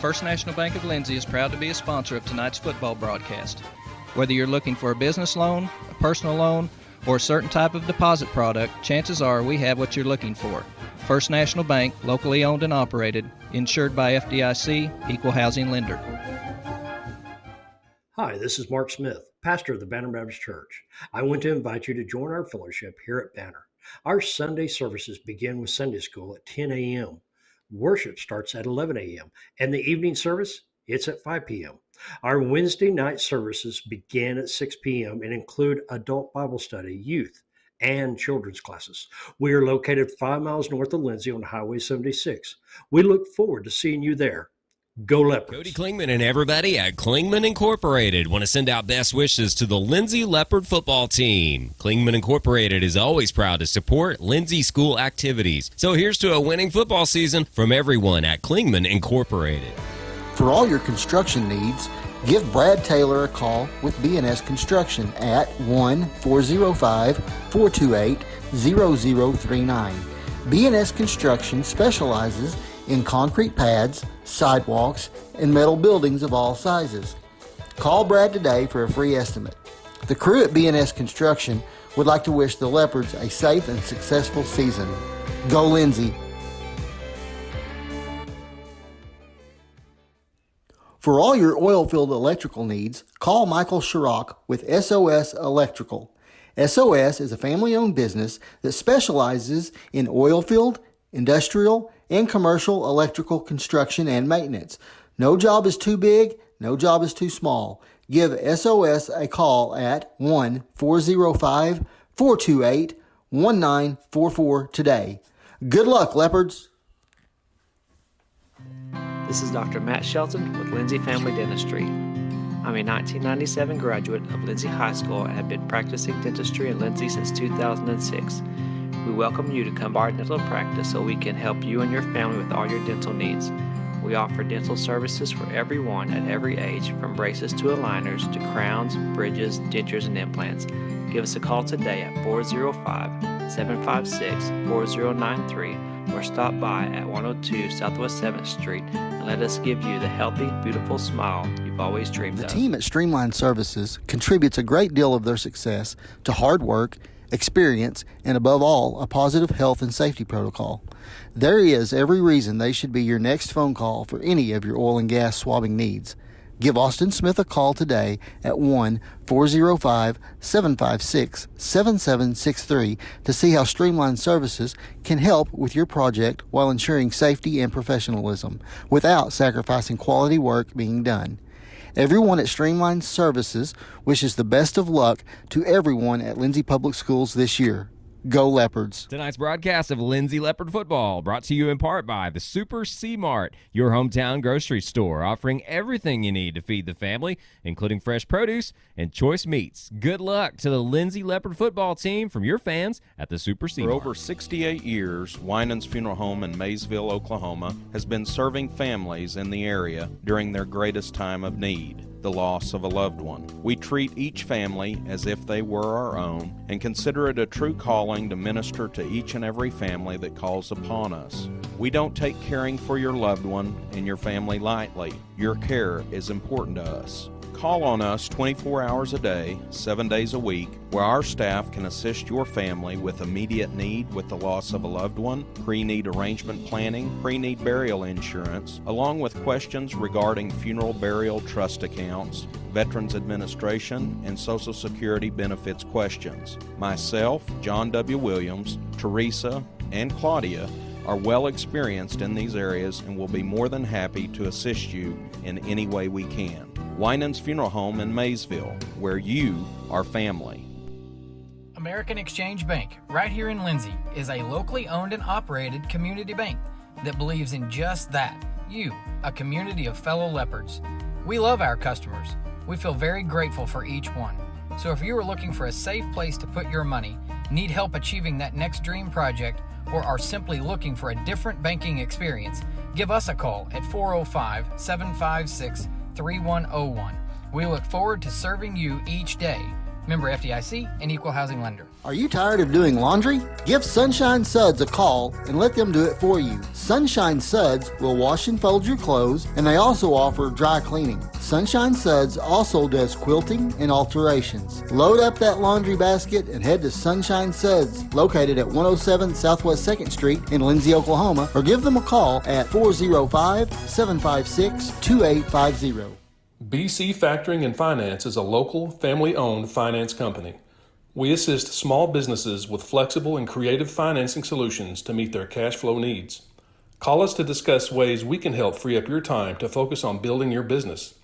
First National Bank of Lindsay is proud to be a sponsor of tonight's football broadcast. Whether you're looking for a business loan, a personal loan, or a certain type of deposit product, chances are we have what you're looking for. First National Bank, locally owned and operated, insured by FDIC, equal housing lender. Hi, this is Mark Smith, pastor of the Banner Baptist Church. I want to invite you to join our fellowship here at Banner. Our Sunday services begin with Sunday school at 10 a.m. Worship starts at 11 a.m. and the evening service, it's at 5 p.m. Our Wednesday night services begin at 6 p.m. and include adult Bible study, youth, and children's classes. We are located 5 miles north of Lindsay on Highway 76. We look forward to seeing you there. Go Leopards. Cody Klingman and everybody at Klingman Incorporated want to send out best wishes to the Lindsay Leopard football team. Klingman Incorporated is always proud to support Lindsay school activities. So here's to a winning football season from everyone at Klingman Incorporated. For all your construction needs, give Brad Taylor a call with B&S Construction at 1-405-428-0039. B&S Construction specializes in concrete pads, sidewalks, and metal buildings of all sizes. Call Brad today for a free estimate. The crew at B&S Construction would like to wish the Leopards a safe and successful season. Go Lindsay! For all your oil-filled electrical needs, call Michael Sharrock with SOS Electrical. SOS is a family-owned business that specializes in oil-filled, industrial, and commercial electrical construction and maintenance. No job is too big, no job is too small. Give SOS a call at 1-405-428-1944 today. Good luck, Leopards! This is Dr. Matt Shelton with Lindsay Family Dentistry. I'm a 1997 graduate of Lindsay High School and have been practicing dentistry in Lindsay since 2006. We welcome you to come by our dental practice so we can help you and your family with all your dental needs. We offer dental services for everyone at every age, from braces to aligners to crowns, bridges, dentures, and implants. Give us a call today at 405-756-4093 or stop by at 102 Southwest 7th Street and let us give you the healthy, beautiful smile you've always dreamed of. The team at Streamline Services contributes a great deal of their success to hard work, experience, and above all, a positive health and safety protocol. There is every reason they should be your next phone call for any of your oil and gas swabbing needs. Give Austin Smith a call today at 1-405-756-7763 to see how Streamline Services can help with your project while ensuring safety and professionalism without sacrificing quality work being done. Everyone at Streamline Services wishes the best of luck to everyone at Lindsay Public Schools this year. Go Leopards. Tonight's broadcast of Lindsay Leopard Football brought to you in part by the Super C Mart, your hometown grocery store, offering everything you need to feed the family, including fresh produce and choice meats. Good luck to the Lindsay Leopard Football team from your fans at the Super C Mart. For over 68 years, Winans Funeral Home in Maysville, Oklahoma, has been serving families in the area during their greatest time of need, the loss of a loved one. We treat each family as if they were our own and consider it a true calling to minister to each and every family that calls upon us. We don't take caring for your loved one and your family lightly. Your care is important to us. Call on us 24 hours a day, 7 days a week, where our staff can assist your family with immediate need with the loss of a loved one, pre-need arrangement planning, pre-need burial insurance, along with questions regarding funeral burial trust accounts, Veterans Administration, and Social Security benefits questions. Myself, John W. Williams, Teresa, and Claudia are well experienced in these areas and will be more than happy to assist you in any way we can. Winans Funeral Home in Maysville, where you are family. American Exchange Bank, right here in Lindsay, is a locally owned and operated community bank that believes in just that, you, a community of fellow leopards. We love our customers. We feel very grateful for each one. So if you are looking for a safe place to put your money, need help achieving that next dream project, or are simply looking for a different banking experience, give us a call at 405-756-3101. We look forward to serving you each day. Member FDIC, an equal housing lender. Are you tired of doing laundry? Give Sunshine Suds a call and let them do it for you. Sunshine Suds will wash and fold your clothes, and they also offer dry cleaning. Sunshine Suds also does quilting and alterations. Load up that laundry basket and head to Sunshine Suds, located at 107 Southwest 2nd Street in Lindsay, Oklahoma, or give them a call at 405-756-2850. BC Factoring and Finance is a local, family-owned finance company. We assist small businesses with flexible and creative financing solutions to meet their cash flow needs. Call us to discuss ways we can help free up your time to focus on building your business.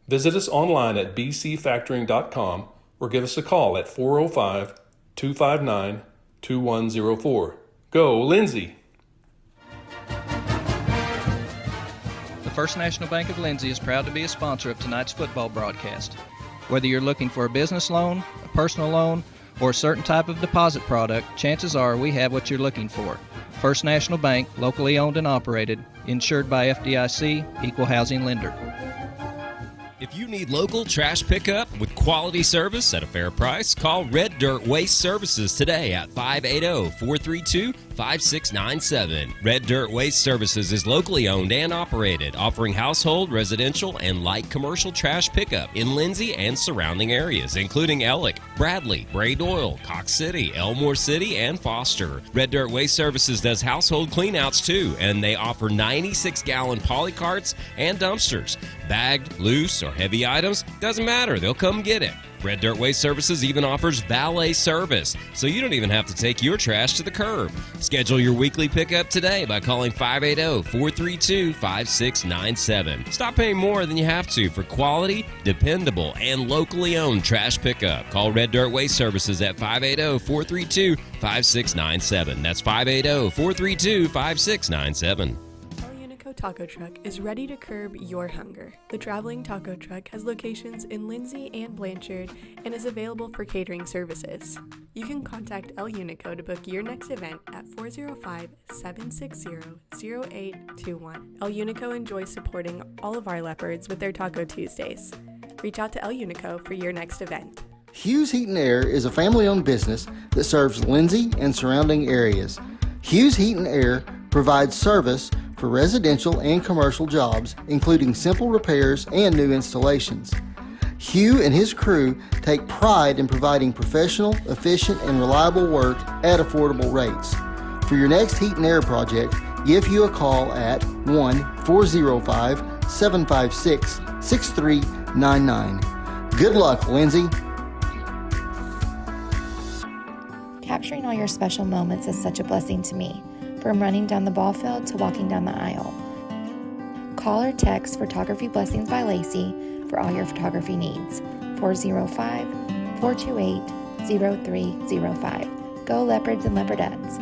Visit us online at bcfactoring.com or give us a call at 405-259-2104. Go, Lindsay! The First National Bank of Lindsay is proud to be a sponsor of tonight's football broadcast. Whether you're looking for a business loan, a personal loan, or a certain type of deposit product, chances are we have what you're looking for. First National Bank, locally owned and operated, insured by FDIC, equal housing lender. If you need local trash pickup with quality service at a fair price, call Red Dirt Waste Services today at 580-432-5697. Red Dirt Waste Services is locally owned and operated, offering household, residential, and light commercial trash pickup in Lindsay and surrounding areas, including Ellick, Bradley, Bray Doyle, Cox City, Elmore City, and Foster. Red Dirt Waste Services does household cleanouts too, and they offer 96-gallon polycarts and dumpsters. Bagged, loose, or heavy items, doesn't matter, they'll come get it. Red Dirt Waste Services even offers valet service, so you don't even have to take your trash to the curb. Schedule your weekly pickup today by calling 580-432-5697. Stop paying more than you have to for quality, dependable, and locally owned trash pickup. Call Red Dirt Waste Services at 580-432-5697. That's 580-432-5697. Taco Truck is ready to curb your hunger. The traveling taco truck has locations in Lindsay and Blanchard and is available for catering services. You can contact El Unico to book your next event at 405-760-0821. El Unico enjoys supporting all of our leopards with their Taco Tuesdays. Reach out to El Unico for your next event. Hughes Heat and Air is a family-owned business that serves Lindsay and surrounding areas. Hughes Heat and Air provides service for residential and commercial jobs, including simple repairs and new installations. Hugh and his crew take pride in providing professional, efficient, and reliable work at affordable rates. For your next heat and air project, give Hugh a call at 1-405-756-6399. Good luck, Lindsay. Capturing all your special moments is such a blessing to me. From running down the ball field to walking down the aisle. Call or text Photography Blessings by Lacey for all your photography needs. 405-428-0305. Go Leopards and Leopardettes.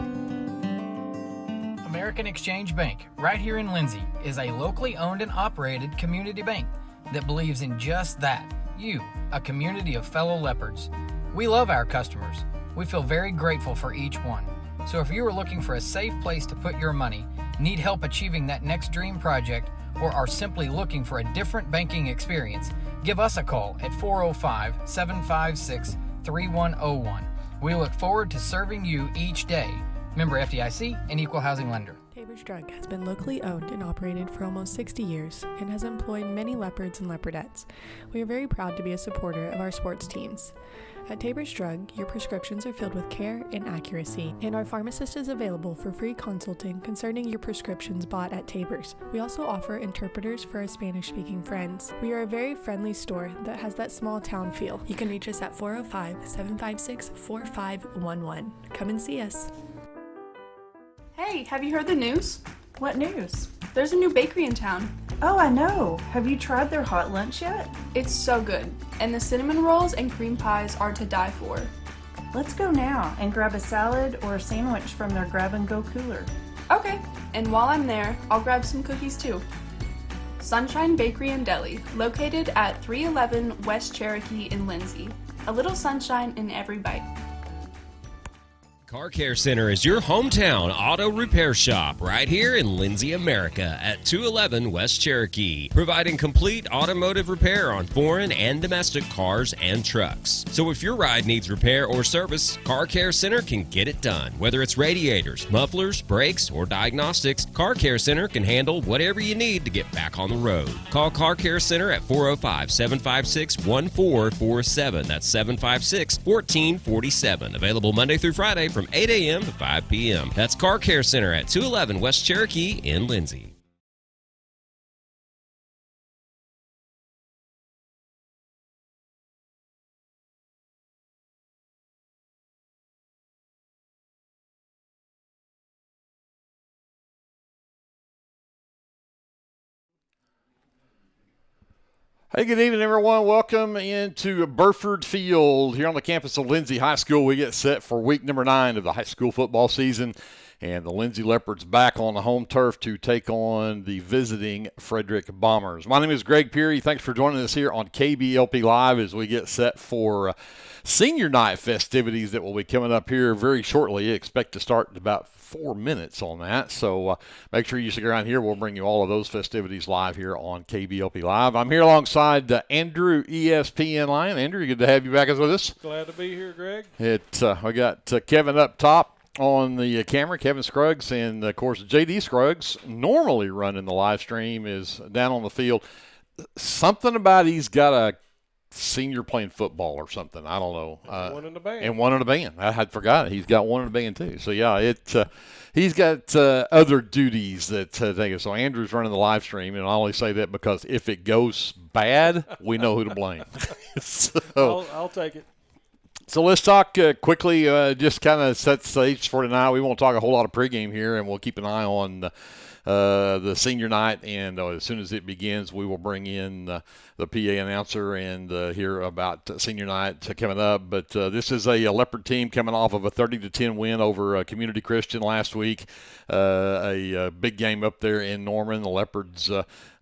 American Exchange Bank, right here in Lindsay, is a locally owned and operated community bank that believes in just that, you, a community of fellow leopards. We love our customers. We feel very grateful for each one. So if you are looking for a safe place to put your money, need help achieving that next dream project, or are simply looking for a different banking experience, give us a call at 405-756-3101. We look forward to serving you each day. Member FDIC, an equal housing lender. Tabor's Drug has been locally owned and operated for almost 60 years and has employed many leopards and leopardettes. We are very proud to be a supporter of our sports teams. At Tabor's Drug, your prescriptions are filled with care and accuracy, and our pharmacist is available for free consulting concerning your prescriptions bought at Tabor's. We also offer interpreters for our Spanish-speaking friends. We are a very friendly store that has that small town feel. You can reach us at 405-756-4511. Come and see us. Hey, have you heard the news? What news? There's a new bakery in town. Oh, I know. Have you tried their hot lunch yet? It's so good, and the cinnamon rolls and cream pies are to die for. Let's go now and grab a salad or a sandwich from their grab-and-go cooler. Okay, and while I'm there, I'll grab some cookies too. Sunshine Bakery and Deli, located at 311 West Cherokee in Lindsay. A little sunshine in every bite. Car Care Center is your hometown auto repair shop right here in Lindsay, America at 211 West Cherokee, providing complete automotive repair on foreign and domestic cars and trucks. So if your ride needs repair or service, Car Care Center can get it done. Whether it's radiators, mufflers, brakes, or diagnostics, Car Care Center can handle whatever you need to get back on the road. Call Car Care Center at 405-756-1447. That's 756-1447. Available Monday through Friday from 8 a.m. to 5 p.m. That's Car Care Center at 211 West Cherokee in Lindsay. Hey, good evening, everyone. Welcome into Burford Field here on the campus of Lindsay High School. We get set for week number 9 of the high school football season, and the Lindsay Leopards back on the home turf to take on the visiting Frederick Bombers. My name is Greg Peary. Thanks for joining us here on KBLP Live as we get set for senior night festivities that will be coming up here very shortly. Expect to start in about 4 minutes on that. So make sure you stick around here. We'll bring you all of those festivities live here on KBLP Live. I'm here alongside Andrew, ESPN Lion. Andrew, good to have you back with us. Glad to be here, Greg. We got Kevin up top on the camera, Kevin Scruggs, and, of course, J.D. Scruggs, normally running the live stream, is down on the field. Something about he's got a senior playing football or something. I don't know. One in the band. And one in the band. I had forgotten. He's got one in the band too. So, yeah, he's got other duties that take us. So, Andrew's running the live stream, and I only say that because if it goes bad, we know who to blame. So, I'll take it. So let's talk quickly, just kind of set the stage for tonight. We won't talk a whole lot of pregame here, and we'll keep an eye on the senior night, and as soon as it begins, we will bring in the PA announcer and hear about senior night coming up. But this is a Leopard team coming off of a 30-10 win over Community Christian last week. A big game up there in Norman. The Leopards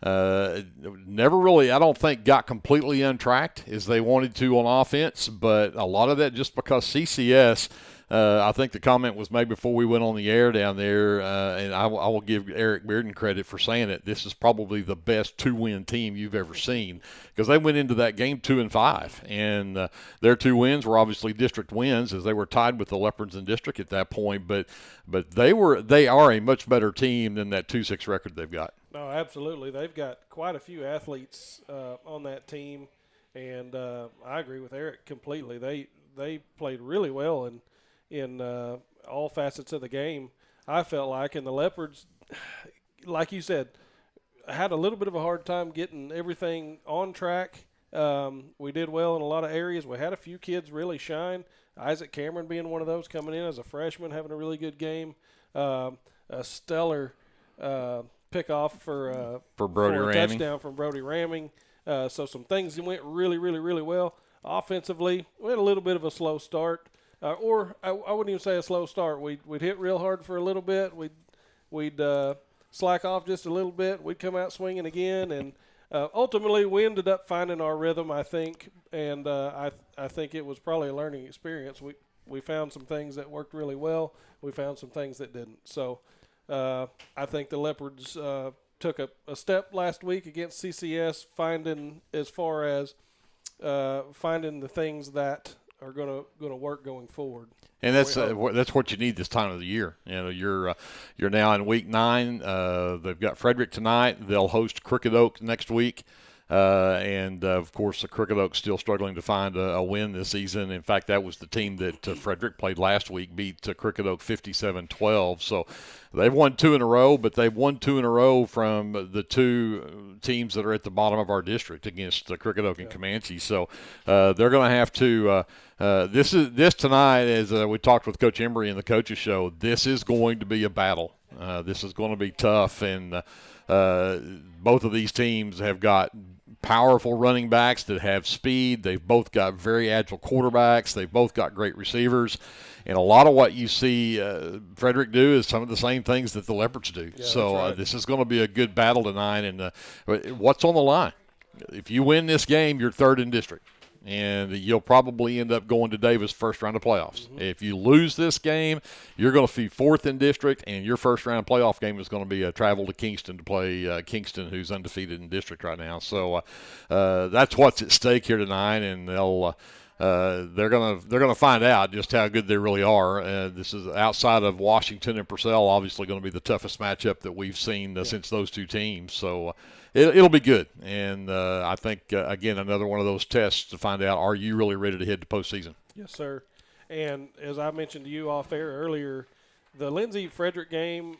never really, I don't think, got completely untracked as they wanted to on offense, but a lot of that just because CCS, I think the comment was made before we went on the air down there, and I will give Eric Bearden credit for saying it. This is probably the best 2-win team you've ever seen because they went into that game 2-5, and their 2 wins were obviously district wins as they were tied with the Leopards in district at that point. But they are a much better team than that 2-6 record they've got. No, absolutely. They've got quite a few athletes on that team, and I agree with Eric completely. They played really well in all facets of the game, I felt like. And the Leopards, like you said, had a little bit of a hard time getting everything on track. We did well in a lot of areas. We had a few kids really shine. Isaac Cameron being one of those, coming in as a freshman, having a really good game. A stellar pickoff for Brody for a Ramming. Touchdown from Brody Ramming. So some things went really, really, really well. Offensively, we had a little bit of a slow start. Or I wouldn't even say a slow start. We'd hit real hard for a little bit. We'd slack off just a little bit. We'd come out swinging again, and ultimately we ended up finding our rhythm, I think. And I think it was probably a learning experience. We found some things that worked really well. We found some things that didn't. So I think the Leopards took a step last week against CCS, finding the things that are going to work going forward. And that's what you need this time of the year. You know, you're now in week 9. They've got Frederick tonight. They'll host Crooked Oak next week. And of course, the Crooked Oak's still struggling to find a win this season. In fact, that was the team that Frederick played last week, beat Crooked Oak 57-12. So they've won 2 in a row, but they've won 2 in a row from the 2 teams that are at the bottom of our district against Crooked Oak and Comanche. So they're going to have to this tonight, as we talked with Coach Embry in the coaches show, this is going to be a battle. This is going to be tough, and both of these teams have got powerful running backs that have speed. They've both got very agile quarterbacks. They've both got great receivers. And a lot of what you see Frederick do is some of the same things that the Leopards do. Yeah, so right. This is going to be a good battle tonight. And what's on the line? If you win this game, you're 3rd in district. and you'll probably end up going to Davis first round of playoffs. If you lose this game, you're going to be fourth in district, and your first round playoff game is going to be a travel to Kingston to play Kingston, who's undefeated in district right now. So that's what's at stake here tonight, and they're gonna find out just how good they really are. This is outside of Washington and Purcell, obviously going to be the toughest matchup that we've seen since those two teams. So it'll be good, and I think again another one of those tests to find out, are you really ready to head to postseason? Yes, sir. And as I mentioned to you off air earlier, the Lindsay Frederick game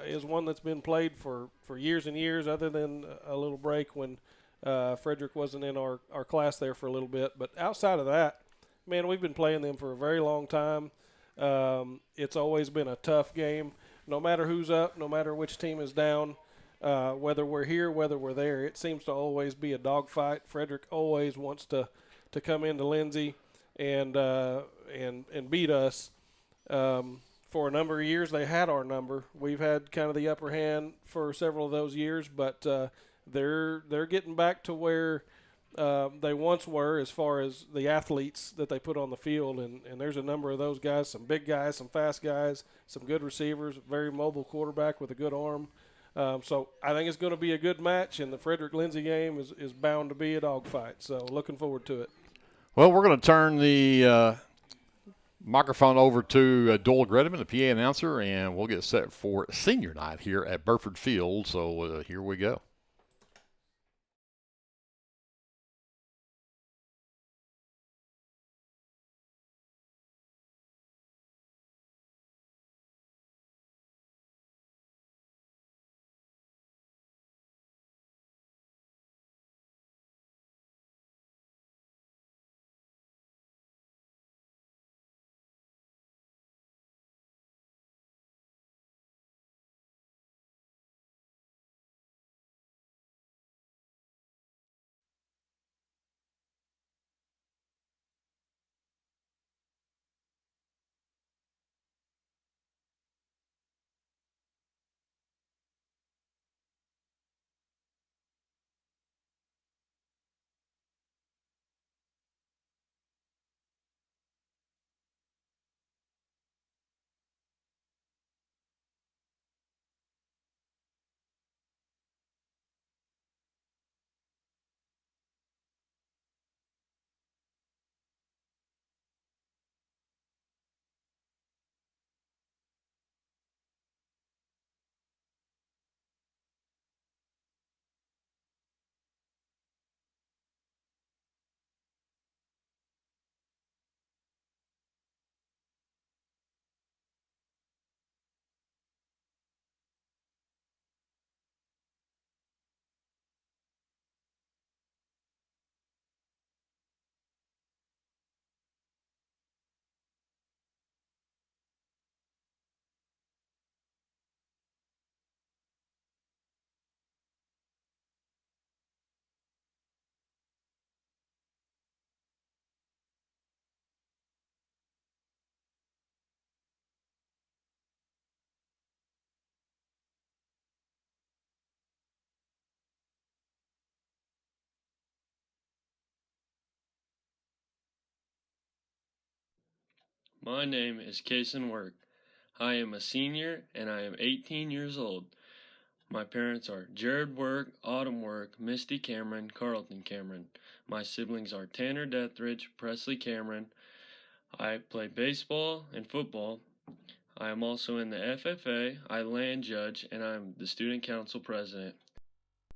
is one that's been played for years and years, other than a little break when Frederick wasn't in our class there for a little bit. But outside of that, man, we've been playing them for a very long time. It's always been a tough game. No matter who's up, no matter which team is down, whether we're here, whether we're there, it seems to always be a dogfight. Frederick always wants to come into Lindsay and beat us. For a number of years, they had our number. We've had kind of the upper hand for several of those years, but they're getting back to where they once were as far as the athletes that they put on the field, and there's a number of those guys, some big guys, some fast guys, some good receivers, very mobile quarterback with a good arm. So I think it's going to be a good match, and the Frederick-Lindsay game is bound to be a dogfight. So looking forward to it. Well, we're going to turn the microphone over to Doyle Gredeman, the PA announcer, and we'll get set for senior night here at Burford Field. So here we go. My name is Kason Work. I am a senior and I am 18 years old. My parents are Jared Work, Autumn Work, Misty Cameron, Carlton Cameron. My siblings are Tanner Deathridge, Presley Cameron. I play baseball and football. I am also in the FFA, I land judge, and I'm the student council president.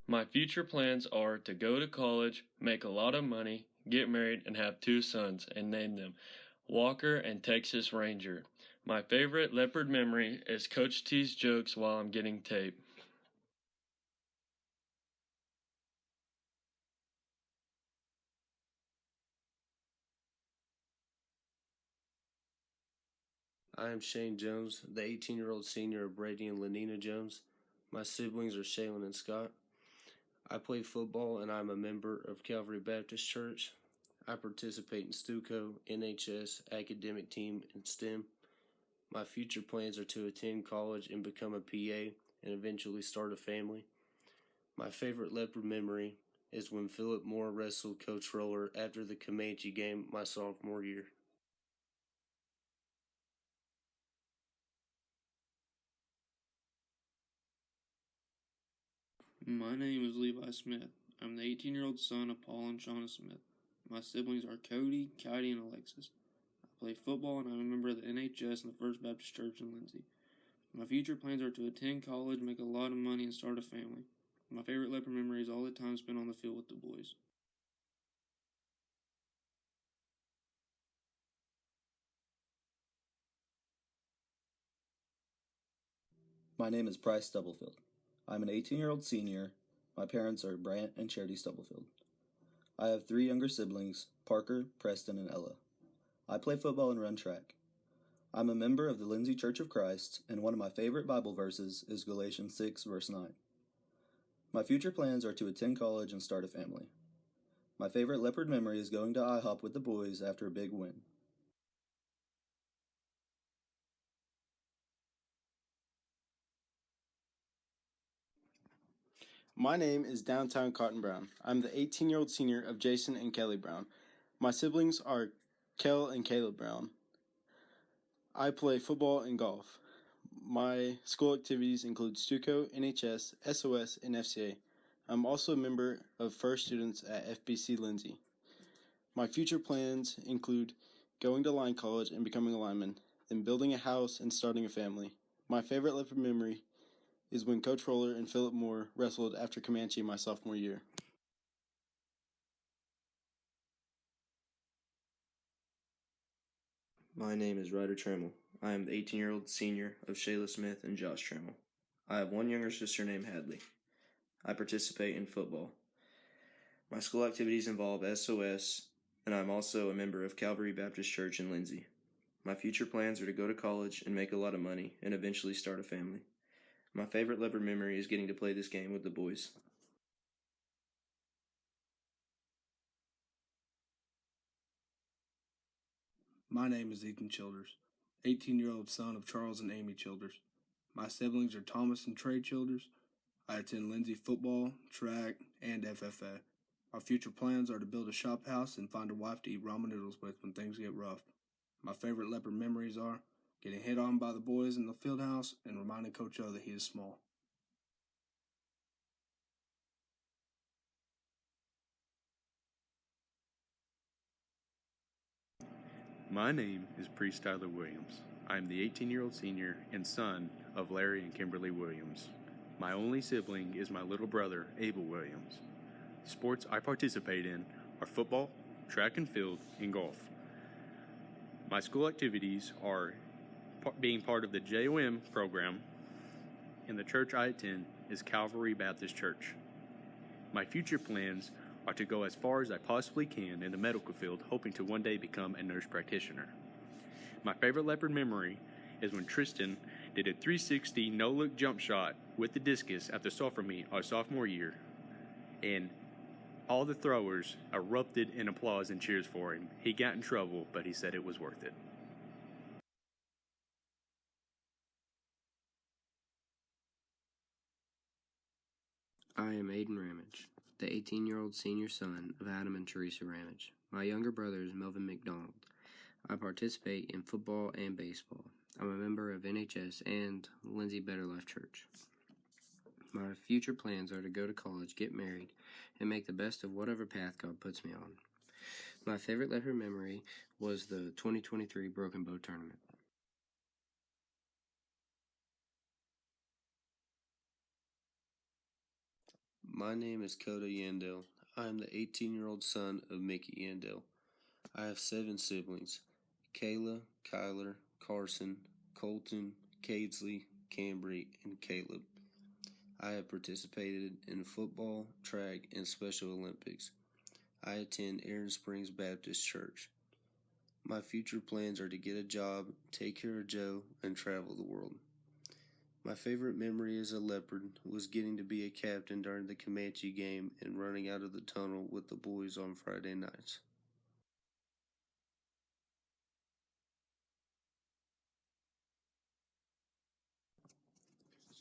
My future plans are to go to college, make a lot of money, get married, and have 2 sons, and name them Walker and Texas Ranger. My favorite Leopard memory is Coach T's jokes while I'm getting tape. I am Shane Jones, the 18-year-old senior of Brady and Lenina Jones. My siblings are Shaylin and Scott. I play football and I'm a member of Calvary Baptist Church. I participate in Stuco, NHS, academic team, and STEM. My future plans are to attend college and become a PA and eventually start a family. My favorite Leopard memory is when Philip Moore wrestled Coach Roller after the Comanche game my sophomore year. My name is Levi Smith. I'm the 18-year-old son of Paul and Shauna Smith. My siblings are Cody, Kylie, and Alexis. I play football and I'm a member of the NHS in the First Baptist Church in Lindsay. My future plans are to attend college, make a lot of money, and start a family. My favorite leopard memory is all the time spent on the field with the boys. My name is Bryce Stubblefield. I'm an 18-year-old senior. My parents are Brant and Charity Stubblefield. I have 3 younger siblings, Parker, Preston, and Ella. I play football and run track. I'm a member of the Lindsay Church of Christ, and one of my favorite Bible verses is Galatians 6, verse 9. My future plans are to attend college and start a family. My favorite leopard memory is going to IHOP with the boys after a big win. My name is Downtown Cotton Brown. I'm the 18-year-old senior of Jason and Kelly Brown. My siblings are Kel and Caleb Brown. I play football and golf. My school activities include Stuco, NHS, SOS, and FCA. I'm also a member of First Students at FBC Lindsay. My future plans include going to line college and becoming a lineman, then building a house and starting a family. My favorite leopard memory is when Coach Roller and Philip Moore wrestled after Comanche my sophomore year. My name is Ryder Trammell. I am the 18-year-old senior of Shayla Smith and Josh Trammell. I have one younger sister named Hadley. I participate in football. My school activities involve SOS, and I'm also a member of Calvary Baptist Church in Lindsay. My future plans are to go to college and make a lot of money and eventually start a family. My favorite leopard memory is getting to play this game with the boys. My name is Ethan Childers, 18-year-old son of Charles and Amy Childers. My siblings are Thomas and Trey Childers. I attend Lindsay football, track, and FFA. My future plans are to build a shop house and find a wife to eat ramen noodles with when things get rough. My favorite leopard memories are getting hit on by the boys in the field house and reminding Coach O that he is small. My name is Priest Tyler Williams. I am the 18-year-old senior and son of Larry and Kimberly Williams. My only sibling is my little brother, Abel Williams. The sports I participate in are football, track and field, and golf. My school activities are being part of the JOM program, and the church I attend is Calvary Baptist Church. My future plans are to go as far as I possibly can in the medical field, hoping to one day become a nurse practitioner. My favorite leopard memory is when Tristan did a 360 no-look jump shot with the discus at the sophomore meet our sophomore year, and all the throwers erupted in applause and cheers for him. He got in trouble, but he said it was worth it. I am Aiden Ramage, the 18-year-old senior son of Adam and Teresa Ramage. My younger brother is Melvin McDonald. I participate in football and baseball. I'm a member of NHS and Lindsay Better Life Church. My future plans are to go to college, get married, and make the best of whatever path God puts me on. My favorite leopard memory was the 2023 Broken Bow Tournament. My name is Coda Yandell. I am the 18-year-old son of Mickey Yandell. I have 7 siblings: Kayla, Kyler, Carson, Colton, Cadesley, Cambry, and Caleb. I have participated in football, track, and Special Olympics. I attend Aaron Springs Baptist Church. My future plans are to get a job, take care of Joe, and travel the world. My favorite memory as a leopard was getting to be a captain during the Comanche game and running out of the tunnel with the boys on Friday nights.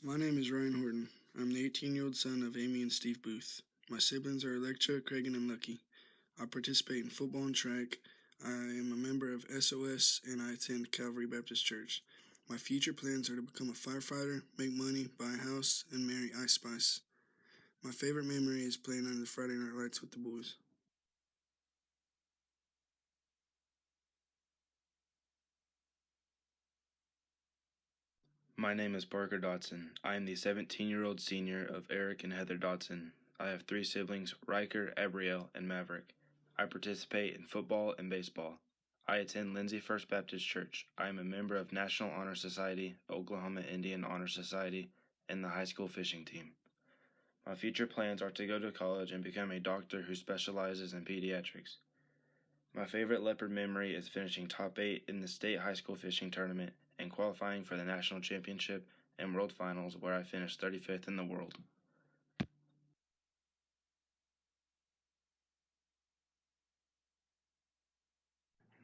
My name is Ryan Horton. I'm the 18-year-old son of Amy and Steve Booth. My siblings are Electra, Cragen, and Lucky. I participate in football and track. I am a member of SOS, and I attend Calvary Baptist Church. My future plans are to become a firefighter, make money, buy a house, and marry Ice Spice. My favorite memory is playing under the Friday Night Lights with the boys. My name is Parker Dotson. I am the 17-year-old senior of Eric and Heather Dotson. I have 3 siblings, Riker, Abriel, and Maverick. I participate in football and baseball. I attend Lindsay First Baptist Church. I am a member of National Honor Society, Oklahoma Indian Honor Society, and the high school fishing team. My future plans are to go to college and become a doctor who specializes in pediatrics. My favorite leopard memory is finishing top 8 in the state high school fishing tournament and qualifying for the national championship and world finals, where I finished 35th in the world.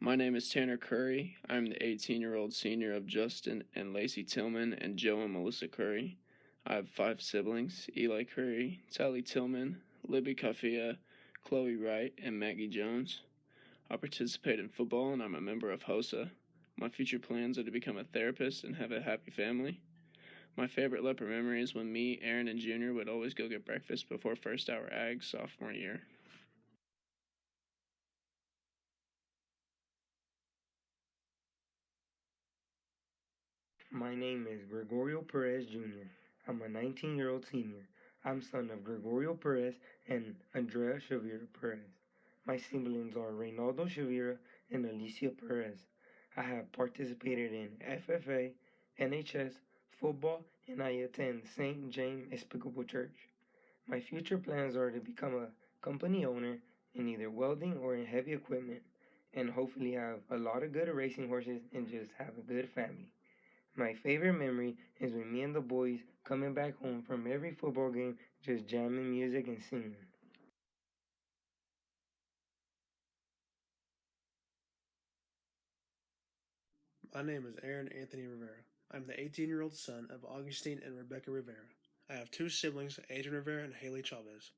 My name is Tanner Curry. I'm the 18-year-old senior of Justin and Lacey Tillman and Joe and Melissa Curry. I have 5 siblings, Eli Curry, Tally Tillman, Libby Kafia, Chloe Wright, and Maggie Jones. I participate in football and I'm a member of HOSA. My future plans are to become a therapist and have a happy family. My favorite leopard memory is when me, Aaron, and Junior would always go get breakfast before first hour ag sophomore year. My name is Gregorio Perez Jr. I'm a 19-year-old senior. I'm son of Gregorio Perez and Andrea Shavira Perez. My siblings are Reynaldo Shavira and Alicia Perez. I have participated in FFA, NHS, football, and I attend St. James Episcopal Church. My future plans are to become a company owner in either welding or in heavy equipment, and hopefully have a lot of good racing horses and just have a good family. My favorite memory is when me and the boys coming back home from every football game just jamming music and singing. My name is Aaron Anthony Rivera. I'm the 18-year-old son of Augustine and Rebecca Rivera. I have 2 siblings, Adrian Rivera and Haley Chavez.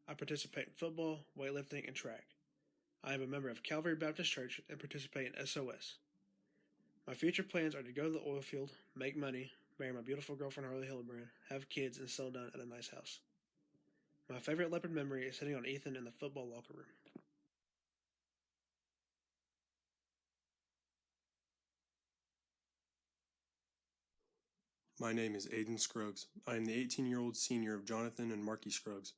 I participate in football, weightlifting, and track. I am a member of Calvary Baptist Church and participate in SOS. My future plans are to go to the oil field, make money, marry my beautiful girlfriend Harley Hildebrand, have kids, and settle down at a nice house. My favorite leopard memory is sitting on Ethan in the football locker room. My name is Aiden Scruggs. I am the 18-year-old senior of Jonathan and Marky Scruggs.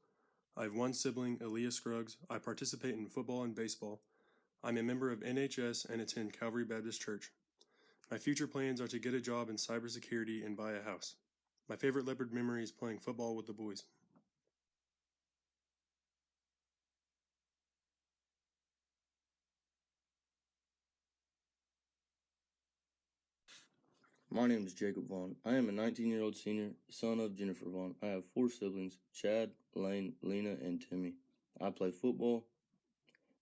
I have 1 sibling, Aaliyah Scruggs. I participate in football and baseball. I'm a member of NHS and attend Calvary Baptist Church. My future plans are to get a job in cybersecurity and buy a house. My favorite leopard memory is playing football with the boys. My name is Jacob Vaughn. I am a 19-year-old senior, son of Jennifer Vaughn. I have 4 siblings, Chad, Lane, Lena, and Timmy. I play football,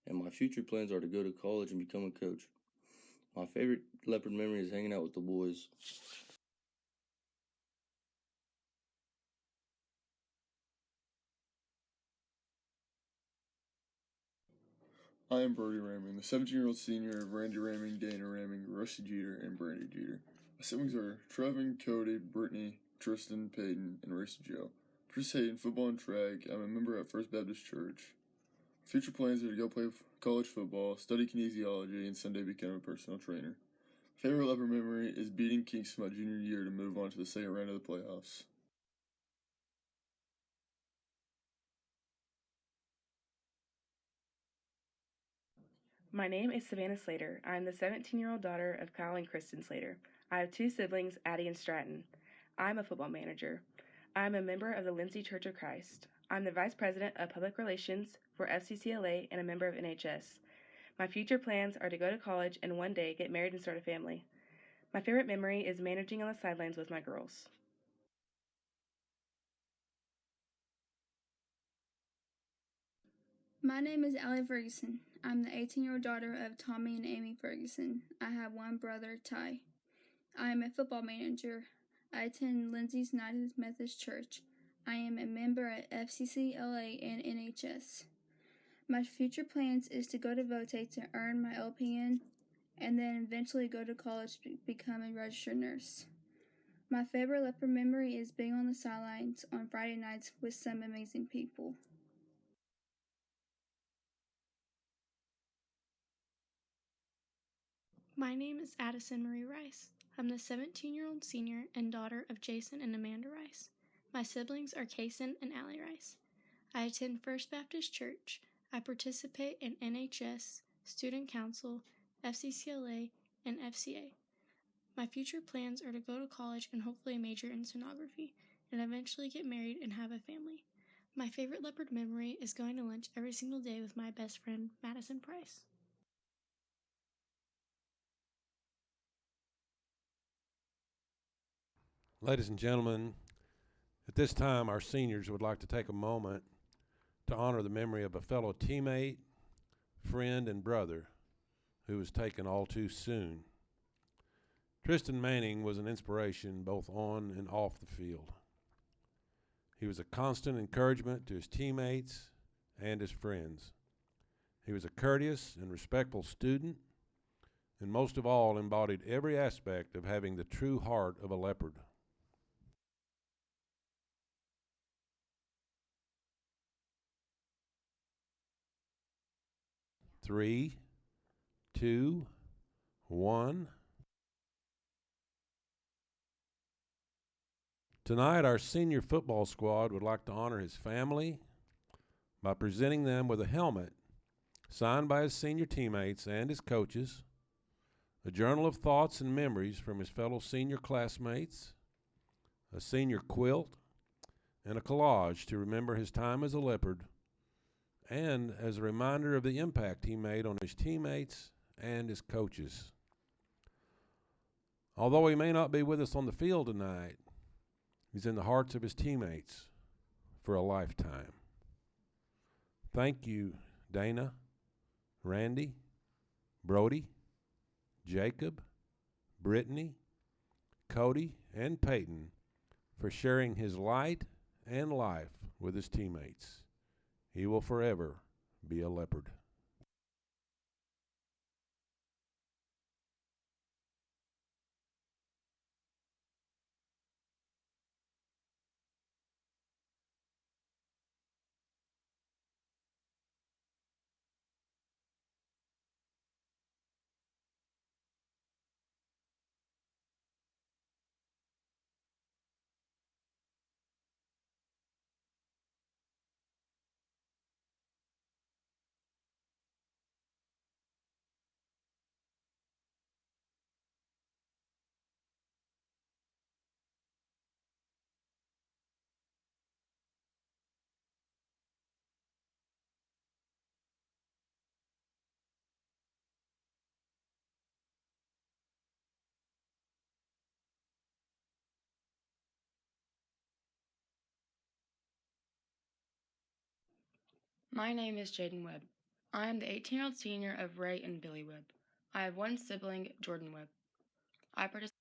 and my future plans are to go to college and become a coach. My favorite leopard memory is hanging out with the boys. I am Brody Raming, the 17-year-old senior of Randy Raming, Dana Raming, Rusty Jeter, and Brandy Jeter. My siblings are Trevin, Cody, Brittany, Tristan, Peyton, and Racy Joe. Participate in football and track. I'm a member at First Baptist Church. Future plans are to go play college football, study kinesiology, and someday become a personal trainer. Favorite leopard memory is beating Kingston my junior year to move on to the second round of the playoffs. My name is Savannah Slater. I am the 17-year-old daughter of Kyle and Kristen Slater. I have 2 siblings, Addie and Stratton. I'm a football manager. I'm a member of the Lindsay Church of Christ. I'm the Vice President of Public Relations for FCCLA and a member of NHS. My future plans are to go to college and one day get married and start a family. My favorite memory is managing on the sidelines with my girls. My name is Allie Ferguson. I'm the 18-year-old daughter of Tommy and Amy Ferguson. I have 1 brother, Ty. I am a football manager. I attend Lindsay's United Methodist Church. I am a member at FCCLA and NHS. My future plans is to go to Vote to earn my LPN and then eventually go to college to become a registered nurse. My favorite leopard memory is being on the sidelines on Friday nights with some amazing people. My name is Addison Marie Rice. I'm the 17-year-old senior and daughter of Jason and Amanda Rice. My siblings are Kason and Allie Rice. I attend First Baptist Church. I participate in NHS, Student Council, FCCLA, and FCA. My future plans are to go to college and hopefully major in sonography, and eventually get married and have a family. My favorite leopard memory is going to lunch every single day with my best friend, Madison Price. Ladies and gentlemen, at this time, our seniors would like to take a moment to honor the memory of a fellow teammate, friend, and brother who was taken all too soon. Tristan Manning was an inspiration both on and off the field. He was a constant encouragement to his teammates and his friends. He was a courteous and respectful student, and most of all embodied every aspect of having the true heart of a leopard. Three, two, one. Tonight, our senior football squad would like to honor his family by presenting them with a helmet signed by his senior teammates and his coaches, a journal of thoughts and memories from his fellow senior classmates, a senior quilt, and a collage to remember his time as a leopard, and as a reminder of the impact he made on his teammates and his coaches. Although he may not be with us on the field tonight, he's in the hearts of his teammates for a lifetime. Thank you, Dana, Randy, Brody, Jacob, Brittany, Cody, and Peyton for sharing his light and life with his teammates. He will forever be a leopard. My name is Jaden Webb. I am the 18-year-old senior of Ray and Billy Webb. I have one sibling, Jordan Webb. I participate.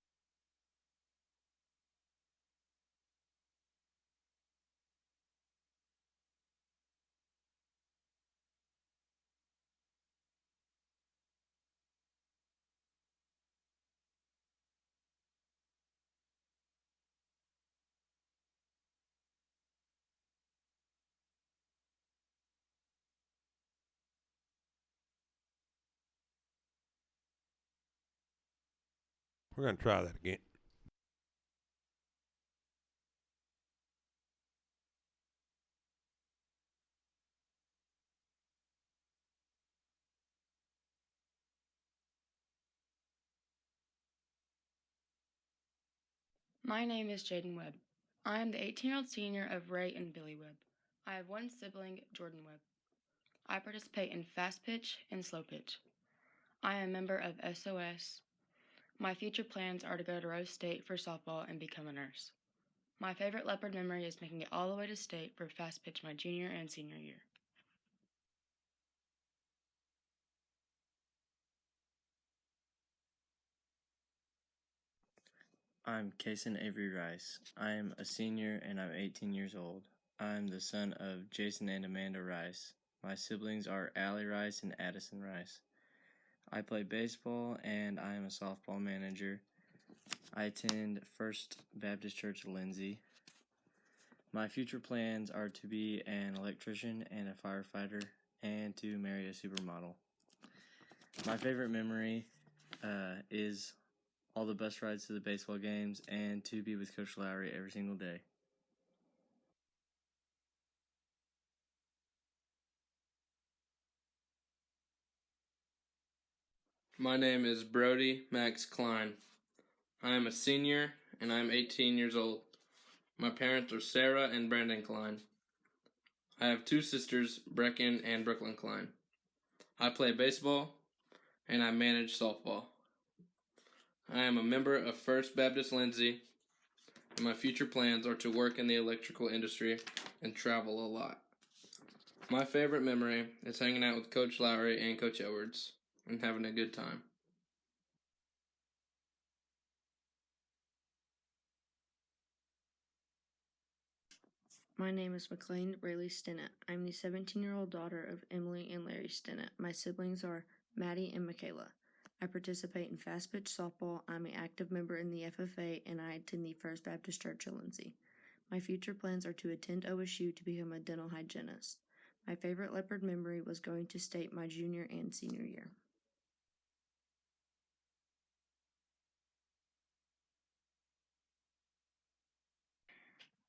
We're going to try that again. My name is Jaden Webb. I am the 18-year-old senior of Ray and Billy Webb. I have one sibling, Jordan Webb. I participate in fast pitch and slow pitch. I am a member of SOS. My future plans are to go to Rose State for softball and become a nurse. My favorite leopard memory is making it all the way to state for fast pitch my junior and senior year. I'm Kason Avery Rice. I am a senior and I'm 18 years old. I'm the son of Jason and Amanda Rice. My siblings are Allie Rice and Addison Rice. I play baseball and I am a softball manager. I attend First Baptist Church Lindsay. My future plans are to be an electrician and a firefighter and to marry a supermodel. My favorite memory is all the bus rides to the baseball games and to be with Coach Lowry every single day. My name is Brody Max Klein. I am a senior and I am 18 years old. My parents are Sarah and Brandon Klein. I have two sisters, Brecken and Brooklyn Klein. I play baseball and I manage softball. I am a member of First Baptist Lindsay, and my future plans are to work in the electrical industry and travel a lot. My favorite memory is hanging out with Coach Lowry and Coach Edwards and having a good time. My name is McLean Rayleigh Stinnett. I'm the 17-year-old daughter of Emily and Larry Stinnett. My siblings are Maddie and Michaela. I participate in fast pitch softball. I'm an active member in the FFA, and I attend the First Baptist Church of Lindsay. My future plans are to attend OSU to become a dental hygienist. My favorite leopard memory was going to state my junior and senior year.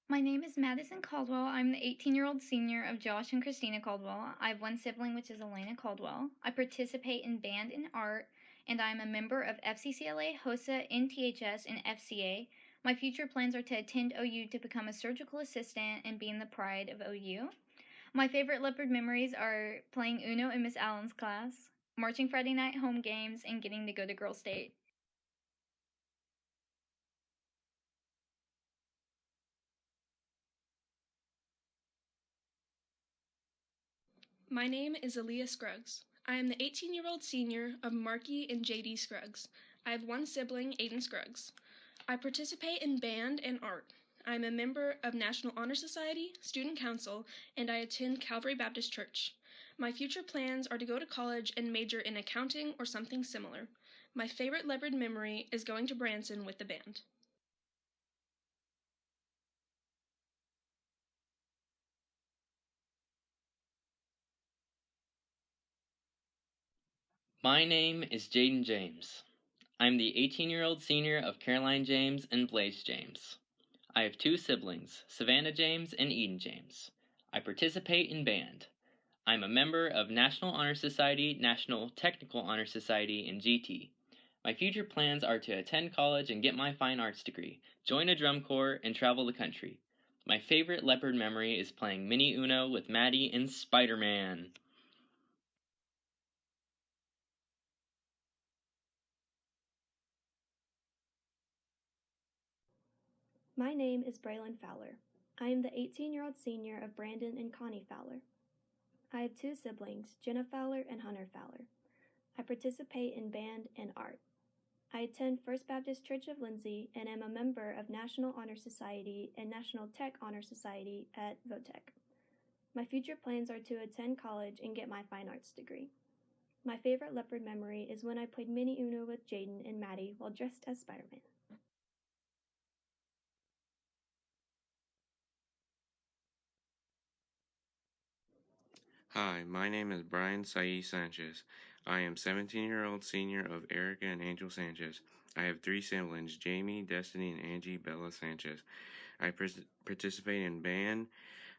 My name is Madison Caldwell. I'm the 18-year-old senior of Josh and Christina Caldwell. I have one sibling, which is Elena Caldwell. I participate in band and art, and I'm a member of FCCLA, HOSA, NTHS, and FCA. My future plans are to attend OU to become a surgical assistant and be in the pride of OU. My favorite leopard memories are playing Uno in Miss Allen's class, marching Friday night home games, and getting to go to Girl State. My name is Aaliyah Scruggs. I am the 18-year-old senior of Marky and J.D. Scruggs. I have one sibling, Aiden Scruggs. I participate in band and art. I am a member of National Honor Society, Student Council, and I attend Calvary Baptist Church. My future plans are to go to college and major in accounting or something similar. My favorite leopard memory is going to Branson with the band. My name is Jaden James. I'm the 18-year-old senior of Caroline James and Blaze James. I have two siblings, Savannah James and Eden James. I participate in band. I'm a member of National Honor Society, National Technical Honor Society, and GT. My future plans are to attend college and get my fine arts degree, join a drum corps, and travel the country. My favorite leopard memory is playing Mini Uno with Maddie and Spider-Man. My name is Braylon Fowler. I am the 18-year-old senior of Brandon and Connie Fowler. I have two siblings, Jenna Fowler and Hunter Fowler. I participate in band and art. I attend First Baptist Church of Lindsay and am a member of National Honor Society and National Tech Honor Society at Votech. My future plans are to attend college and get my fine arts degree. My favorite leopard memory is when I played Mini Uno with Jaden and Maddie while dressed as Spider-Man. Hi, my name is Brian Saeed Sanchez. I am 17-year-old senior of Erica and Angel Sanchez. I have three siblings, Jamie, Destiny, and Angie Bella Sanchez. I participate in band.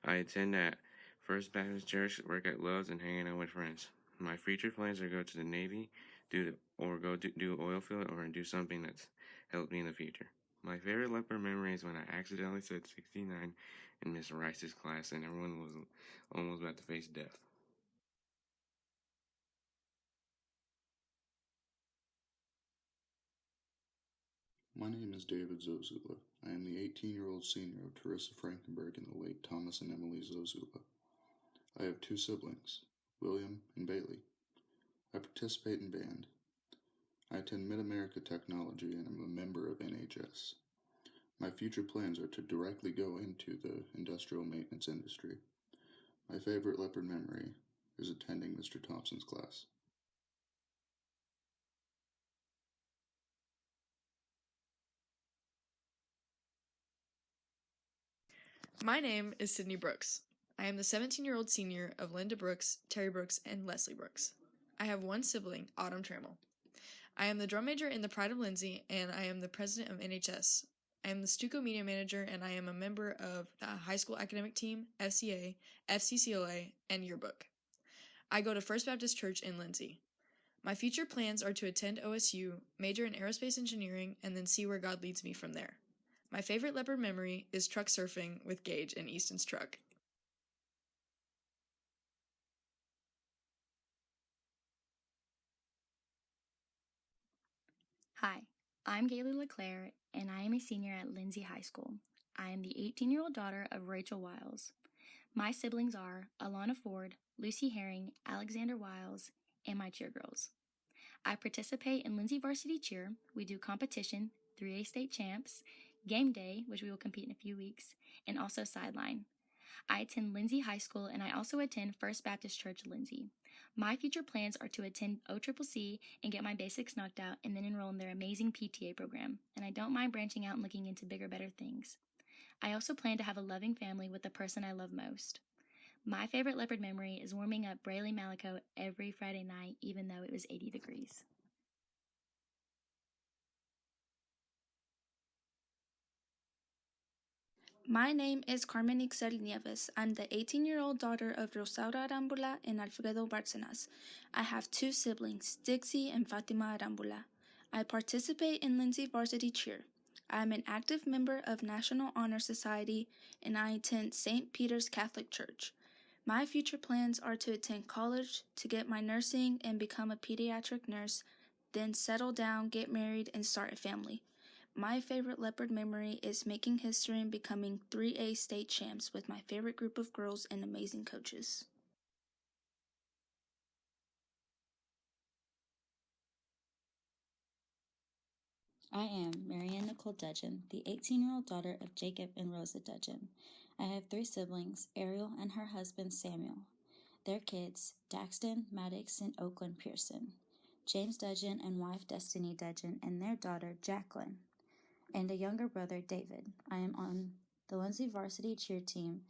I attend at First Baptist Church, work at Love's, and hanging out with friends. My future plans are to go to the Navy, do oil field, or do something that's helped me in the future. My favorite leopard memory is when I accidentally said 69 in Miss Rice's class, and everyone was almost about to face death. My name is David Zozula. I am the 18-year-old senior of Teresa Frankenberg and the late Thomas and Emily Zozula. I have two siblings, William and Bailey. I participate in band. I attend Mid-America Technology and am a member of NHS. My future plans are to directly go into the industrial maintenance industry. My favorite leopard memory is attending Mr. Thompson's class. My name is Sydney Brooks. I am the 17-year-old senior of Linda Brooks, Terry Brooks, and Leslie Brooks. I have one sibling, Autumn Trammell. I am the drum major in the Pride of Lindsay, and I am the president of NHS. I am the Stuco media manager, and I am a member of the high school academic team, FCA, FCCLA, and yearbook. I go to First Baptist Church in Lindsay. My future plans are to attend OSU, major in aerospace engineering, and then see where God leads me from there. My favorite leopard memory is truck surfing with Gage in Easton's truck. Hi, I'm Gailey LeClaire, and I am a senior at Lindsay High School. I am the 18-year-old daughter of Rachel Wiles. My siblings are Alana Ford, Lucy Herring, Alexander Wiles, and my cheer girls. I participate in Lindsay Varsity Cheer. We do competition, 3A state champs, game day, which we will compete in a few weeks, and also sideline. I attend Lindsay High School, and I also attend First Baptist Church Lindsay. My future plans are to attend OCCC and get my basics knocked out and then enroll in their amazing PTA program, and I don't mind branching out and looking into bigger, better things. I also plan to have a loving family with the person I love most. My favorite leopard memory is warming up Brayley Malico every Friday night, even though it was 80 degrees. My name is Carmen Ixel Nieves. I'm the 18-year-old daughter of Rosaura Arambula and Alfredo Barcenas. I have two siblings, Dixie and Fatima Arambula. I participate in Lindsay Varsity Cheer. I am an active member of National Honor Society, and I attend St. Peter's Catholic Church. My future plans are to attend college, to get my nursing and become a pediatric nurse, then settle down, get married, and start a family. My favorite leopard memory is making history and becoming 3A state champs with my favorite group of girls and amazing coaches. I am Marianne Nicole Dudgeon, the 18-year-old daughter of Jacob and Rosa Dudgeon. I have three siblings, Ariel and her husband Samuel. Their kids, Daxton, Maddox, and Oakland Pearson. James Dudgeon and wife Destiny Dudgeon and their daughter Jacqueline. And a younger brother, David. I am on the Lindsay Varsity Cheer Team,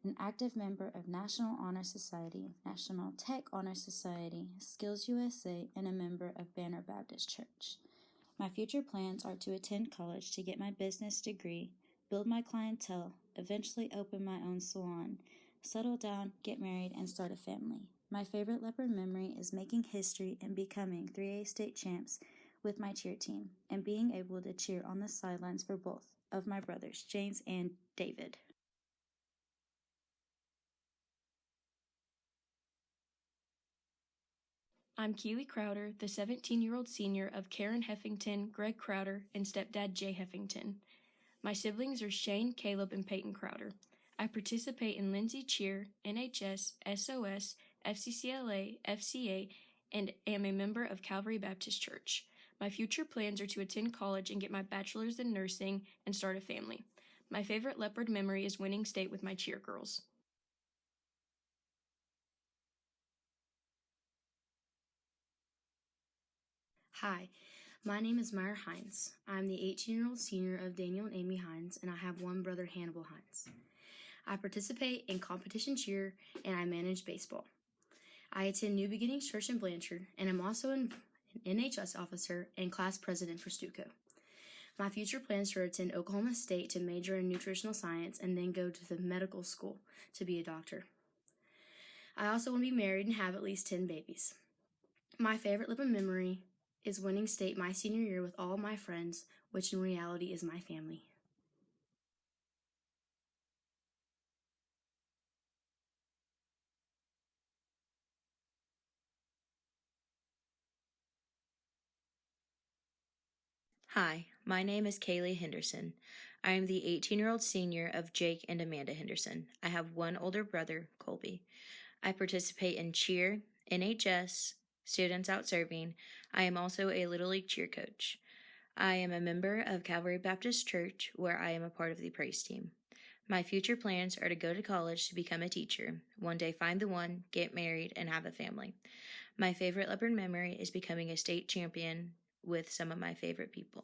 an active member of National Honor Society, National Tech Honor Society, Skills USA, and a member of Banner Baptist Church. My future plans are to attend college to get my business degree, build my clientele, eventually open my own salon, settle down, get married, and start a family. My favorite leopard memory is making history and becoming 3A state champs with my cheer team, and being able to cheer on the sidelines for both of my brothers, James and David. I'm Keely Crowder, the 17-year-old senior of Karen Heffington, Greg Crowder, and stepdad Jay Heffington. My siblings are Shane, Caleb, and Peyton Crowder. I participate in Lindsay Cheer, NHS, SOS, FCCLA, FCA, and am a member of Calvary Baptist Church. My future plans are to attend college and get my bachelor's in nursing and start a family. My favorite leopard memory is winning state with my cheer girls. Hi, my name is Meyer Hines. I'm the 18-year-old senior of Daniel and Amy Hines, and I have one brother, Hannibal Hines. I participate in competition cheer, and I manage baseball. I attend New Beginnings Church in Blanchard, and I'm also an NHS officer and class president for Stuco. My future plans are to attend Oklahoma State to major in nutritional science and then go to the medical school to be a doctor. I also want to be married and have at least 10 babies. My favorite leopard memory is winning state my senior year with all my friends, which in reality is my family. Hi, my name is Kaylee Henderson. I am the 18-year-old senior of Jake and Amanda Henderson. I have one older brother, Colby. I participate in cheer, NHS, students out serving. I am also a Little League cheer coach. I am a member of Calvary Baptist Church, where I am a part of the praise team. My future plans are to go to college to become a teacher, one day find the one, get married, and have a family. My favorite leopard memory is becoming a state champion with some of my favorite people.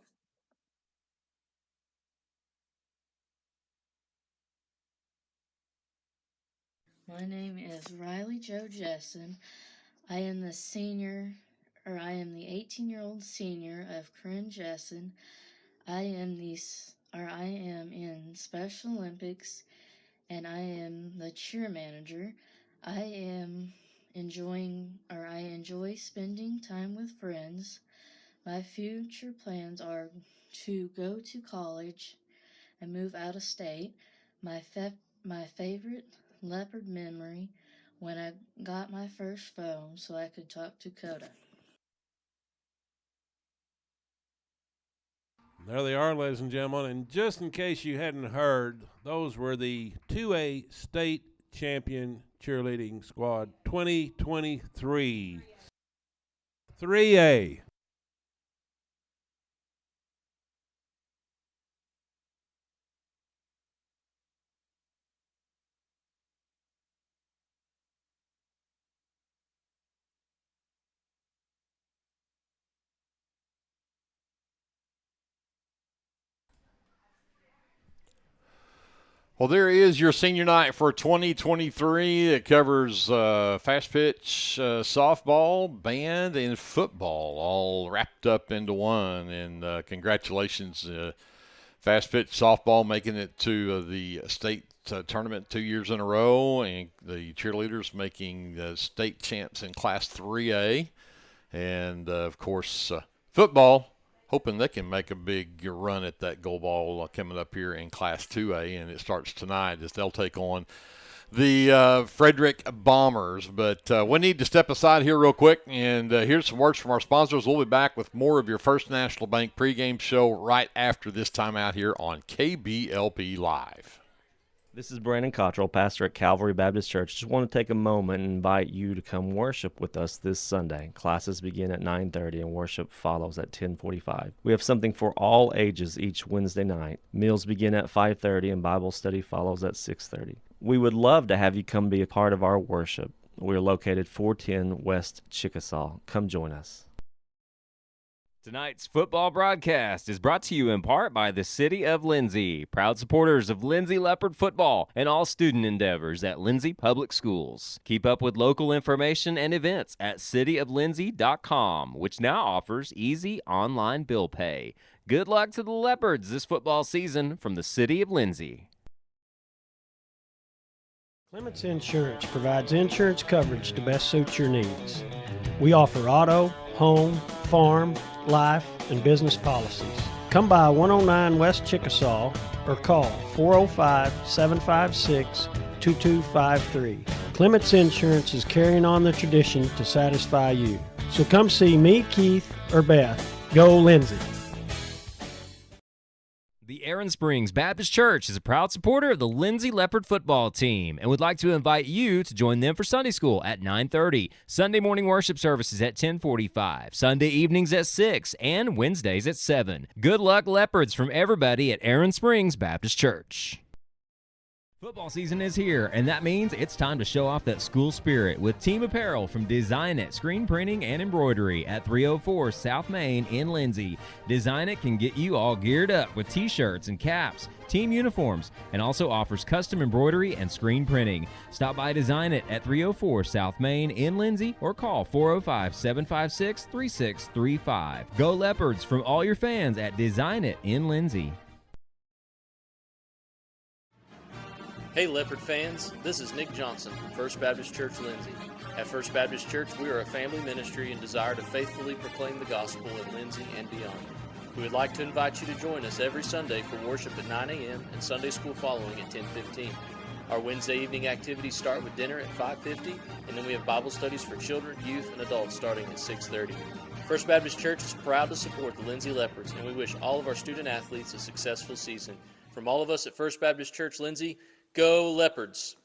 My name is Riley Joe Jessen. I am the 18-year-old senior of Corinne Jessen. I am in Special Olympics, and I am the cheer manager. I enjoy spending time with friends. My future plans are to go to college and move out of state. My favorite leopard memory when I got my first phone so I could talk to Coda. There they are, ladies and gentlemen. And just in case you hadn't heard, those were the 2A state champion cheerleading squad 2023. 3A. Well, there is your senior night for 2023. It covers fast pitch, softball, band, and football all wrapped up into one. And congratulations, fast pitch softball making it to the state tournament 2 years in a row, and the cheerleaders making the state champs in Class 3A. And, of course, football, hoping they can make a big run at that gold ball coming up here in Class 2A, and it starts tonight as they'll take on the Frederick Bombers. But we need to step aside here real quick, and here's some words from our sponsors. We'll be back with more of your First National Bank pregame show right after this time out here on KBLP Live. This is Brandon Cottrell, pastor at Calvary Baptist Church. Just want to take a moment and invite you to come worship with us this Sunday. Classes begin at 9:30 and worship follows at 10:45. We have something for all ages each Wednesday night. Meals begin at 5:30 and Bible study follows at 6:30. We would love to have you come be a part of our worship. We're located 410 West Chickasaw. Come join us. Tonight's football broadcast is brought to you in part by the City of Lindsay, proud supporters of Lindsay Leopard football and all student endeavors at Lindsay Public Schools. Keep up with local information and events at cityoflindsay.com, which now offers easy online bill pay. Good luck to the Leopards this football season from the City of Lindsay. Clements Insurance provides insurance coverage to best suit your needs. We offer auto, home, farm, life, and business policies. Come by 109 West Chickasaw or call 405-756-2253. Clements Insurance is carrying on the tradition to satisfy you. So come see me, Keith, or Beth. Go Lindsay. The Aaron Springs Baptist Church is a proud supporter of the Lindsay Leopard football team and would like to invite you to join them for Sunday school at 9:30, Sunday morning worship services at 10:45, Sunday evenings at 6, and Wednesdays at 7. Good luck, Leopards, from everybody at Aaron Springs Baptist Church. Football season is here, and that means it's time to show off that school spirit with team apparel from Design It Screen Printing and Embroidery at 304 South Main in Lindsay. Design It can get you all geared up with t-shirts and caps, team uniforms, and also offers custom embroidery and screen printing. Stop by Design It at 304 South Main in Lindsay or call 405-756-3635. Go Leopards from all your fans at Design It in Lindsay. Hey Leopard fans, this is Nick Johnson from First Baptist Church Lindsay. At First Baptist Church, we are a family ministry and desire to faithfully proclaim the gospel in Lindsay and beyond. We would like to invite you to join us every Sunday for worship at 9 a.m. and Sunday school following at 10:15. Our Wednesday evening activities start with dinner at 5:50, and then we have Bible studies for children, youth, and adults starting at 6:30. First Baptist Church is proud to support the Lindsay Leopards, and we wish all of our student athletes a successful season. From all of us at First Baptist Church Lindsay, go Leopards!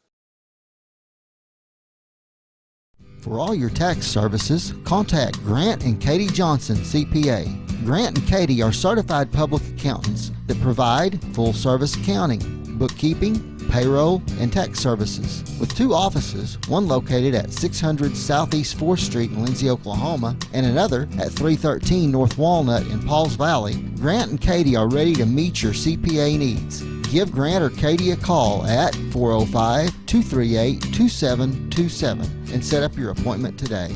For all your tax services, contact Grant and Katie Johnson, CPA. Grant and Katie are certified public accountants that provide full-service accounting, bookkeeping, payroll, and tax services. With 2 offices, one located at 600 Southeast 4th Street in Lindsay, Oklahoma, and another at 313 North Walnut in Pauls Valley, Grant and Katie are ready to meet your CPA needs. Give Grant or Katie a call at 405-238-2727 and set up your appointment today.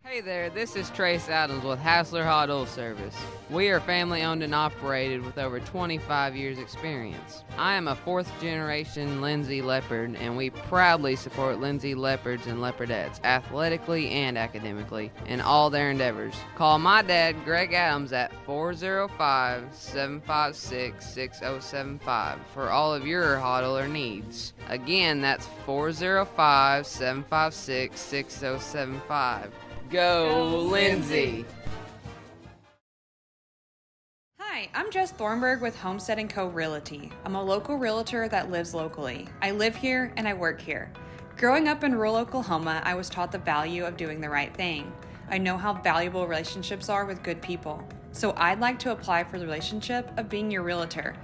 Hey there, this is Trace Adams with Hassler Hot Oil Service. We are family owned and operated with over 25 years experience. I am a 4th generation Lindsay Leopard, and we proudly support Lindsay Leopards and Leopardettes athletically and academically in all their endeavors. Call my dad, Greg Adams, at 405-756-6075 for all of your hot oiler needs. Again, that's 405-756-6075. Go, Lindsay! Hi, I'm Jess Thornburg with Homestead & Co. Realty. I'm a local realtor that lives locally. I live here and I work here. Growing up in rural Oklahoma, I was taught the value of doing the right thing. I know how valuable relationships are with good people. So I'd like to apply for the relationship of being your realtor.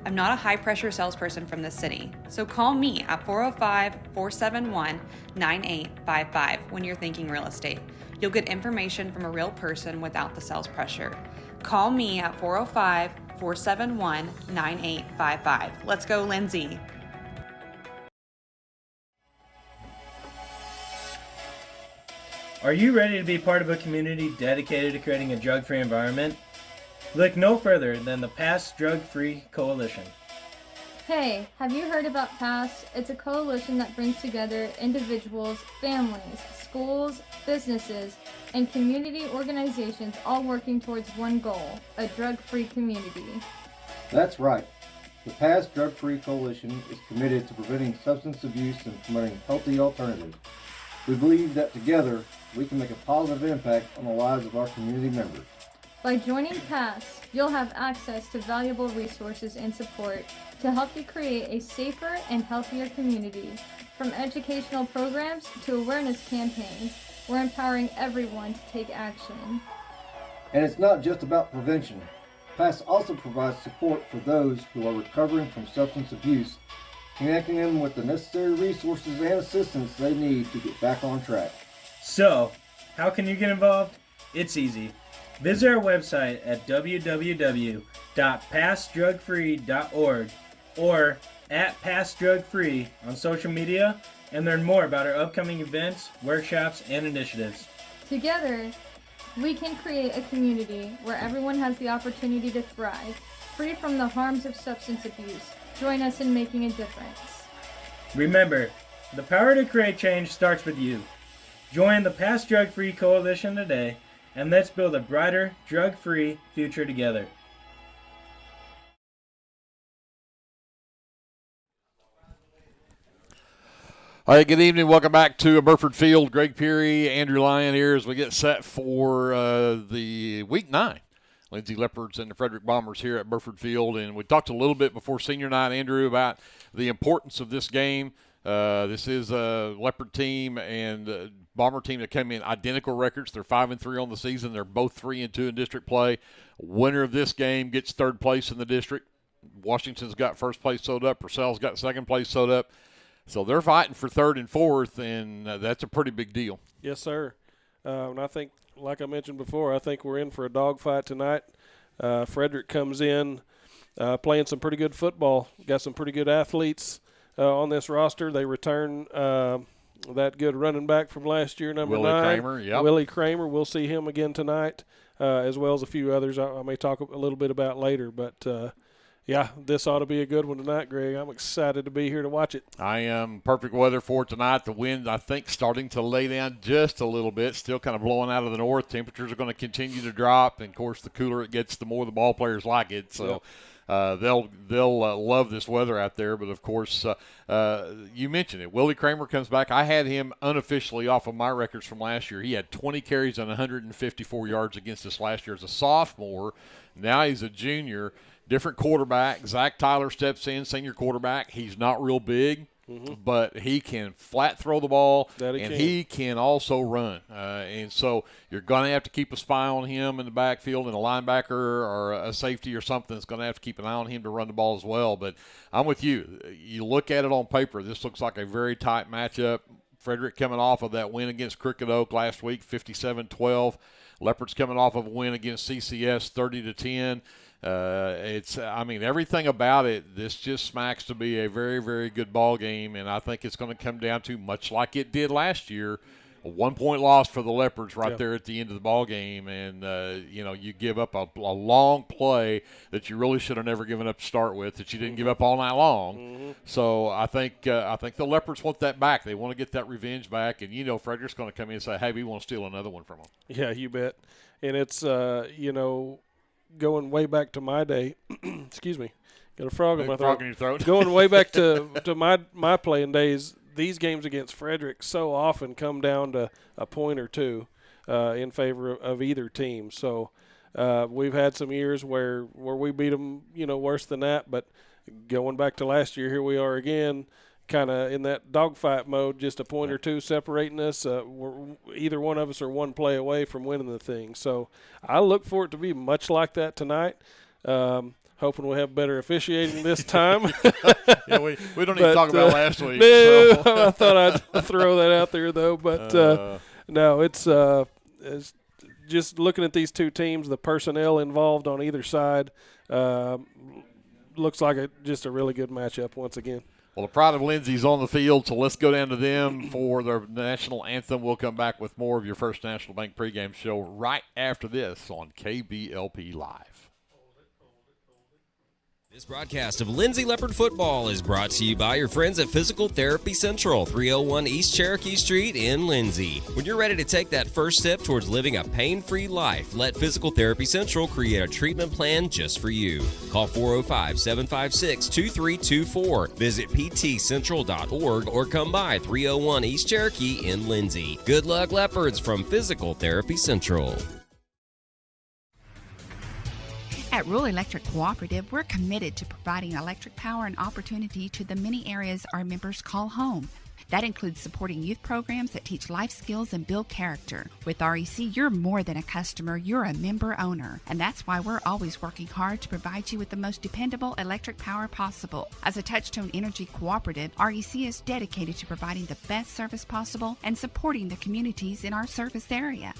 I'm not a high-pressure salesperson from the city, so call me at 405-471-9855 when you're thinking real estate. You'll get information from a real person without the sales pressure. Call me at 405-471-9855. Let's go, Lindsay. Are you ready to be part of a community dedicated to creating a drug-free environment? Look no further than the Pass Drug-Free Coalition. Hey, have you heard about PASS? It's a coalition that brings together individuals, families, schools, businesses, and community organizations all working towards one goal, a drug-free community. That's right. The PASS Drug-Free Coalition is committed to preventing substance abuse and promoting healthy alternatives. We believe that together we can make a positive impact on the lives of our community members. By joining PASS, you'll have access to valuable resources and support to help you create a safer and healthier community. From educational programs to awareness campaigns, we're empowering everyone to take action. And it's not just about prevention. PASS also provides support for those who are recovering from substance abuse, connecting them with the necessary resources and assistance they need to get back on track. So, how can you get involved? It's easy. Visit our website at www.passdrugfree.org or at PassDrugFree on social media and learn more about our upcoming events, workshops, and initiatives. Together, we can create a community where everyone has the opportunity to thrive, free from the harms of substance abuse. Join us in making a difference. Remember, the power to create change starts with you. Join the Pass Drug Free Coalition today, and let's build a brighter, drug-free future together. All right, good evening. Welcome back to Burford Field. Greg Peary, Andrew Lyon here as we get set for the Week 9. Lindsay Leopards and the Frederick Bombers here at Burford Field. And we talked a little bit before senior night, Andrew, about the importance of this game. This is a Leopard team and Bomber team that came in identical records. They're 5-3 on the season. They're both 3-2 in district play. Winner of this game gets third place in the district. Washington's got first place sewed up. Purcell's got second place sewed up. So they're fighting for third and fourth, and that's a pretty big deal. Yes, sir. And I think, like I mentioned before, I think we're in for a dogfight tonight. Frederick comes in playing some pretty good football. Got some pretty good athletes on this roster. They return that good running back from last year, number 9. Willie Kramer, yep. Willie Kramer. We'll see him again tonight, as well as a few others I may talk a little bit about later. But, yeah, this ought to be a good one tonight, Greg. I'm excited to be here to watch it. I am. Perfect weather for tonight. The wind, I think, starting to lay down just a little bit, still kind of blowing out of the north. Temperatures are going to continue to drop, and, of course, the cooler it gets, the more the ball players like it. So. Yep. They'll love this weather out there, but of course, you mentioned it. Willie Kramer comes back. I had him unofficially off of my records from last year. He had 20 carries and 154 yards against us last year as a sophomore. Now he's a junior. Different quarterback. Zach Tyler steps in, senior quarterback. He's not real big. but he can flat throw the ball, and he can also run. And so you're going to have to keep a spy on him in the backfield, and a linebacker or a safety or something is going to have to keep an eye on him to run the ball as well. But I'm with you. You look at it on paper, this looks like a very tight matchup. Frederick coming off of that win against Crooked Oak last week, 57-12. Leopards coming off of a win against CCS, 30-10. Everything about it, this just smacks to be a very, very good ball game, and I think it's going to come down to, much like it did last year, a 1-point loss for the Leopards there at the end of the ball game, and you give up a long play that you really should have never given up to start with, that you didn't give up all night long. So I think the Leopards want that back. They want to get that revenge back, and Frederick's going to come in and say, hey, we want to steal another one from them. Yeah, you bet. And it's going way back to my day. Excuse me, got a frog in my throat. Frog in your throat. Going way back to my playing days. These games against Frederick so often come down to a point or two in favor of either team. So we've had some years where we beat them, worse than that. But going back to last year, here we are again, kind of in that dogfight mode, just a point or two separating us. Either one of us are one play away from winning the thing. So I look for it to be much like that tonight. Hoping we'll have better officiating this time. Yeah, we don't need to talk about last week. No, I thought I'd throw that out there, though. But no, it's just looking at these two teams, the personnel involved on either side, looks like just a really good matchup once again. Well, the pride of Lindsay's on the field, so let's go down to them for their national anthem. We'll come back with more of your First National Bank pregame show right after this on KBLP Live. This broadcast of Lindsay Leopard Football is brought to you by your friends at Physical Therapy Central, 301 East Cherokee Street in Lindsay. When you're ready to take that first step towards living a pain-free life, let Physical Therapy Central create a treatment plan just for you. Call 405-756-2324. Visit ptcentral.org or come by 301 East Cherokee in Lindsay. Good luck, Leopards, from Physical Therapy Central. At Rural Electric Cooperative, we're committed to providing electric power and opportunity to the many areas our members call home. That includes supporting youth programs that teach life skills and build character. With REC, you're more than a customer, you're a member owner. And that's why we're always working hard to provide you with the most dependable electric power possible. As a Touchstone Energy Cooperative, REC is dedicated to providing the best service possible and supporting the communities in our service area.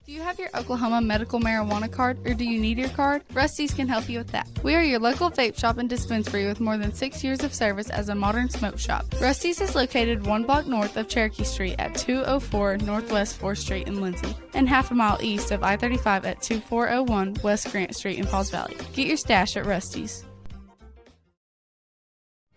Do you have your Oklahoma medical marijuana card, or do you need your card? Rusty's can help you with that. We are your local vape shop and dispensary with more than 6 years of service as a modern smoke shop. Rusty's is located 1 block north of Cherokee Street at 204 Northwest 4th Street in Lindsay, and half a mile east of I-35 at 2401 West Grant Street in Falls Valley. Get your stash at Rusty's.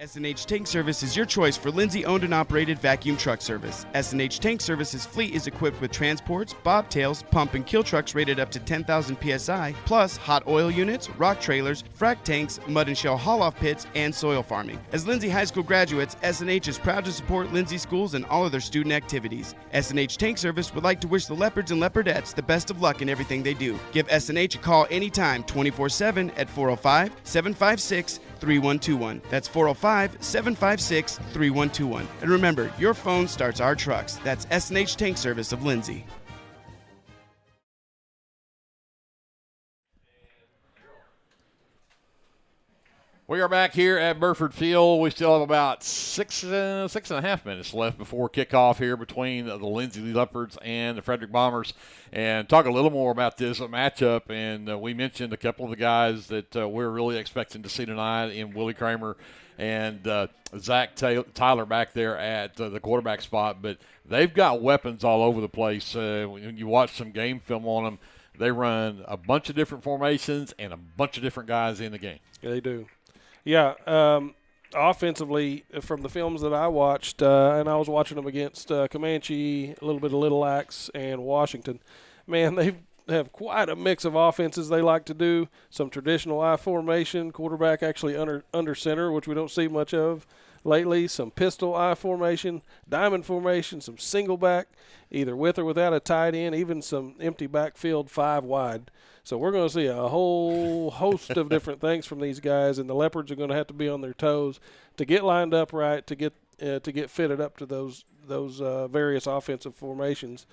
S&H Tank Service is your choice for Lindsay-owned and operated vacuum truck service. S&H Tank Service's fleet is equipped with transports, bobtails, pump and kill trucks rated up to 10,000 PSI, plus hot oil units, rock trailers, frac tanks, mud and shell haul-off pits, and soil farming. As Lindsay High School graduates, S&H is proud to support Lindsay schools and all of their student activities. S&H Tank Service would like to wish the Leopards and Leopardettes the best of luck in everything they do. Give S&H a call anytime, 24/7 at 405-756-3121. That's 405-756-3121. And remember, your phone starts our trucks. That's S&H Tank Service of Lindsay. We are back here at Burford Field. We still have about six and a half minutes left before kickoff here between the Lindsay Leopards and the Frederick Bombers, and talk a little more about this matchup. And we mentioned a couple of the guys that we're really expecting to see tonight in Willie Kramer and Zach Tyler back there at the quarterback spot. But they've got weapons all over the place. When you watch some game film on them, they run a bunch of different formations and a bunch of different guys in the game. Yeah, they do. Yeah, offensively, from the films that I watched, and I was watching them against Comanche, a little bit of Little Axe, and Washington, man, they have quite a mix of offenses they like to do. Some traditional I formation, quarterback actually under center, which we don't see much of lately. Some pistol I formation, diamond formation, some single back, either with or without a tight end, even some empty backfield 5 wide. So we're going to see a whole host of different things from these guys, and the Leopards are going to have to be on their toes to get lined up right, to get fitted up to those various offensive formations.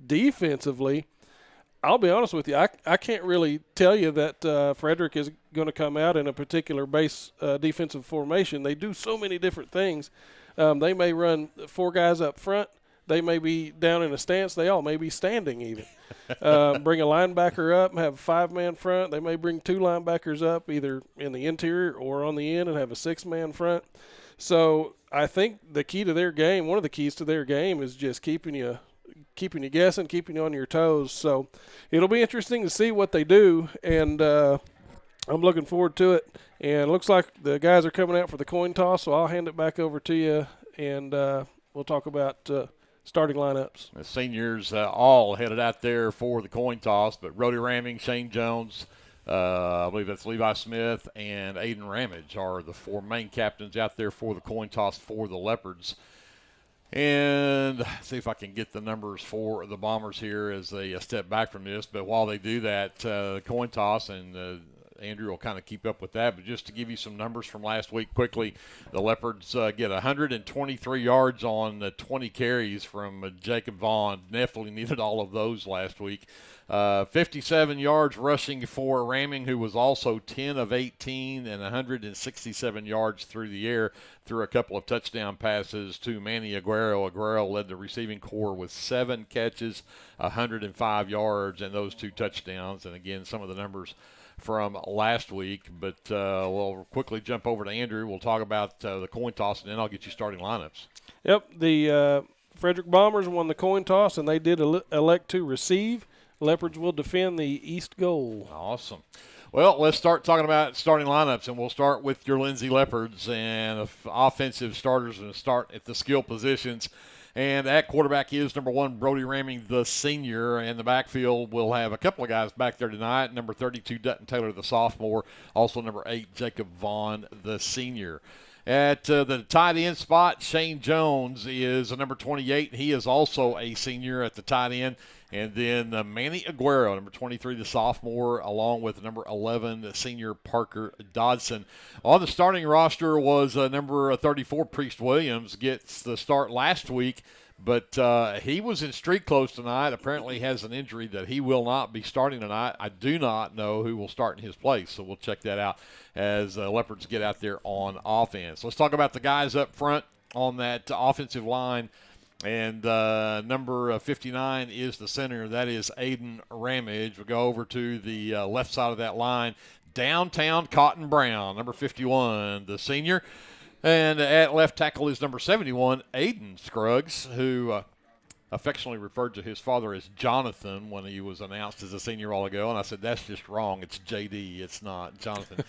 Defensively, I'll be honest with you, I can't really tell you that Frederick is going to come out in a particular base defensive formation. They do so many different things. They may run 4 guys up front. They may be down in a stance. They all may be standing even. Bring a linebacker up and have a 5-man front. They may bring 2 linebackers up either in the interior or on the end and have a 6-man front. So I think the key to their game, one of the keys to their game, is just keeping you guessing, keeping you on your toes. So it'll be interesting to see what they do, and I'm looking forward to it. And it looks like the guys are coming out for the coin toss, so I'll hand it back over to you, and we'll talk about starting lineups. The seniors all headed out there for the coin toss, but Brody Ramming, Shane Jones, I believe that's Levi Smith, and Aiden Ramage are the 4 main captains out there for the coin toss for the Leopards. And see if I can get the numbers for the Bombers here as they step back from this. But while they do that, coin toss, and Andrew will kind of keep up with that. But just to give you some numbers from last week quickly, the Leopards get 123 yards on 20 carries from Jacob Vaughn. Definitely needed all of those last week. 57 yards rushing for Ramming, who was also 10 of 18, and 167 yards through the air through a couple of touchdown passes to Manny Aguero. Aguero led the receiving corps with 7 catches, 105 yards, and those 2 touchdowns. And again, some of the numbers from last week. But we'll quickly jump over to Andrew. We'll talk about the coin toss, and then I'll get you starting lineups. Yep, the Frederick Bombers won the coin toss, and they did elect to receive. Leopards will defend the east goal. Awesome. Well, let's start talking about starting lineups, and we'll start with your Lindsay Leopards and offensive starters, and start at the skill positions. And at quarterback is number 1, Brody Ramming, the senior. And the backfield will have a couple of guys back there tonight. Number 32, Dutton Taylor, the sophomore. Also number 8, Jacob Vaughn, the senior. At the tight end spot, Shane Jones is a number 28. He is also a senior at the tight end. And then Manny Aguero, number 23, the sophomore, along with number 11, the senior Parker Dodson. On the starting roster was number 34, Priest Williams, gets the start last week, but he was in street clothes tonight. Apparently has an injury that he will not be starting tonight. I do not know who will start in his place, so we'll check that out as Leopards get out there on offense. Let's talk about the guys up front on that offensive line. And number 59 is the center. That is Aiden Ramage. We'll go over to the left side of that line. Downtown Cotton Brown, number 51, the senior. And at left tackle is number 71, Aiden Scruggs, who affectionately referred to his father as Jonathan when he was announced as a senior a while ago. And I said, that's just wrong. It's J.D. It's not Jonathan.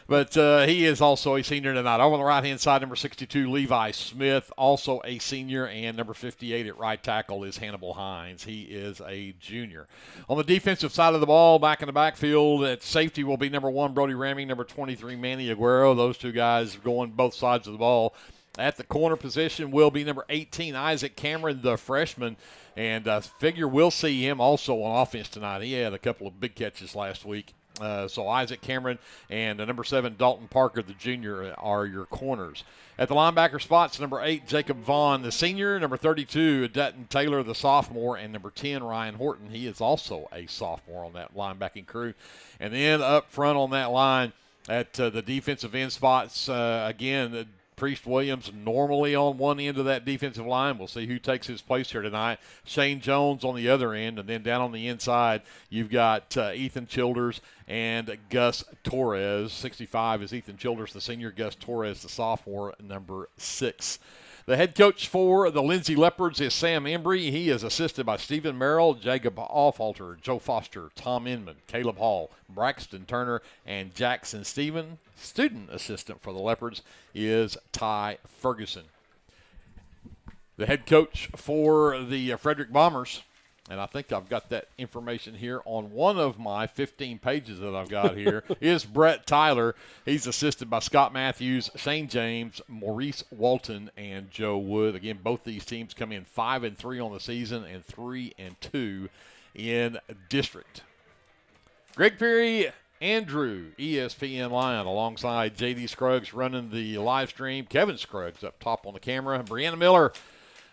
But he is also a senior tonight. Over on the right-hand side, number 62, Levi Smith, also a senior. And number 58 at right tackle is Hannibal Hines. He is a junior. On the defensive side of the ball, back in the backfield, at safety will be number 1, Brody Ramming, number 23, Manny Aguero. Those 2 guys going both sides of the ball. At the corner position will be number 18, Isaac Cameron, the freshman. And figure we'll see him also on offense tonight. He had a couple of big catches last week. So Isaac Cameron and number 7, Dalton Parker, the junior, are your corners. At the linebacker spots, number 8, Jacob Vaughn, the senior. Number 32, Dutton Taylor, the sophomore. And number 10, Ryan Horton. He is also a sophomore on that linebacking crew. And then up front on that line at the defensive end spots, again, Priest Williams normally on one end of that defensive line. We'll see who takes his place here tonight. Shane Jones on the other end, and then down on the inside, you've got Ethan Childers and Gus Torres. 65 is Ethan Childers, the senior. Gus Torres, the sophomore, number 6. The head coach for the Lindsay Leopards is Sam Embry. He is assisted by Stephen Merrill, Jacob Offalter, Joe Foster, Tom Inman, Caleb Hall, Braxton Turner, and Jackson Stephen. Student assistant for the Leopards is Ty Ferguson. The head coach for the Frederick Bombers, and I think I've got that information here on one of my 15 pages that I've got here, is Brett Tyler. He's assisted by Scott Matthews, Shane James, Maurice Walton, and Joe Wood. Again, both these teams come in 5-3 on the season and 3-2 in district. Greg Perry, Andrew, ESPN Lion, alongside J.D. Scruggs running the live stream. Kevin Scruggs up top on the camera. Brianna Miller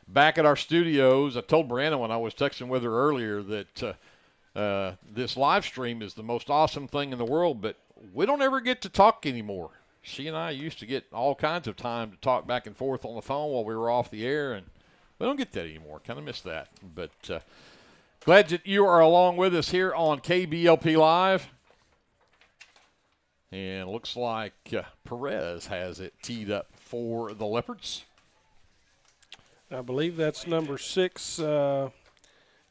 back at our studios. I told Brianna when I was texting with her earlier that this live stream is the most awesome thing in the world, but we don't ever get to talk anymore. She and I used to get all kinds of time to talk back and forth on the phone while we were off the air, and we don't get that anymore. Kind of miss that. But glad that you are along with us here on KBLP Live. And looks like Perez has it teed up for the Leopards. I believe that's number 6,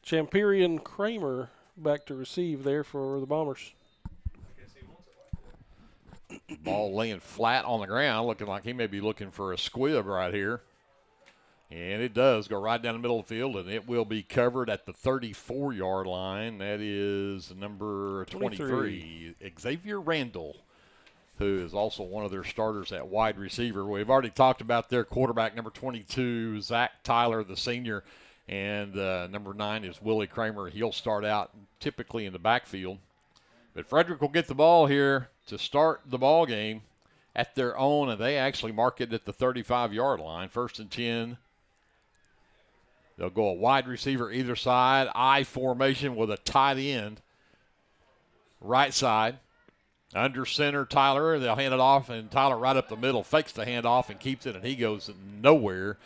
Champerian Kramer, back to receive there for the Bombers. Ball laying flat on the ground, looking like he may be looking for a squib right here. And it does go right down the middle of the field, and it will be covered at the 34-yard line. That is number 23, Xavier Randall, who is also one of their starters at wide receiver. We've already talked about their quarterback, number 22, Zach Tyler, the senior, and number 9 is Willie Kramer. He'll start out typically in the backfield. But Frederick will get the ball here to start the ball game at their own, and they actually mark it at the 35-yard line, 1st and 10. They'll go a wide receiver either side, I formation with a tight end, right side. Under center, Tyler. They'll hand it off, and Tyler right up the middle fakes the handoff and keeps it, and he goes nowhere.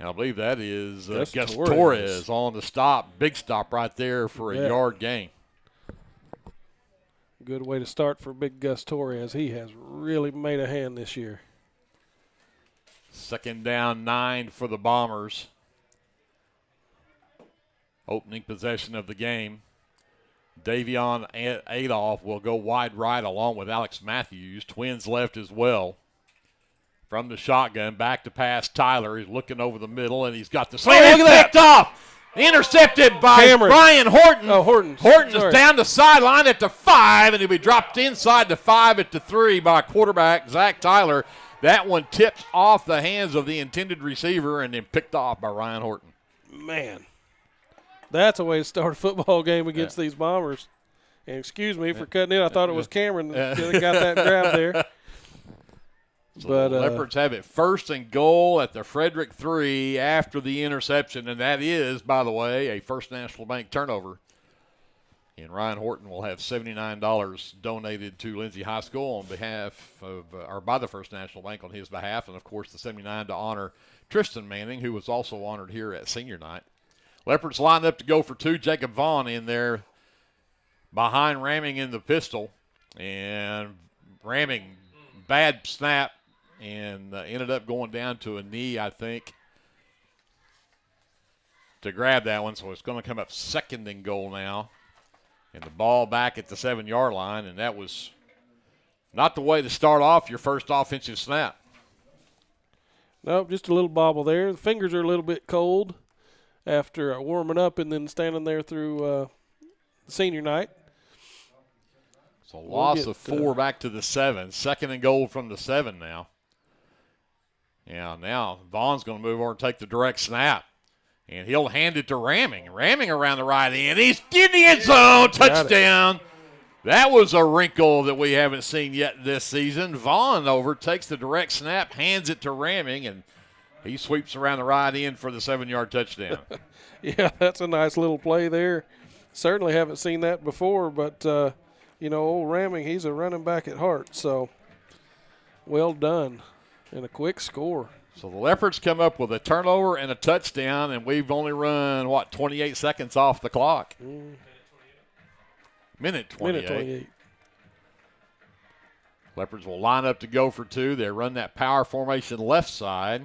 And I believe that is Gus Torres on the stop. Big stop right there for a yard gain. Good way to start for big Gus Torres. He has really made a hand this year. 2nd down, 9 for the Bombers. Opening possession of the game. Davion Adolph will go wide right along with Alex Matthews. Twins left as well. From the shotgun, back to pass Tyler. He's looking over the middle, and he's got the slant. Look at picked off. Intercepted by Cameron. Brian Horton. Oh, Horton. Horton is down the sideline at the 5, and he'll be dropped inside the 5 at the 3 by quarterback Zach Tyler. That one tips off the hands of the intended receiver and then picked off by Ryan Horton. Man, that's a way to start a football game against these Bombers. And excuse me for cutting in. I thought it was Cameron that got that grab there. So But the Leopards have it 1st and goal at the Frederick 3 after the interception, and that is, by the way, a First National Bank turnover. And Ryan Horton will have $79 donated to Lindsay High School on behalf of, or by the First National Bank on his behalf, and of course the $79 to honor Tristan Manning, who was also honored here at senior night. Leopards lined up to go for 2. Jacob Vaughn in there behind Ramming in the pistol, and Ramming bad snap. And ended up going down to a knee, I think, to grab that one. So it's going to come up 2nd and goal now. And the ball back at the 7-yard line. And that was not the way to start off your first offensive snap. Nope, just a little bobble there. The fingers are a little bit cold after warming up and then standing there through senior night. So loss of 4 back to the 7. 2nd and goal from the 7 now. Yeah, now Vaughn's going to move over and take the direct snap. And he'll hand it to Ramming. Ramming around the right end. He's in the end zone. Touchdown. That was a wrinkle that we haven't seen yet this season. Vaughn over, takes the direct snap, hands it to Ramming, and he sweeps around the right end for the 7-yard touchdown. Yeah, that's a nice little play there. Certainly haven't seen that before, but, old Ramming, he's a running back at heart. So, well done. And a quick score. So the Leopards come up with a turnover and a touchdown, and we've only run, 28 seconds off the clock. Minute 28. Leopards will line up to go for 2. They run that power formation left side.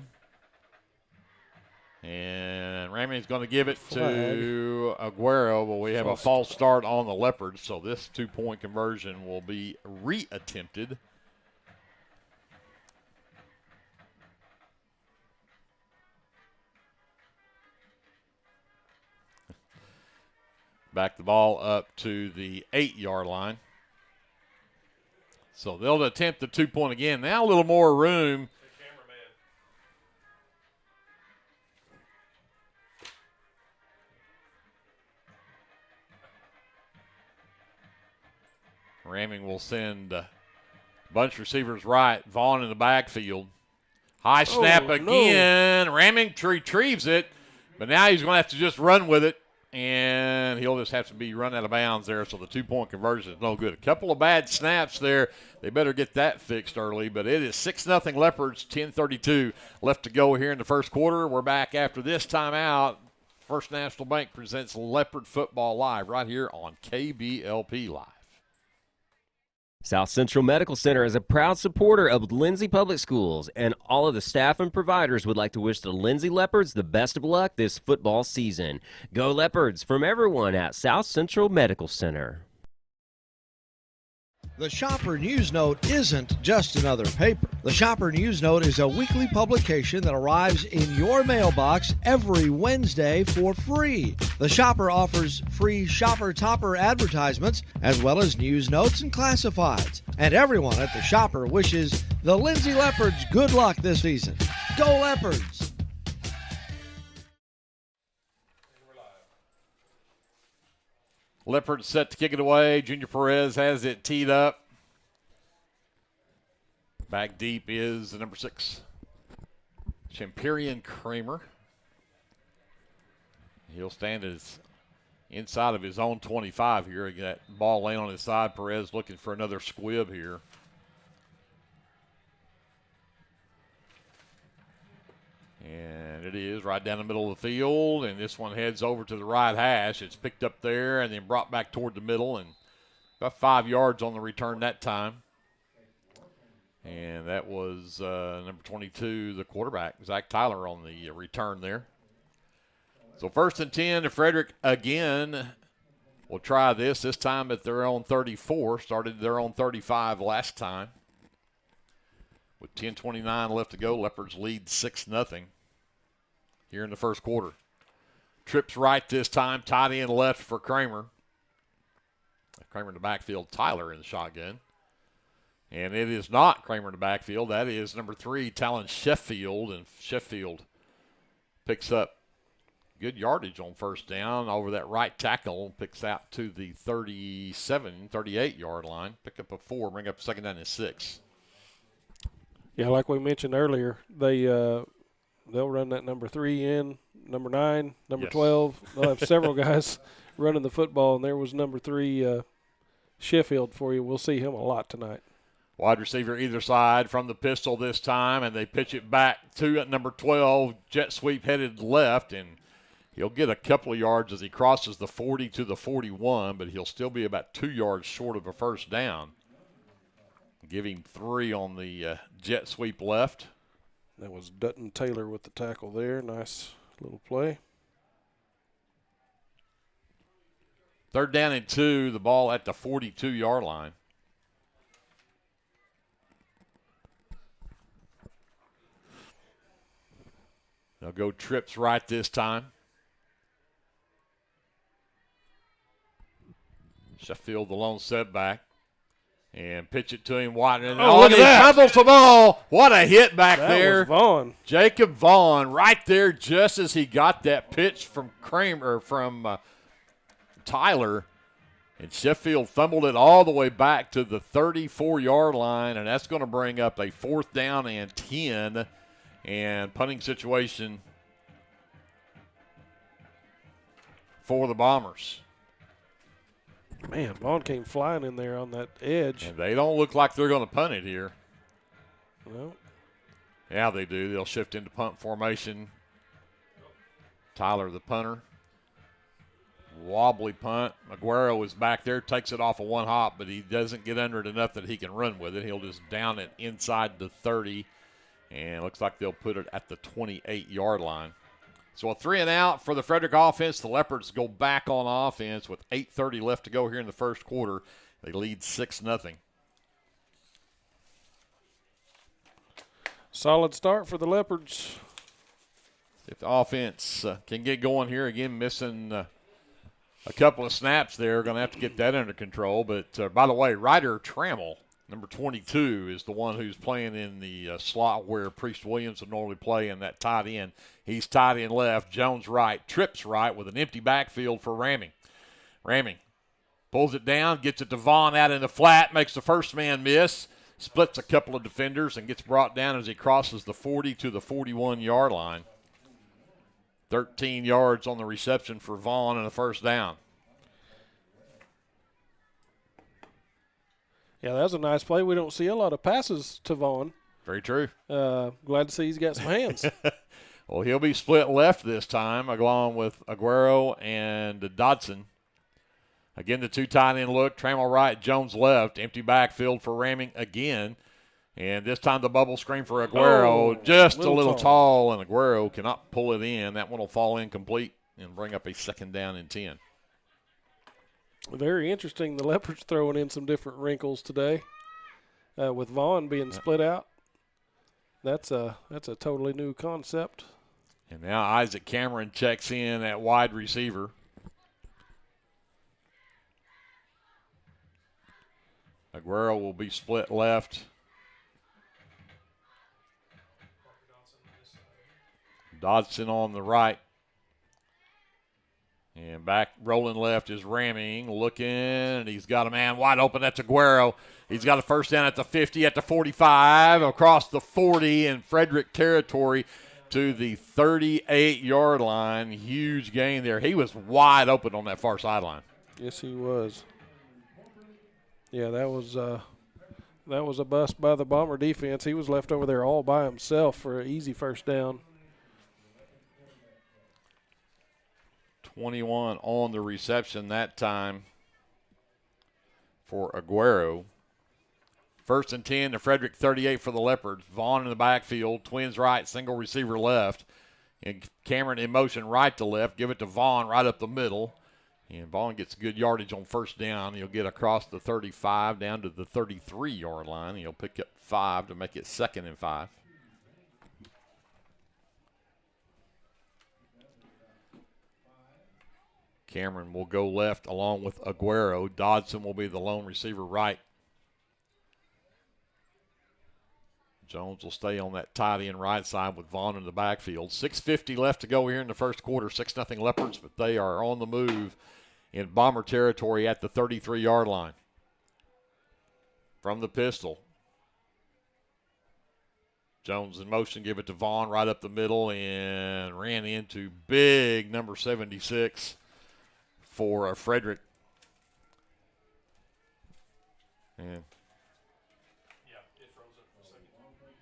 And Ramming's going to give it to Aguero, but we have a false start on the Leopards, so this 2-point conversion will be reattempted. Back the ball up to the 8-yard line. So they'll attempt the 2-point again. Now a little more room. Ramming will send bunch receivers right. Vaughn in the backfield. High snap again. No. Ramming retrieves it, but now he's going to have to just run with it, and he'll just have to be run out of bounds there, so the 2-point conversion is no good. A couple of bad snaps there. They better get that fixed early, but it is 6-0 Leopards, 10:32 left to go here in the first quarter. We're back after this timeout. First National Bank presents Leopard Football Live right here on KBLP Live. South Central Medical Center is a proud supporter of Lindsay Public Schools, and all of the staff and providers would like to wish the Lindsay Leopards the best of luck this football season. Go Leopards from everyone at South Central Medical Center. The Shopper News Note isn't just another paper. The Shopper News Note is a weekly publication that arrives in your mailbox every Wednesday for free. The Shopper offers free Shopper Topper advertisements as well as news notes and classifieds. And everyone at the Shopper wishes the Lindsay Leopards good luck this season. Go Leopards! Leopards set to kick it away. Junior Perez has it teed up. Back deep is the number 6, Champerion Kramer. He'll stand as inside of his own 25 here. That ball laying on his side. Perez looking for another squib here. And it is right down the middle of the field, and this one heads over to the right hash. It's picked up there and then brought back toward the middle, and about 5 yards on the return that time. And that was number 22, the quarterback, Zach Tyler, on the return there. So 1st and 10 to Frederick again. We'll try this time at their own 34. Started their own 35 last time. With 10:29 left to go, Leopards lead 6-0 here in the first quarter. Trips right this time, tight end left for Kramer. Kramer in the backfield, Tyler in the shotgun. And it is not Kramer in the backfield. That is number 3, Talon Sheffield. And Sheffield picks up good yardage on first down over that right tackle. Picks out to the 38-yard line. Pick up a 4, bring up second down and 6. Yeah, like we mentioned earlier, they'll run that number 3 in, number 9, number 12. They'll have several guys running the football, and there was number 3, Sheffield for you. We'll see him a lot tonight. Wide receiver either side from the pistol this time, and they pitch it back to number 12, jet sweep headed left, and he'll get a couple of yards as he crosses the 40 to the 41, but he'll still be about 2 yards short of a first down. Give him 3 on the jet sweep left. That was Dutton Taylor with the tackle there. Nice little play. 3rd down and 2, the ball at the 42-yard line. They'll go trips right this time. Sheffield, the lone setback. And pitch it to him wide. And look at he that. fumbles the ball. What a hit back That there. was Vaughn. Jacob Vaughn right there just as he got that pitch from Kramer, from Tyler. And Sheffield fumbled it all the way back to the 34-yard line, and that's going to bring up a 4th down and 10. And punting situation for the Bombers. Man, Vaughn came flying in there on that edge. And they don't look like they're going to punt it here. No. Yeah, they do. They'll shift into punt formation. Tyler, the punter. Wobbly punt. Aguero is back there, takes it off of one hop, but he doesn't get under it enough that he can run with it. He'll just down it inside the 30. And it looks like they'll put it at the 28-yard line. So a 3 and out for the Frederick offense. The Leopards go back on offense with 8:30 left to go here in the first quarter. They lead 6-0. Solid start for the Leopards. If the offense can get going here, again, missing a couple of snaps there. Going to have to get that under control. But, by the way, Ryder Trammell, number 22, is the one who's playing in the slot where Priest Williams would normally play in that tight end. He's tight end left, Jones right, Trips right with an empty backfield for Ramming. Ramming Pulls it down, gets it to Vaughn out in the flat, makes the first man miss, splits a couple of defenders, and gets brought down as he crosses the 40 to the 41-yard line. 13 yards on the reception for Vaughn and a first down. Yeah, that was a nice play. We don't see a lot of passes to Vaughn. Very true. Glad to see he's got some hands. Well, he'll be split left this time, along with Aguero and Dodson. Again, the two tight end look. Trammell right, Jones left. Empty backfield for Ramming again. And this time the bubble screen for Aguero. Just a little tall, and Aguero cannot pull it in. That one will fall incomplete and bring up a second down and 10. Very interesting. The Leopards throwing in some different wrinkles today with Vaughn being split out. That's a totally new concept. And now Isaac Cameron checks in at wide receiver. Aguero will be split left. Dodson on the right. And back rolling left is Ramming, looking, and he's got a man wide open. That's Aguero. He's got a first down at the 50, at the 45, across the 40 in Frederick territory to the 38-yard line. Huge gain there. He was wide open on that far sideline. Yes, he was. Yeah, that was a bust by the Bomber defense. He was left over there all by himself for an easy first down. 21 on the reception that time for Aguero. First and 10 to Frederick, 38 for the Leopards. Vaughn in the backfield, twins right, single receiver left. And Cameron in motion right to left. Give it to Vaughn right up the middle. And Vaughn gets good yardage on first down. He'll get across the 35 down to the 33-yard line. He'll pick up 5 to make it 2nd and 5. Cameron will go left along with Aguero. Dodson will be the lone receiver right. Jones will stay on that tight end right side with Vaughn in the backfield. 6:50 left to go here in the first quarter. 6-0 Leopards, but they are on the move in Bomber territory at the 33-yard line. From the pistol. Jones in motion, give it to Vaughn right up the middle, and ran into big number 76 for Frederick. And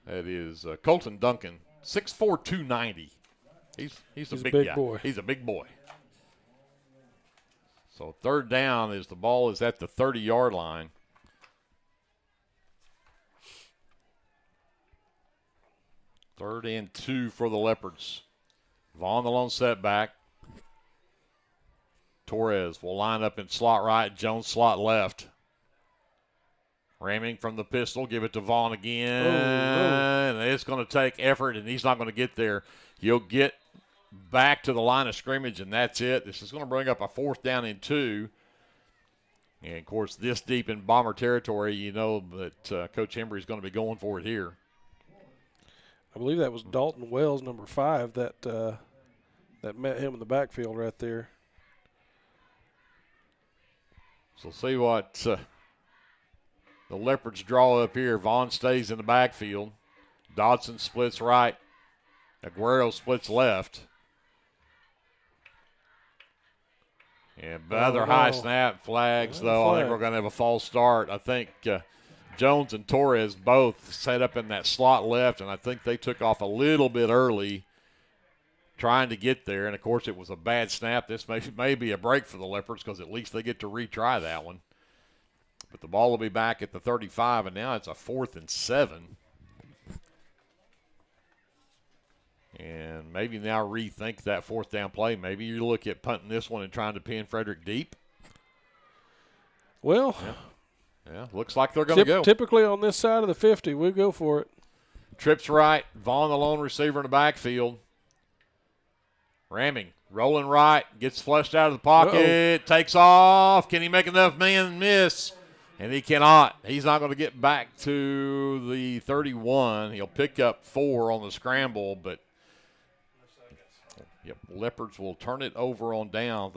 that is Colton Duncan, 6'4", 290. He's a big guy. Boy. He's a big boy. So third down is the ball is at the 30-yard line. Third and 2 for the Leopards. Vaughn the lone setback. Torres will line up in slot right, Jones slot left. Ramming from the pistol, give it to Vaughn again. And it's going to take effort, and he's not going to get there. He'll get back to the line of scrimmage, and that's it. This is going to bring up a 4th down and 2. And, of course, this deep in Bomber territory, you know that Coach Hembry is going to be going for it here. I believe that was Dalton Wells, number 5, that met him in the backfield right there. So see what the Leopards draw up here. Vaughn stays in the backfield. Dodson splits right. Aguero splits left. And another high snap flags, though. I think we're going to have a false start. I think Jones and Torres both set up in that slot left, and I think they took off a little bit early trying to get there. And, of course, it was a bad snap. This may be a break for the Leopards because at least they get to retry that one. But the ball will be back at the 35, and now it's a 4th and 7. And maybe now rethink that 4th down play. Maybe you look at punting this one and trying to pin Frederick deep. Well, yeah, looks like they're going to go. Typically on this side of the 50, we'll go for it. Trips right. Vaughn, the lone receiver in the backfield. Ramming, rolling right, gets flushed out of the pocket, takes off. Can he make enough man miss? And he cannot. He's not going to get back to the 31. He'll pick up 4 on the scramble, but Leopards will turn it over on down.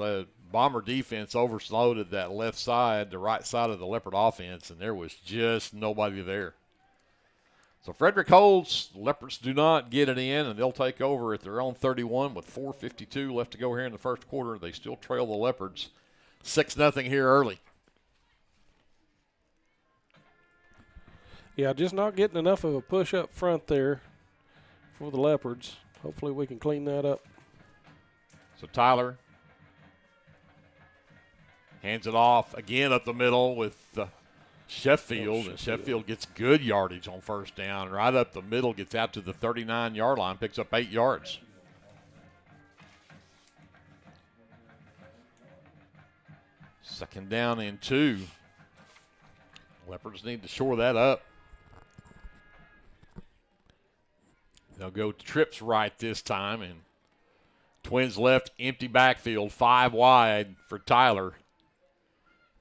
Bomber defense overloaded that left side, the right side of the Leopard offense, and there was just nobody there. So Frederick holds. The Leopards do not get it in, and they'll take over at their own 31 with 4:52 left to go here in the first quarter. They still trail the Leopards 6-0 here early. Yeah, just not getting enough of a push up front there for the Leopards. Hopefully we can clean that up. So Tyler hands it off again up the middle with Sheffield, and Sheffield gets good yardage on first down. Right up the middle, gets out to the 39-yard line, picks up 8 yards. Second down and 2. Leopards need to shore that up. They'll go trips right this time, and Twins left, empty backfield, 5 wide for Tyler.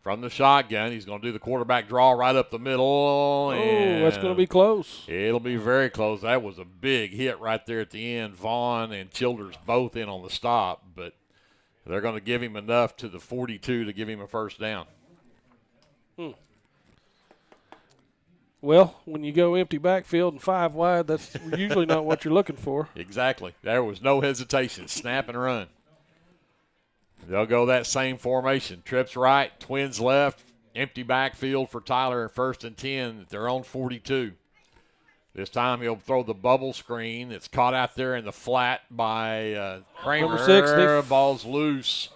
From the shotgun, he's going to do the quarterback draw right up the middle. Oh, that's going to be close. It'll be very close. That was a big hit right there at the end. Vaughn and Childers both in on the stop, but they're going to give him enough to the 42 to give him a first down. Well, when you go empty backfield and 5 wide, that's usually not what you're looking for. Exactly. There was no hesitation. Snap and run. They'll go that same formation. Trips right, Twins left, empty backfield for Tyler, first and 10 at their own 42. This time he'll throw the bubble screen. It's caught out there in the flat by Kramer. Number 6. Ball's loose.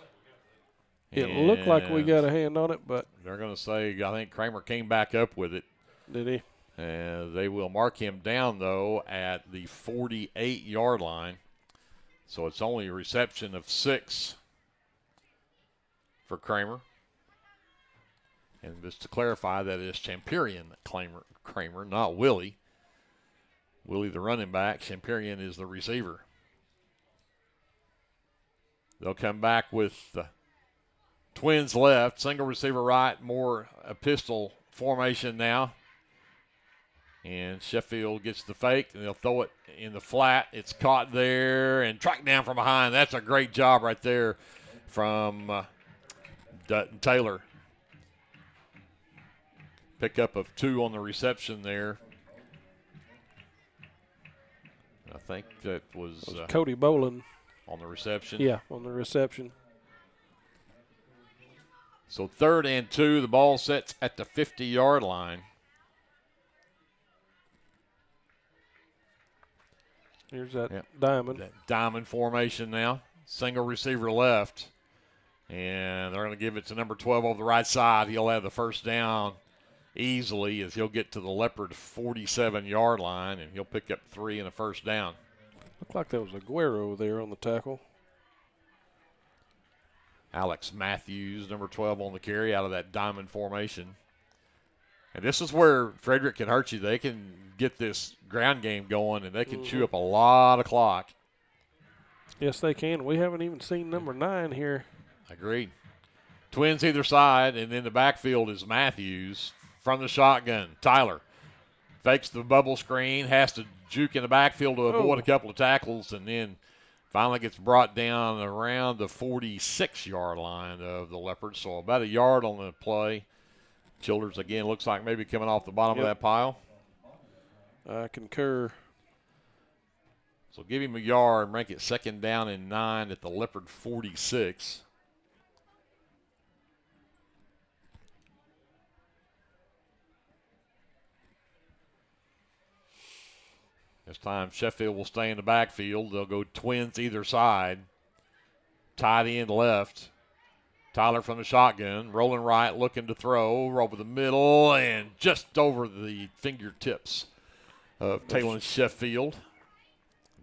It looked like we got a hand on it, but they're going to say, I think Kramer came back up with it. Did he? And they will mark him down, though, at the 48-yard line. So it's only a reception of 6 for Kramer. And just to clarify, that is Champerian Kramer, not Willie. Willie the running back. Champerian is the receiver. They'll come back with the Twins left, single receiver right, more a pistol formation now. And Sheffield gets the fake, and they'll throw it in the flat. It's caught there and tracked down from behind. That's a great job right there from Dutton Taylor. Pickup of 2 on the reception there. I think that was Cody Bolin on the reception. Yeah, on the reception. So 3rd and 2, the ball sets at the 50-yard line. Here's that diamond. That diamond formation now. Single receiver left. And they're going to give it to number 12 over the right side. He'll have the first down easily as he'll get to the Leopard 47-yard line, and he'll pick up 3 and a first down. Looked like there was Aguero there on the tackle. Alex Matthews, number 12 on the carry out of that diamond formation. And this is where Frederick can hurt you. They can get this ground game going, and they can chew up a lot of clock. Yes, they can. We haven't even seen number 9 here. Agreed. Twins either side, and in the backfield is Matthews from the shotgun. Tyler fakes the bubble screen, has to juke in the backfield to avoid a couple of tackles, and then finally gets brought down around the 46-yard line of the Leopards. So about a yard on the play. Childers, again, looks like maybe coming off the bottom of that pile. I concur. So give him a yard, make it 2nd down and 9 at the Leopard 46. This time Sheffield will stay in the backfield. They'll go Twins either side. Tight end left. Tyler from the shotgun, rolling right, looking to throw, over the middle, and just over the fingertips of Talon Sheffield.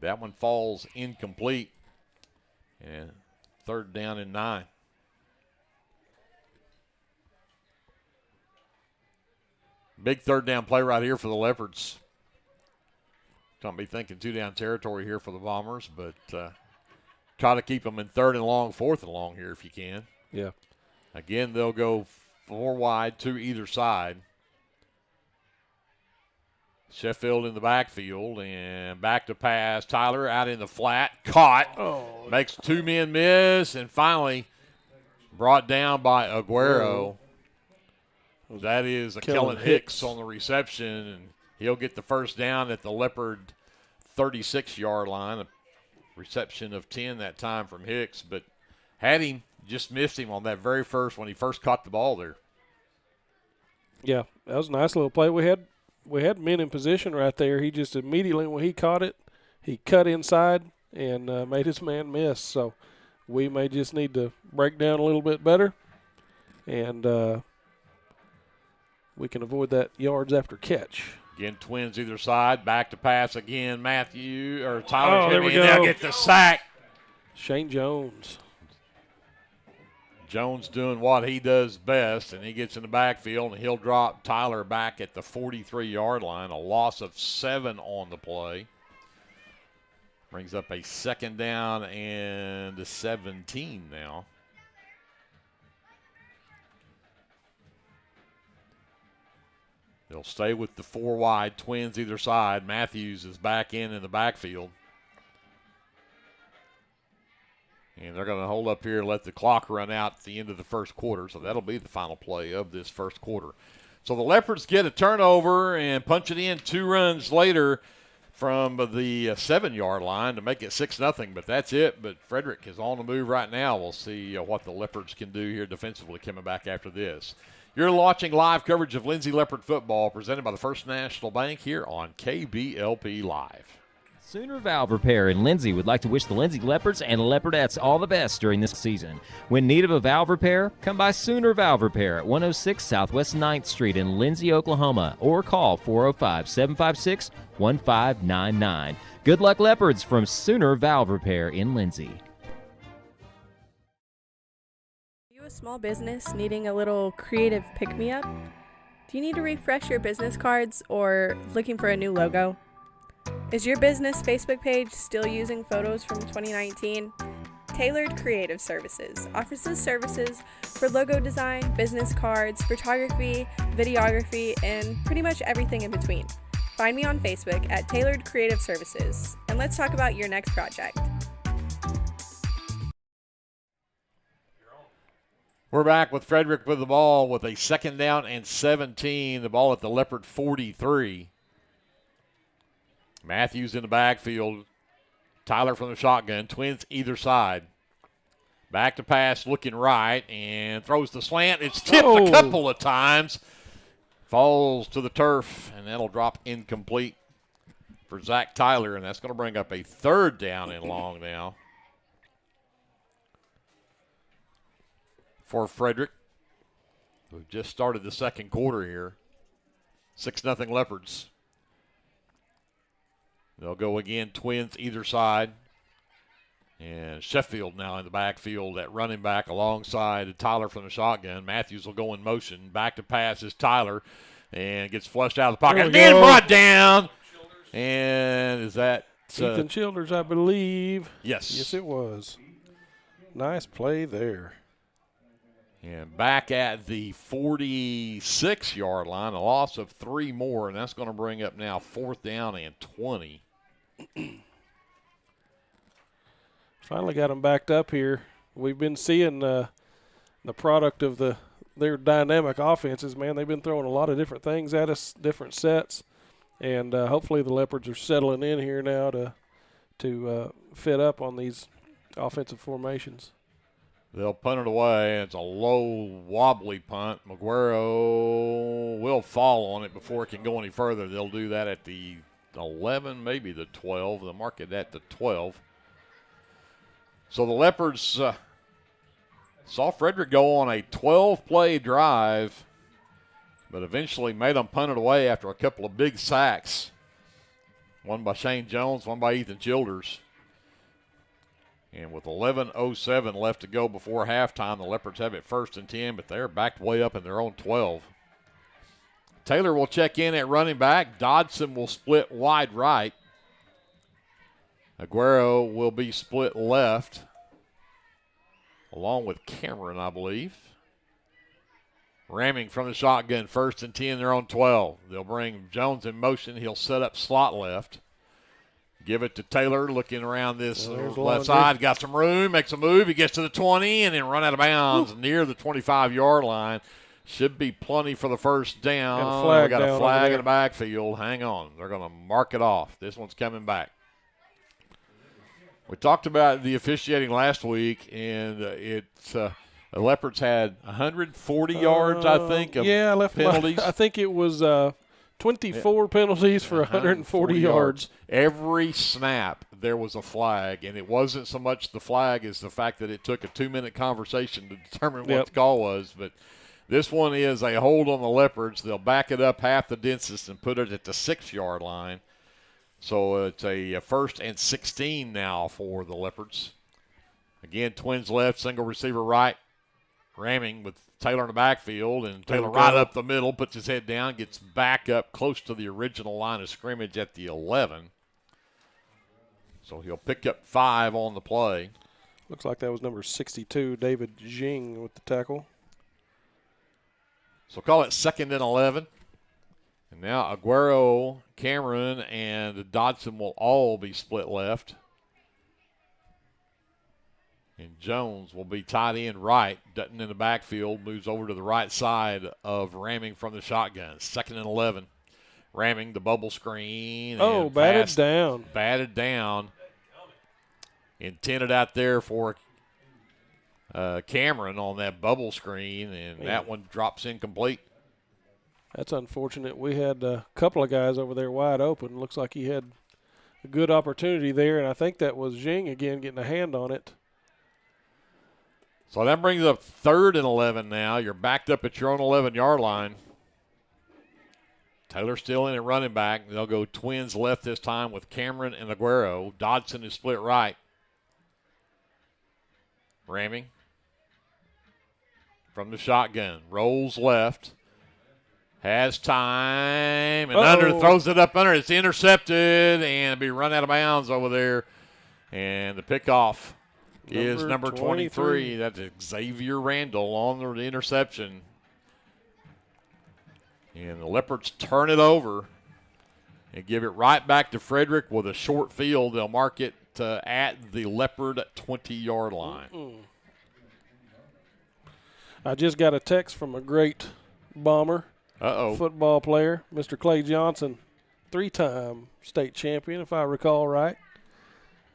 That one falls incomplete. And 3rd down and 9. Big 3rd down play right here for the Leopards. Don't be thinking 2-down territory here for the Bombers, but try to keep them in 3rd and long, 4th and long here if you can. Yeah. Again, they'll go 4 wide, 2 either side. Sheffield in the backfield and back to pass. Tyler out in the flat, caught. Makes 2 men miss, and finally Brought down by Aguero. That is Kellen Hicks on the reception, and he'll get the first down at the Leopard 36-yard line. A reception of 10 that time from Hicks, but had him, just missed him on that very first when he first caught the ball there. Yeah, that was a nice little play. We had men in position right there. He just immediately, when he caught it, he cut inside and made his man miss. So we may just need to break down a little bit better, and we can avoid that yards after catch. Again, twins either side. Back to pass again. Tyler's there we go. They'll get the sack. Shane Jones. Jones doing what he does best, and he gets in the backfield, and he'll drop Tyler back at the 43-yard line. A loss of 7 on the play. Brings up a second down and a 17 now. They'll stay with the 4 wide, twins either side. Matthews is back in the backfield. And they're going to hold up here and let the clock run out at the end of the first quarter. So that'll be the final play of this first quarter. So the Leopards get a turnover and punch it in 2 runs later from the 7-yard line to make it 6-0. But that's it. But Frederick is on the move right now. We'll see what the Leopards can do here defensively coming back after this. You're watching live coverage of Lindsay Leopard football presented by the First National Bank here on KBLP Live. Sooner Valve Repair in Lindsay would like to wish the Lindsay Leopards and Leopardettes all the best during this season. When in need of a valve repair, come by Sooner Valve Repair at 106 Southwest 9th Street in Lindsay, Oklahoma, or call 405-756-1599. Good luck, Leopards, from Sooner Valve Repair in Lindsay. Small business needing a little creative pick-me-up? Do you need to refresh your business cards or looking for a new logo? Is your business Facebook page still using photos from 2019? Tailored Creative Services offers services for logo design, business cards, photography, videography, and pretty much everything in between. Find me on Facebook at Tailored Creative Services, and let's talk about your next project. We're back with Frederick with the ball with a second down and 17. The ball at the Leopard 43. Matthews in the backfield. Tyler from the shotgun. Twins either side. Back to pass, looking right, and throws the slant. It's tipped a couple of times. Falls to the turf, and that'll drop incomplete for Zach Tyler, and that's going to bring up a third down and long now for Frederick. We've just started the second quarter here. 6-0 Leopards. They'll go again, twins either side. And Sheffield now in the backfield at running back alongside Tyler from the shotgun. Matthews will go in motion. Back to pass is Tyler and gets flushed out of the pocket. Again brought down. And is that Ethan Childers, I believe. Yes. Yes, it was. Nice play there. And back at the 46-yard line, a loss of 3 more, and that's going to bring up now 4th down and 20. Finally got them backed up here. We've been seeing the product of their dynamic offenses, man. They've been throwing a lot of different things at us, different sets, and hopefully the Leopards are settling in here now to fit up on these offensive formations. They'll punt it away. It's a low, wobbly punt. Maguero will fall on it before it can go any further. They'll do that at the 11, maybe the 12. They'll mark it at the 12. So the Leopards saw Frederick go on a 12-play drive, but eventually made them punt it away after a couple of big sacks. One by Shane Jones, one by Ethan Childers. And with 11:07 left to go before halftime, the Leopards have it 1st and 10, but they're backed way up in their own 12. Taylor will check in at running back. Dodson will split wide right. Aguero will be split left, along with Cameron, I believe. Ramming from the shotgun, 1st and 10, their own 12. They'll bring Jones in motion. He'll set up slot left. Give it to Taylor, looking around this Well, left side. Got some room, makes a move. He gets to the 20 and then run out of bounds near the 25-yard line. Should be plenty for the first down. We got a flag in the backfield. Hang on. They're going to mark it off. This one's coming back. We talked about the officiating last week, and the Leopards had 140 yards, I think, of penalties. I think it was 24 penalties for 140 yards. Every snap there was a flag, and it wasn't so much the flag as the fact that it took a 2-minute conversation to determine what the call was. But this one is a hold on the Leopards. They'll back it up half the distance and put it at the 6-yard line. So it's a 1st and 16 now for the Leopards. Again, Twins left, single receiver right, ramming with Taylor in the backfield, and Taylor right up the middle, puts his head down, gets back up close to the original line of scrimmage at the 11. So he'll pick up 5 on the play. Looks like that was number 62, David Jing, with the tackle. So call it 2nd and 11. And now Aguero, Cameron, and Dodson will all be split left. And Jones will be tight end right. Dutton in the backfield, moves over to the right side of Ramming from the shotgun. 2nd and 11. Ramming the bubble screen. Batted down. Batted down. Intended out there for Cameron on that bubble screen, and that one drops incomplete. That's unfortunate. We had a couple of guys over there wide open. Looks like he had a good opportunity there, and I think that was Jing again getting a hand on it. So that brings up 3rd and 11 now. You're backed up at your own 11-yard line. Taylor still in at running back. They'll go Twins left this time with Cameron and Aguero. Dodson is split right. Ramming from the shotgun. Rolls left. Has time. And throws it up under. It's intercepted and be run out of bounds over there. And the pickoff is number 23. That's Xavier Randall on the interception. And the Leopards turn it over and give it right back to Frederick with a short field. They'll mark it at the Leopard 20-yard line. I just got a text from a great Bomber football player, Mr. Clay Johnson, 3-time state champion, if I recall right,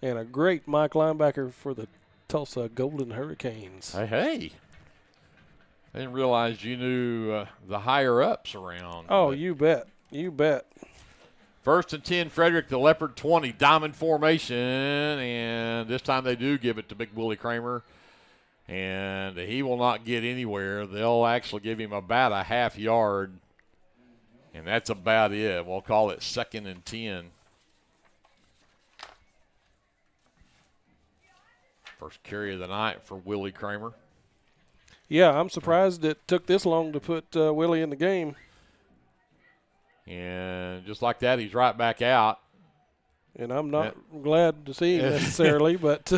and a great Mike linebacker for the Tulsa Golden Hurricanes. Hey. I didn't realize you knew the higher-ups around. Oh, you bet. You bet. 1st and 10, Frederick, the Leopard 20, diamond formation, and this time they do give it to Big Willie Kramer, and he will not get anywhere. They'll actually give him about a half yard, and that's about it. We'll call it 2nd and 10. First carry of the night for Willie Kramer. Yeah, I'm surprised it took this long to put Willie in the game. And just like that, he's right back out. And I'm not glad to see him necessarily, but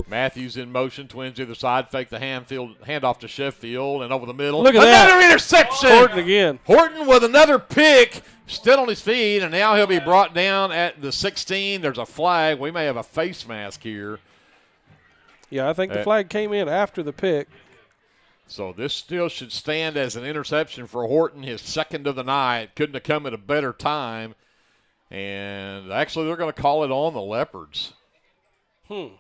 Matthews in motion, Twins either side, fake the handoff to Sheffield, and over the middle. Look at another interception. Horton again. Horton with another pick, still on his feet, and now he'll be brought down at the 16. There's a flag. We may have a face mask here. Yeah, I think the flag came in after the pick. So this still should stand as an interception for Horton, his 2nd of the night. Couldn't have come at a better time. And actually, they're going to call it on the Leopards. Was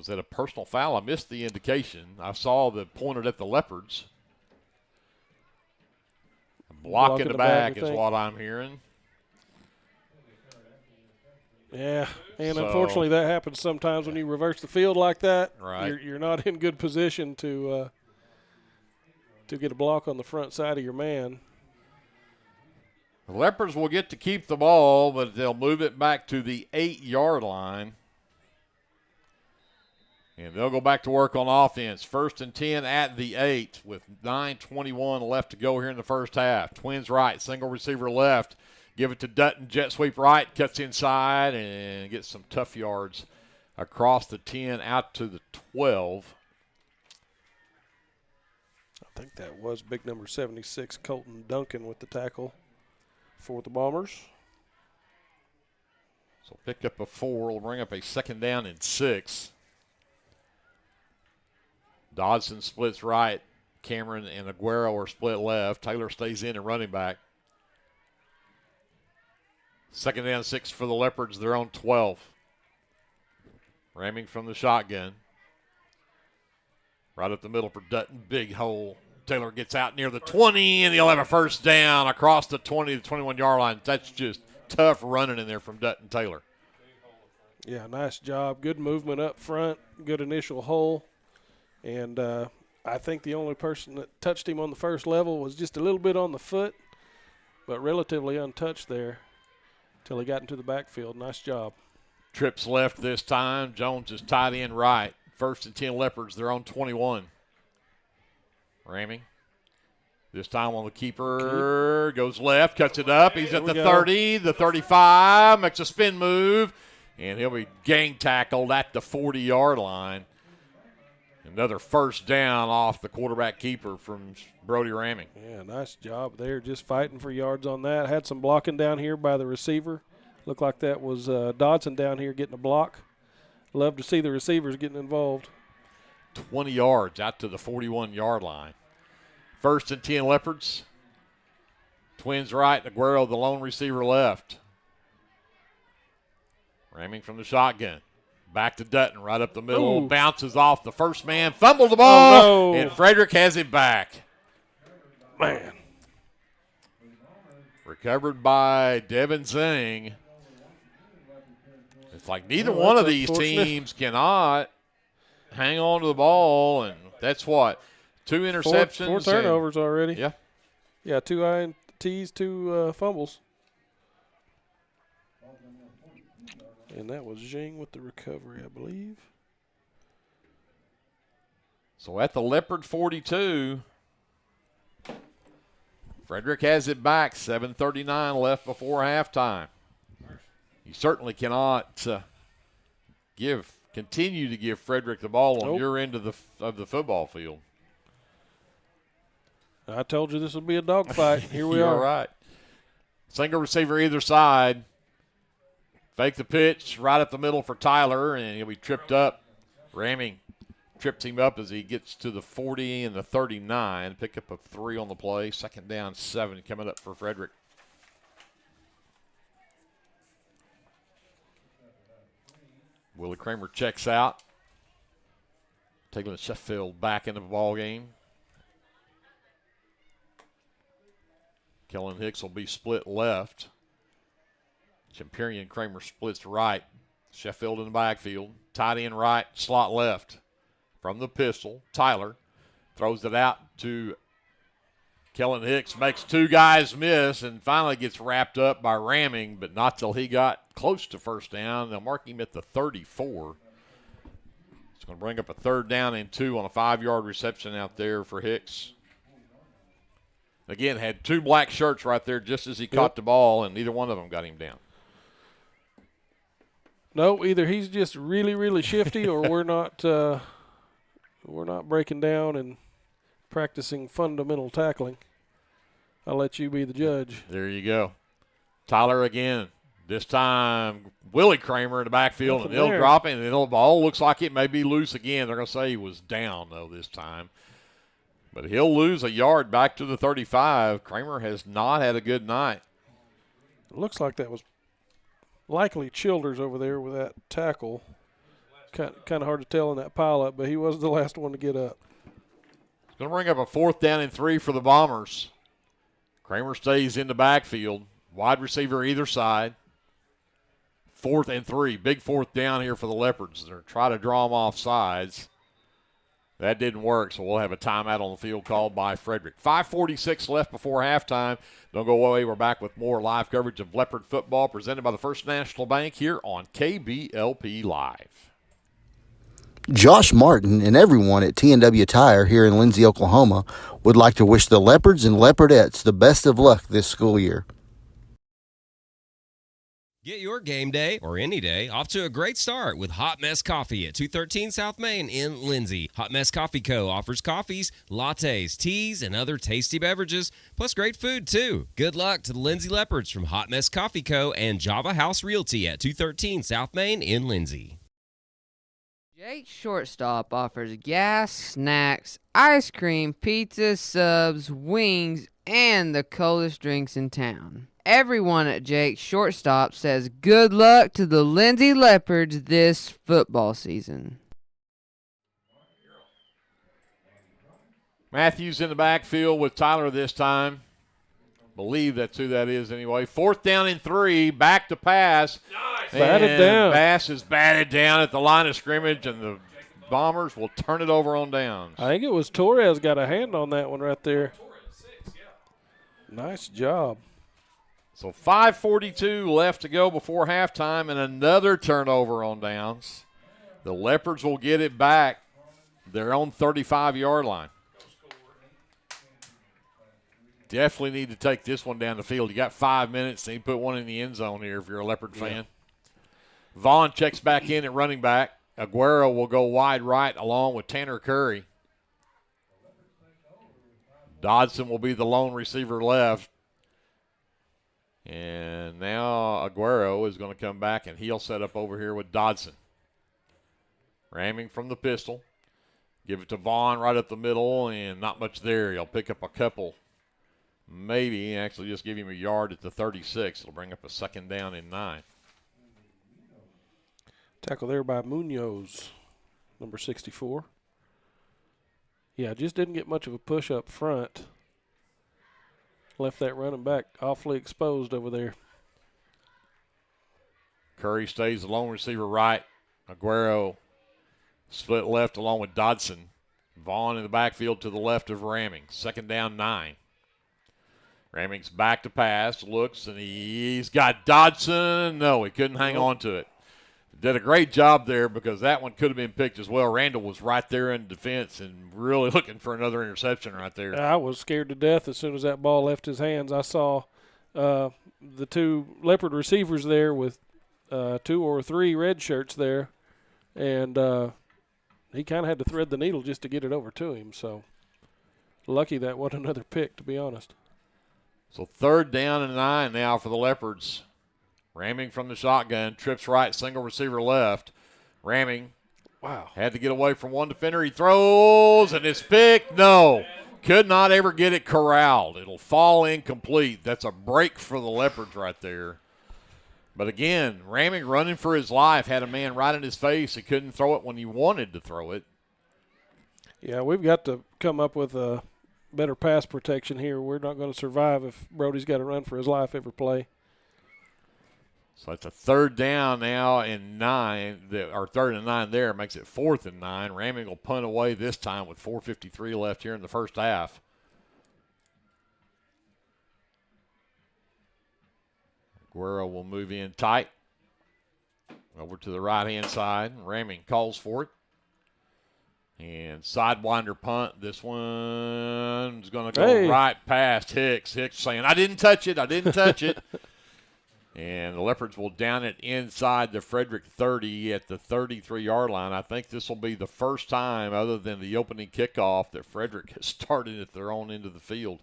that a personal foul? I missed the indication. I saw that pointed at the Leopards. Block in the back is what I'm hearing. Yeah, and unfortunately that happens sometimes when you reverse the field like that. Right. You're not in good position to get a block on the front side of your man. The Leopards will get to keep the ball, but they'll move it back to the 8-yard line. And they'll go back to work on offense. 1st and 10 at the 8 with 9:21 left to go here in the first half. Twins right, single receiver left. Give it to Dutton, jet sweep right, cuts inside and gets some tough yards across the 10 out to the 12. I think that was big number 76, Colton Duncan, with the tackle for the Bombers. So pick up a 4. Will bring up a 2nd down and 6. Dodson splits right. Cameron and Aguero are split left. Taylor stays in and running back. 2nd down 6 for the Leopards. They're on 12. Ramming from the shotgun. Right up the middle for Dutton. Big hole. Taylor gets out near the 20, and he'll have a 1st down across the 20 to 21-yard line. That's just tough running in there from Dutton Taylor. Yeah, nice job. Good movement up front. Good initial hole. And I think the only person that touched him on the first level was just a little bit on the foot, but relatively untouched there until he got into the backfield. Nice job. Trips left this time. Jones is tied in right. 1st and 10 Leopards. They're on 21. Ramming. This time on the keeper. Goes left, cuts it up. He's at the 30, the 35, makes a spin move, and he'll be gang tackled at the 40-yard line. Another 1st down off the quarterback keeper from Brody Ramming. Yeah, nice job there, just fighting for yards on that. Had some blocking down here by the receiver. Looked like that was Dodson down here getting a block. Love to see the receivers getting involved. 20 yards out to the 41-yard line. 1st and 10 Leopards. Twins right, Aguero the lone receiver left. Ramming from the shotgun. Back to Dutton, right up the middle. Ooh. Bounces off the first man. Fumbled the ball. Oh, no. And Frederick has it back. Man. Recovered by Devin Zing. It's like neither one of these teams cannot hang on to the ball. And that's what? 2 interceptions. 4 turnovers already. Yeah. Yeah, 2 INTs, 2 fumbles. And that was Zhang with the recovery, I believe. So at the Leopard 42, Frederick has it back. 7:39 left before halftime. You certainly cannot continue to give Frederick the ball on your end of the football field. I told you this would be a dogfight. Here we are. All right. Single receiver either side. Fake the pitch right up the middle for Tyler, and he'll be tripped up. Ramming trips him up as he gets to the 40 and the 39. Pick up a 3 on the play. 2nd down, 7 coming up for Frederick. Willie Kramer checks out. Taking Sheffield back into the ball game. Kellen Hicks will be split left. Champerian Kramer splits right. Sheffield in the backfield. Tight end right, slot left. From the pistol, Tyler throws it out to Kellen Hicks. Makes 2 guys miss and finally gets wrapped up by Ramming, but not till he got close to 1st down. They'll mark him at the 34. It's going to bring up a 3rd down and 2 on a 5-yard reception out there for Hicks. Again, had 2 black shirts right there just as he caught the ball, and neither one of them got him down. No, either he's just really, really shifty, or we're not breaking down and practicing fundamental tackling. I'll let you be the judge. There you go. Tyler again. This time, Willie Kramer in the backfield, Nothing and they'll there. drop it, and the ball looks like it may be loose again. They're going to say he was down, though, this time. But he'll lose a yard back to the 35. Kramer has not had a good night. It looks like that was likely Childers over there with that tackle. Kind of hard to tell in that pileup, but he was the last one to get up. It's going to bring up a 4th down and 3 for the Bombers. Kramer stays in the backfield. Wide receiver either side. 4th and 3. Big 4th down here for the Leopards. They're trying to draw them off sides. That didn't work, so we'll have a timeout on the field called by Frederick. 5:46 left before halftime. Don't go away. We're back with more live coverage of Leopard football presented by the First National Bank here on KBLP Live. Josh Martin and everyone at T&W Tire here in Lindsay, Oklahoma would like to wish the Leopards and Leopardettes the best of luck this school year. Get your game day, or any day, off to a great start with Hot Mess Coffee at 213 South Main in Lindsay. Hot Mess Coffee Co. offers coffees, lattes, teas, and other tasty beverages, plus great food, too. Good luck to the Lindsay Leopards from Hot Mess Coffee Co. and Java House Realty at 213 South Main in Lindsay. Jake's Shortstop offers gas, snacks, ice cream, pizza, subs, wings, and the coldest drinks in town. Everyone at Jake's Shortstop says good luck to the Lindsay Leopards this football season. Matthews in the backfield with Tyler this time. Believe that's who that is anyway. 4th down and 3, back to pass. Nice. Batted down. Bass is batted down at the line of scrimmage, and the Bombers will turn it over on downs. I think it was Torres got a hand on that one right there. Nice job. So 5:42 left to go before halftime, and another turnover on downs. The Leopards will get it back. Their own 35-yard line. Definitely need to take this one down the field. You got 5 minutes, and you put one in the end zone here if you're a Leopard fan. Vaughn checks back in at running back. Aguero will go wide right along with Tanner Curry. Dodson will be the lone receiver left. And now Aguero is going to come back, and he'll set up over here with Dodson. Ramming from the pistol. Give it to Vaughn right up the middle, and not much there. He'll pick up a couple. Maybe actually just give him a yard at the 36. It'll bring up a 2nd down and 9. Tackle there by Munoz, number 64. Yeah, just didn't get much of a push up front. Left that running back awfully exposed over there. Curry stays the lone receiver right. Aguero split left along with Dodson. Vaughn in the backfield to the left of Ramming. 2nd down, 9. Ramming's back to pass, looks, and he's got Dodson. No, he couldn't hang on to it. Did a great job there because that one could have been picked as well. Randall was right there in defense and really looking for another interception right there. I was scared to death as soon as that ball left his hands. I saw the 2 Leopard receivers there with 2 or 3 red shirts there, and he kind of had to thread the needle just to get it over to him. So lucky that wasn't another pick, to be honest. So 3rd down and 9 now for the Leopards. Ramming from the shotgun, trips right, single receiver left. Ramming. Wow. Had to get away from one defender. He throws, and it's picked. No. Could not ever get it corralled. It'll fall incomplete. That's a break for the Leopards right there. But again, Ramming running for his life. Had a man right in his face. He couldn't throw it when he wanted to throw it. Yeah, we've got to come up with a better pass protection here. We're not going to survive if Brody's got to run for his life every play. So it's a 3rd down now and 9, or 3rd and 9 there. Makes it 4th and 9. Ramming will punt away this time with 4:53 left here in the first half. Aguero will move in tight. Over to the right-hand side. Ramming calls for it. And sidewinder punt. This one's going to go right past Hicks. Hicks saying, I didn't touch it. I didn't touch it. And the Leopards will down it inside the Frederick 30 at the 33-yard line. I think this will be the first time, other than the opening kickoff, that Frederick has started at their own end of the field.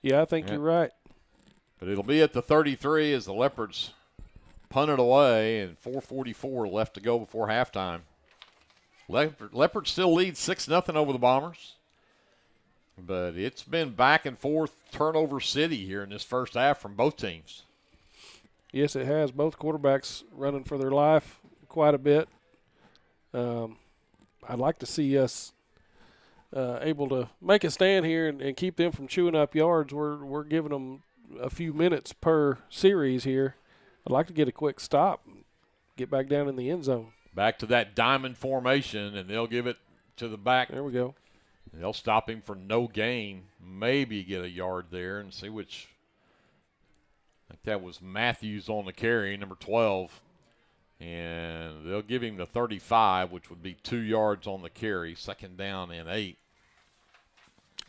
Yeah, I think you're right. But it'll be at the 33 as the Leopards punt it away, and 4:44 left to go before halftime. Leopards still lead 6-0 over the Bombers. But it's been back and forth turnover city here in this first half from both teams. Yes, it has. Both quarterbacks running for their life quite a bit. I'd like to see us able to make a stand here and keep them from chewing up yards. We're giving them a few minutes per series here. I'd like to get a quick stop, get back down in the end zone. Back to that diamond formation, and they'll give it to the back. There we go. They'll stop him for no gain, maybe get a yard there and see which. I think that was Matthews on the carry, number 12. And they'll give him the 35, which would be 2 yards on the carry, 2nd down and 8.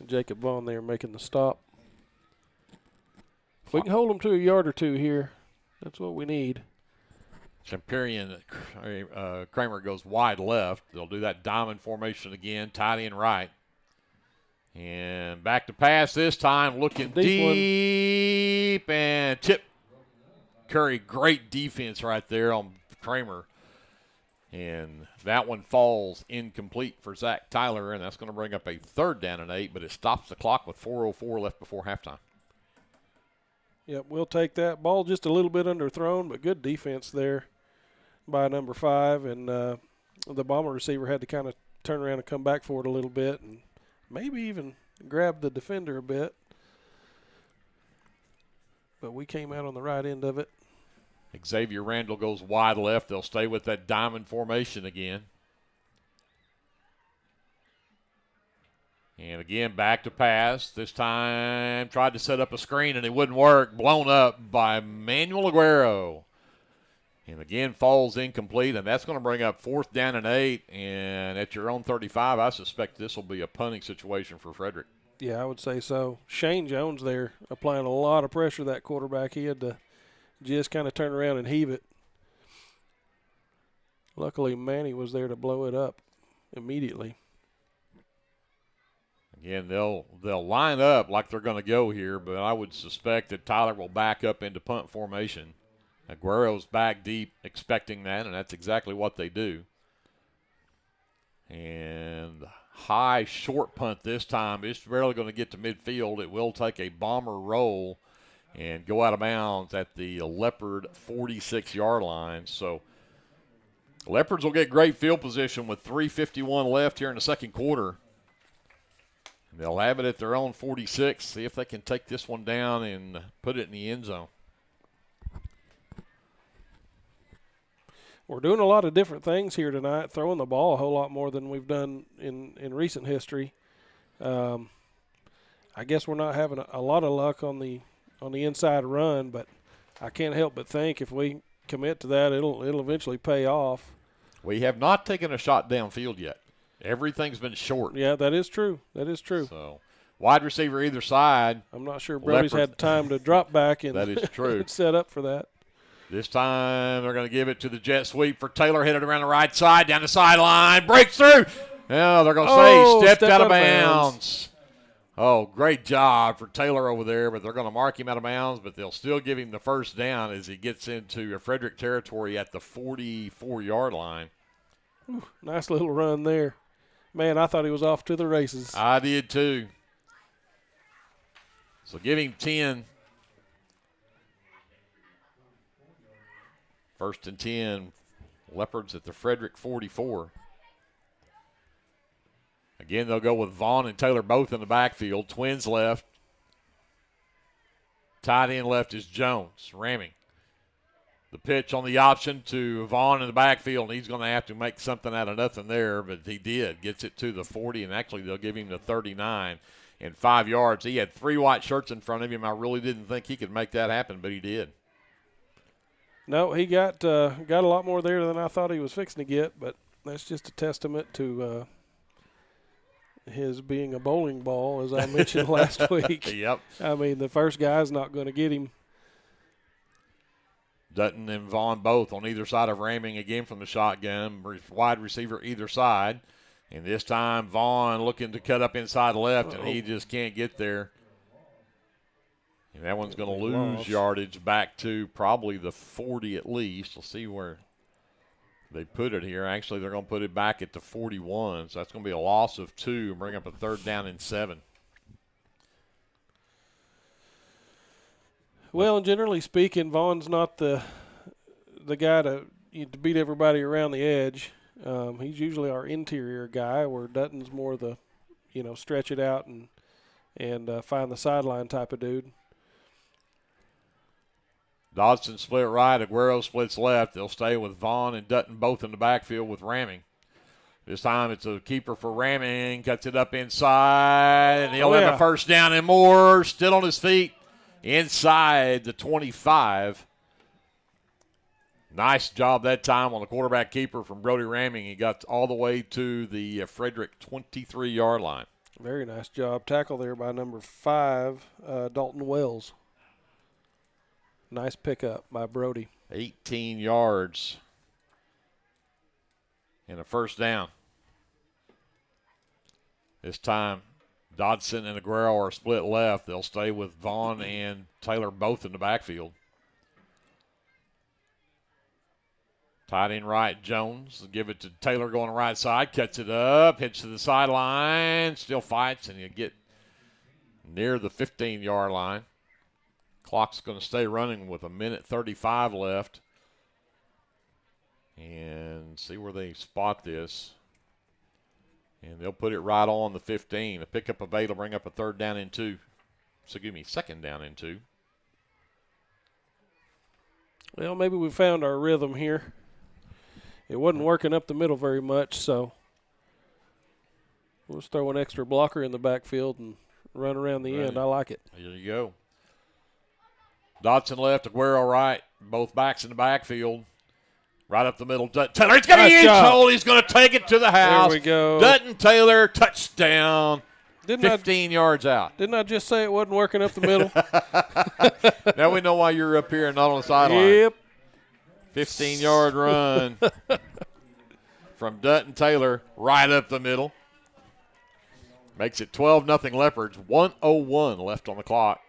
Jacob Vaughn there making the stop. We can hold them to a yard or two here. That's what we need. Champerian Kramer goes wide left. They'll do that diamond formation again, tight end right. And back to pass this time, looking deep and tip. Curry, great defense right there on Kramer. And that one falls incomplete for Zach Tyler, and that's going to bring up a 3rd down and 8, but it stops the clock with 4:04 left before halftime. Yep, we'll take that. Ball just a little bit underthrown, but good defense there by number 5. And the Bomber receiver had to kind of turn around and come back for it a little bit and maybe even grab the defender a bit. But we came out on the right end of it. Xavier Randall goes wide left. They'll stay with that diamond formation again. And again, back to pass. This time tried to set up a screen and it wouldn't work. Blown up by Manuel Aguero. And again, falls incomplete, and that's going to bring up 4th down and 8. And at your own 35, I suspect this will be a punting situation for Frederick. Yeah, I would say so. Shane Jones there applying a lot of pressure to that quarterback. He had to just kind of turn around and heave it. Luckily, Manny was there to blow it up immediately. Again, they'll line up like they're going to go here, but I would suspect that Tyler will back up into punt formation. Aguero's back deep expecting that, and that's exactly what they do. And high short punt this time. It's barely going to get to midfield. It will take a bomber roll and go out of bounds at the Leopard 46-yard line. So Leopards will get great field position with 3:51 left here in the second quarter. And they'll have it at their own 46. See if they can take this one down and put it in the end zone. We're doing a lot of different things here tonight, throwing the ball a whole lot more than we've done in recent history. I guess we're not having a lot of luck on the inside run, but I can't help but think if we commit to that, it'll eventually pay off. We have not taken a shot downfield yet. Everything's been short. Yeah, that is true. That is true. So wide receiver either side. I'm not sure Brody's had time to drop back and that is true. Set up for that. This time they're going to give it to the jet sweep for Taylor, headed around the right side, down the sideline, breaks through. Yeah, they're going to say he stepped out of bounds. Oh, great job for Taylor over there, but they're going to mark him out of bounds, but they'll still give him the 1st down as he gets into Frederick territory at the 44-yard line. Ooh, nice little run there. Man, I thought he was off to the races. I did too. So give him 10. 1st and 10, Leopards at the Frederick 44. Again, they'll go with Vaughn and Taylor both in the backfield. Twins left. Tight end left is Jones, ramming. The pitch on the option to Vaughn in the backfield, and he's going to have to make something out of nothing there, but he did. Gets it to the 40, and actually they'll give him the 39 and 5 yards. He had 3 white shirts in front of him. I really didn't think he could make that happen, but he did. No, he got a lot more there than I thought he was fixing to get, but that's just a testament to his being a bowling ball, as I mentioned last week. Yep. I mean, the first guy's not going to get him. Dutton and Vaughn both on either side of ramming again from the shotgun. Wide receiver either side. And this time Vaughn looking to cut up inside left, and he just can't get there. And that one's going to lose yardage back to probably the 40 at least. We'll see where they put it here. Actually, they're going to put it back at the 41. So that's going to be a loss of 2 and bring up a 3rd down and 7. Well, and generally speaking, Vaughn's not the guy to beat everybody around the edge. He's usually our interior guy, where Dutton's more the, stretch it out and find the sideline type of dude. Dodson split right. Aguero splits left. They'll stay with Vaughn and Dutton both in the backfield with ramming. This time it's a keeper for ramming. Cuts it up inside, and he'll have a 1st down and more. Still on his feet inside the 25. Nice job that time on the quarterback keeper from Brody Ramming. He got all the way to the Frederick 23-yard line. Very nice job. Tackle there by number 5, Dalton Wells. Nice pickup by Brody. 18 yards and a first down. This time, Dodson and Aguero are split left. They'll stay with Vaughn and Taylor both in the backfield. Tight end right, Jones. Give it to Taylor going right side. Cuts it up, hits to the sideline, still fights, and you get near the 15-yard line. Clock's going to stay running with 1:35 left. And see where they spot this. And they'll put it right on the 15. A pickup of 8 will bring up a second down and 2. Well, maybe we found our rhythm here. It wasn't working up the middle very much, so we'll just throw an extra blocker in the backfield and run around the end. I like it. Here you go. Dodson left, Aguero right. Both backs in the backfield. Right up the middle. Taylor, he's got an end hole. He's going to take it to the house. There we go. Dutton Taylor, touchdown. 15 yards out. Didn't I just say it wasn't working up the middle? Now we know why you're up here and not on the sideline. Yep. 15-yard run from Dutton Taylor right up the middle. Makes it 12-0 Leopards. 1:01 left on the clock.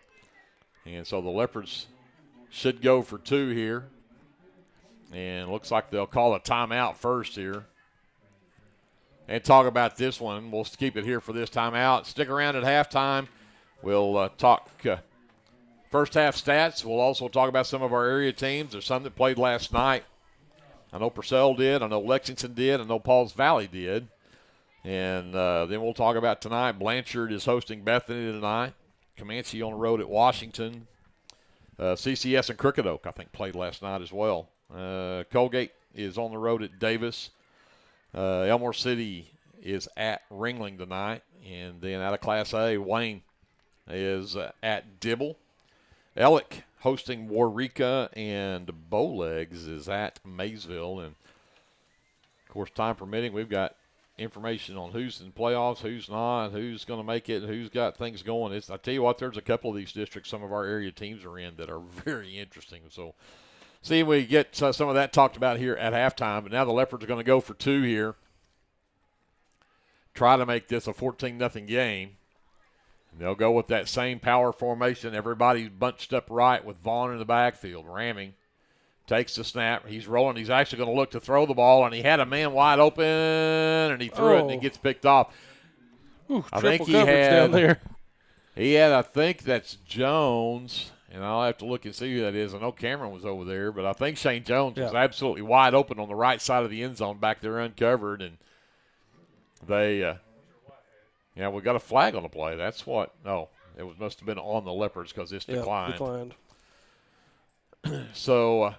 And so the Leopards should go for 2 here. And looks like they'll call a timeout first here. And talk about this one. We'll keep it here for this timeout. Stick around at halftime. We'll talk first half stats. We'll also talk about some of our area teams. There's some that played last night. I know Purcell did. I know Lexington did. I know Pauls Valley did. And then we'll talk about tonight. Blanchard is hosting Bethany tonight. Comanche on the road at Washington. CCS and Crooked Oak, I think, played last night as well. Colgate is on the road at Davis. Elmore City is at Ringling tonight. And then out of Class A, Wayne is at Dibble. Ellick hosting Warrika, and Bowlegs is at Maysville. And, of course, time permitting, we've got information on who's in playoffs, who's not, who's going to make it, who's got things going. I tell you what, there's a couple of these districts some of our area teams are in that are very interesting. So see if we get some of that talked about here at halftime. But now the Leopards are going to go for 2 here. Try to make this a 14-0 game. And they'll go with that same power formation. Everybody's bunched up right with Vaughn in the backfield. Ramming takes the snap. He's rolling. He's actually going to look to throw the ball, and he had a man wide open, and he threw it, and it gets picked off. Ooh, I think he had down there. I think that's Jones, and I'll have to look and see who that is. I know Cameron was over there, but I think Shane Jones was absolutely wide open on the right side of the end zone back there uncovered, and they we got a flag on the play. That's what – no, it must have been on the Leopards because it's declined. So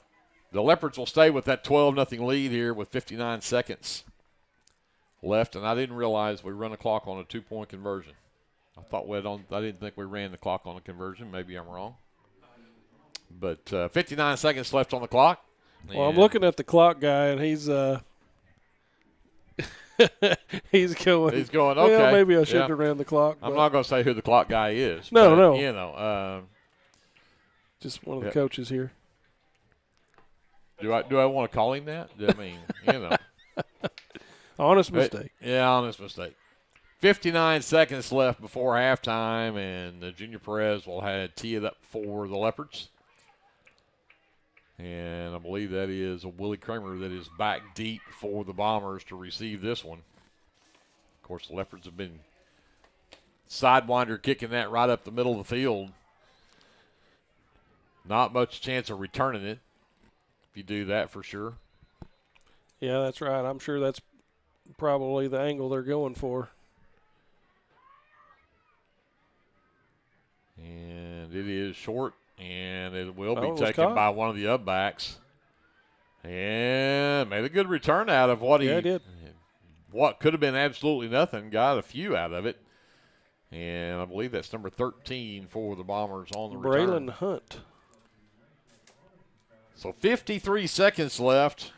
the Leopards will stay with that 12-0 lead here with 59 seconds left, and I didn't realize we run a clock on a 2-point conversion. I didn't think we ran the clock on a conversion. Maybe I'm wrong. But 59 seconds left on the clock. Well, I'm looking at the clock guy, and he's he's going, okay. Well, maybe I shouldn't have ran the clock. I'm not going to say who the clock guy is. No. Just one of the coaches here. Do I want to call him that? I mean, Honest mistake. Yeah, honest mistake. 59 seconds left before halftime, and Junior Perez will tee it up for the Leopards. And I believe that is Willie Kramer that is back deep for the Bombers to receive this one. Of course, the Leopards have been sidewinder kicking that right up the middle of the field. Not much chance of returning it if you do that for sure. Yeah, that's right. I'm sure that's probably the angle they're going for. And it is short, and it will be taken by one of the up-backs. And made a good return out of what he did. What could have been absolutely nothing, got a few out of it. And I believe that's number 13 for the Bombers on the return. Braylon Hunt. So 53 seconds left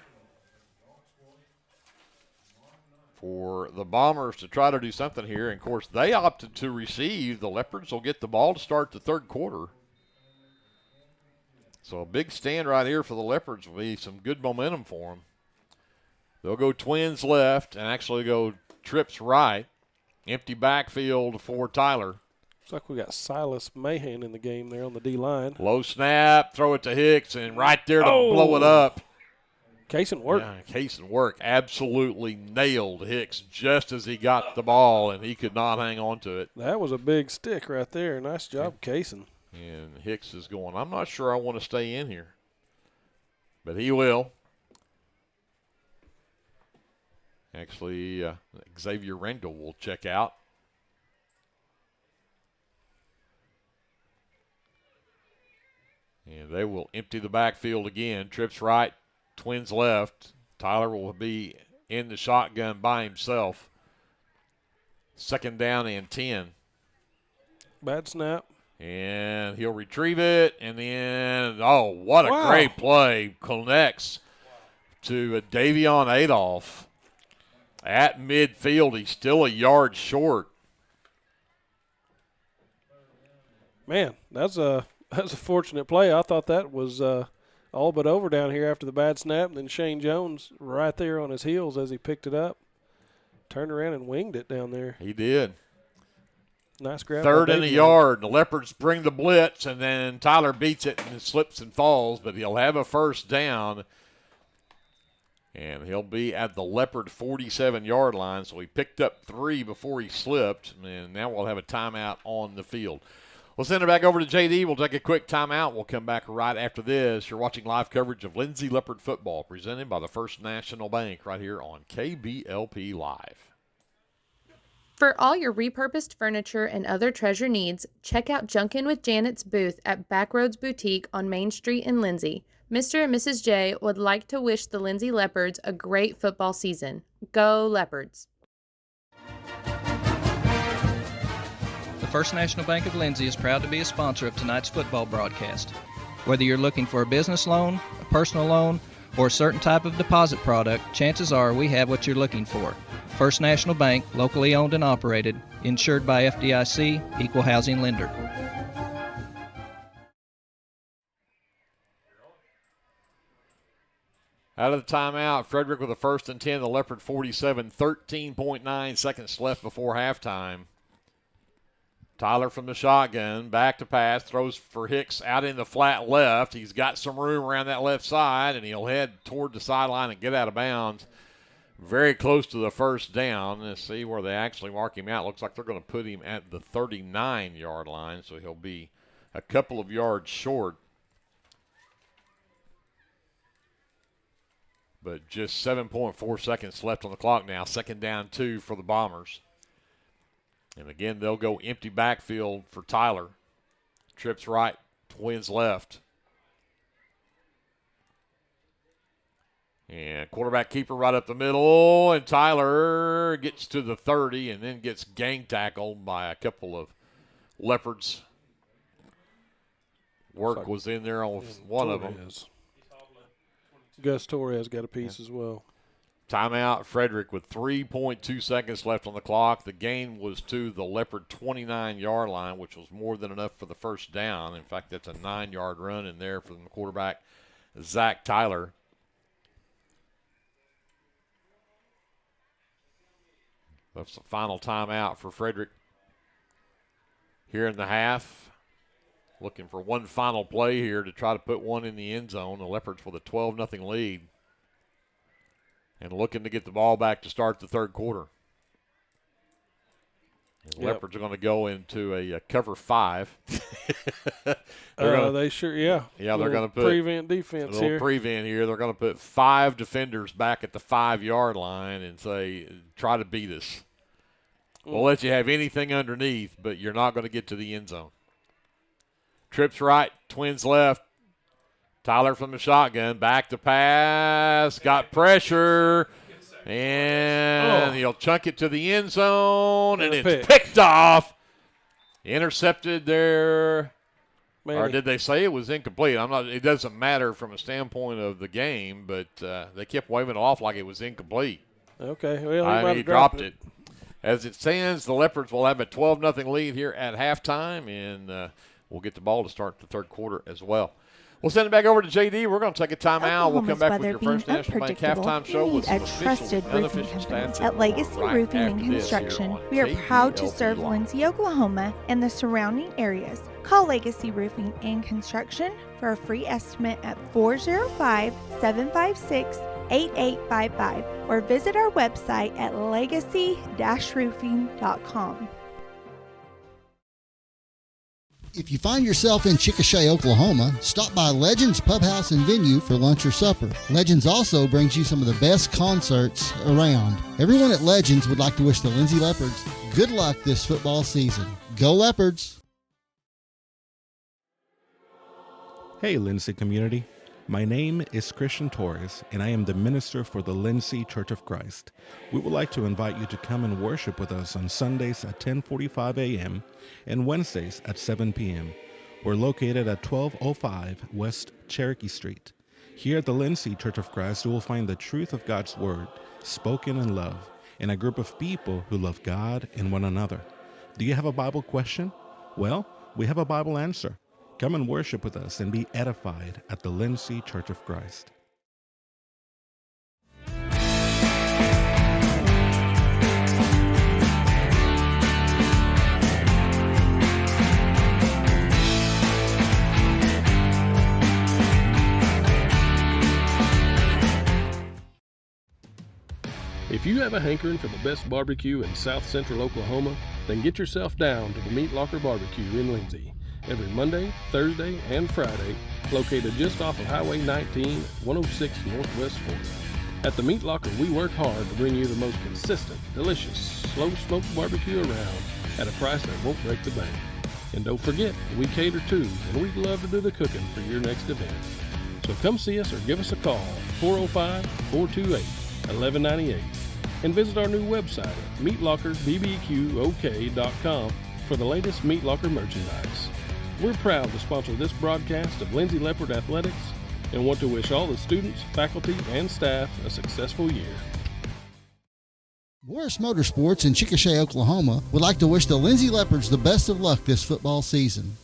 for the Bombers to try to do something here. And, of course, they opted to receive. The Leopards will get the ball to start the third quarter. So a big stand right here for the Leopards will be some good momentum for them. They'll go twins left and actually go trips right. Empty backfield for Tyler. Looks like we got Silas Mahan in the game there on the D-line. Low snap, throw it to Hicks, and right there to blow it up. Kaysen work. Yeah, Kaysen work. Absolutely nailed Hicks just as he got the ball, and he could not hang on to it. That was a big stick right there. Nice job, Kaysen. And Hicks is going, I'm not sure I want to stay in here. But he will. Actually, Xavier Rendell will check out. And they will empty the backfield again. Trips right, twins left. Tyler will be in the shotgun by himself. 2nd down and 10. Bad snap. And he'll retrieve it. And then, oh, what a great play. Connects to Davion Adolph. At midfield, he's still a yard short. Man, that's a fortunate play. I thought that was all but over down here after the bad snap. And then Shane Jones right there on his heels as he picked it up. Turned around and winged it down there. He did. Nice grab. 3rd and a yard. The Leopards bring the blitz, and then Tyler beats it and slips and falls, but he'll have a 1st down. And he'll be at the Leopard 47-yard line, so he picked up 3 before he slipped, and now we'll have a timeout on the field. We'll send it back over to JD. We'll take a quick timeout. We'll come back right after this. You're watching live coverage of Lindsay Leopard football presented by the First National Bank right here on KBLP Live. For all your repurposed furniture and other treasure needs, check out Junkin' with Janet's booth at Backroads Boutique on Main Street in Lindsay. Mr. and Mrs. J would like to wish the Lindsay Leopards a great football season. Go Leopards! The First National Bank of Lindsay is proud to be a sponsor of tonight's football broadcast. Whether you're looking for a business loan, a personal loan, or a certain type of deposit product, chances are we have what you're looking for. First National Bank, locally owned and operated, insured by FDIC, equal housing lender. Out of the timeout, Frederick with a 1st and 10, the Leopard 47, 13.9 seconds left before halftime. Tyler from the shotgun, back to pass, throws for Hicks out in the flat left. He's got some room around that left side, and he'll head toward the sideline and get out of bounds. Very close to the 1st down. Let's see where they actually mark him out. Looks like they're going to put him at the 39-yard line, so he'll be a couple of yards short. But just 7.4 seconds left on the clock now. 2nd down 2 for the Bombers. And again, they'll go empty backfield for Tyler. Trips right, twins left. And quarterback keeper right up the middle. And Tyler gets to the 30 and then gets gang tackled by a couple of Leopards. Work was in there on one of them. Gus Torres got a piece as well. Timeout, Frederick with 3.2 seconds left on the clock. The gain was to the Leopard 29-yard line, which was more than enough for the 1st down. In fact, that's a 9-yard run in there from the quarterback, Zach Tyler. That's the final timeout for Frederick here in the half. Looking for one final play here to try to put one in the end zone. The Leopards with a 12-0 lead. And looking to get the ball back to start the 3rd quarter. The Leopards are going to go into a cover 5. They sure, yeah. Yeah, they're going to put prevent defense a little here. Prevent here. They're going to put 5 defenders back at the 5-yard line and say, try to beat us. We'll let you have anything underneath, but you're not going to get to the end zone. Trips right, twins left. Tyler from the shotgun, back to pass, got pressure, and he'll chunk it to the end zone, and it's picked off. Intercepted there. Or did they say it was incomplete? It doesn't matter from a standpoint of the game, but they kept waving it off like it was incomplete. Okay, well, he dropped it. As it stands, the Leopards will have a 12-0 lead here at halftime, and we'll get the ball to start the 3rd quarter as well. We'll send it back over to JD. We're going to take a timeout. We'll come Oklahoma's back with weather your being First National Bank unpredictable, halftime show you with need some a official trusted and roofing unofficial company. stats. At Legacy right Roofing and after this here Construction, on we are proud to KBLP serve Live. Lindsay, Oklahoma, and the surrounding areas. Call Legacy Roofing and Construction for a free estimate at 405-756-8855 or visit our website at legacy-roofing.com. If you find yourself in Chickasha, Oklahoma, stop by Legends Pub House and Venue for lunch or supper. Legends also brings you some of the best concerts around. Everyone at Legends would like to wish the Lindsay Leopards good luck this football season. Go Leopards! Hey, Lindsay community. My name is Christian Torres, and I am the minister for the Lindsay Church of Christ. We would like to invite you to come and worship with us on Sundays at 10:45 a.m. and Wednesdays at 7 p.m. We're located at 1205 West Cherokee Street. Here at the Lindsay Church of Christ, you will find the truth of God's Word, spoken in love, and a group of people who love God and one another. Do you have a Bible question? Well, we have a Bible answer. Come and worship with us and be edified at the Lindsay Church of Christ. If you have a hankering for the best barbecue in South Central Oklahoma, then get yourself down to the Meat Locker Barbecue in Lindsay. Every Monday, Thursday, and Friday, located just off of Highway 19, 106 Northwest 4th. At the Meat Locker, we work hard to bring you the most consistent, delicious, slow-smoked barbecue around at a price that won't break the bank. And don't forget, we cater too, and we'd love to do the cooking for your next event. So come see us or give us a call at 405-428-1198 and visit our new website at meatlockerbbqok.com for the latest Meat Locker merchandise. We're proud to sponsor this broadcast of Lindsay Leopard Athletics and want to wish all the students, faculty, and staff a successful year. Morris Motorsports in Chickasha, Oklahoma would like to wish the Lindsay Leopards the best of luck this football season.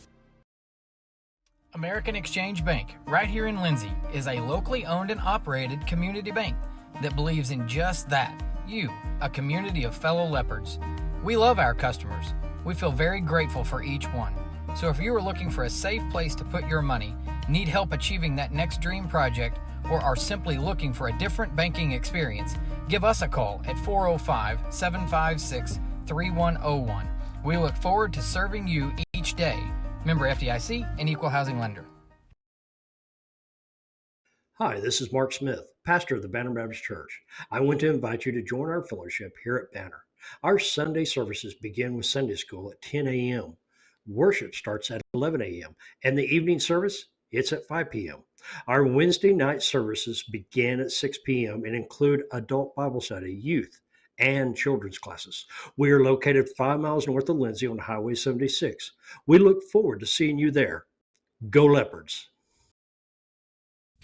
American Exchange Bank, right here in Lindsay, is a locally owned and operated community bank that believes in just that, you, a community of fellow leopards. We love our customers. We feel very grateful for each one. So if you are looking for a safe place to put your money, need help achieving that next dream project, or are simply looking for a different banking experience, give us a call at 405-756-3101. We look forward to serving you each day. Member FDIC and Equal Housing Lender. Hi, this is Mark Smith, pastor of the Banner Baptist Church. I want to invite you to join our fellowship here at Banner. Our Sunday services begin with Sunday school at 10 a.m. Worship starts at 11 a.m. and the evening service, it's at 5 p.m. Our Wednesday night services begin at 6 p.m. and include adult Bible study, youth, and children's classes. We are located 5 miles north of Lindsay on Highway 76. We look forward to seeing you there. Go Leopards!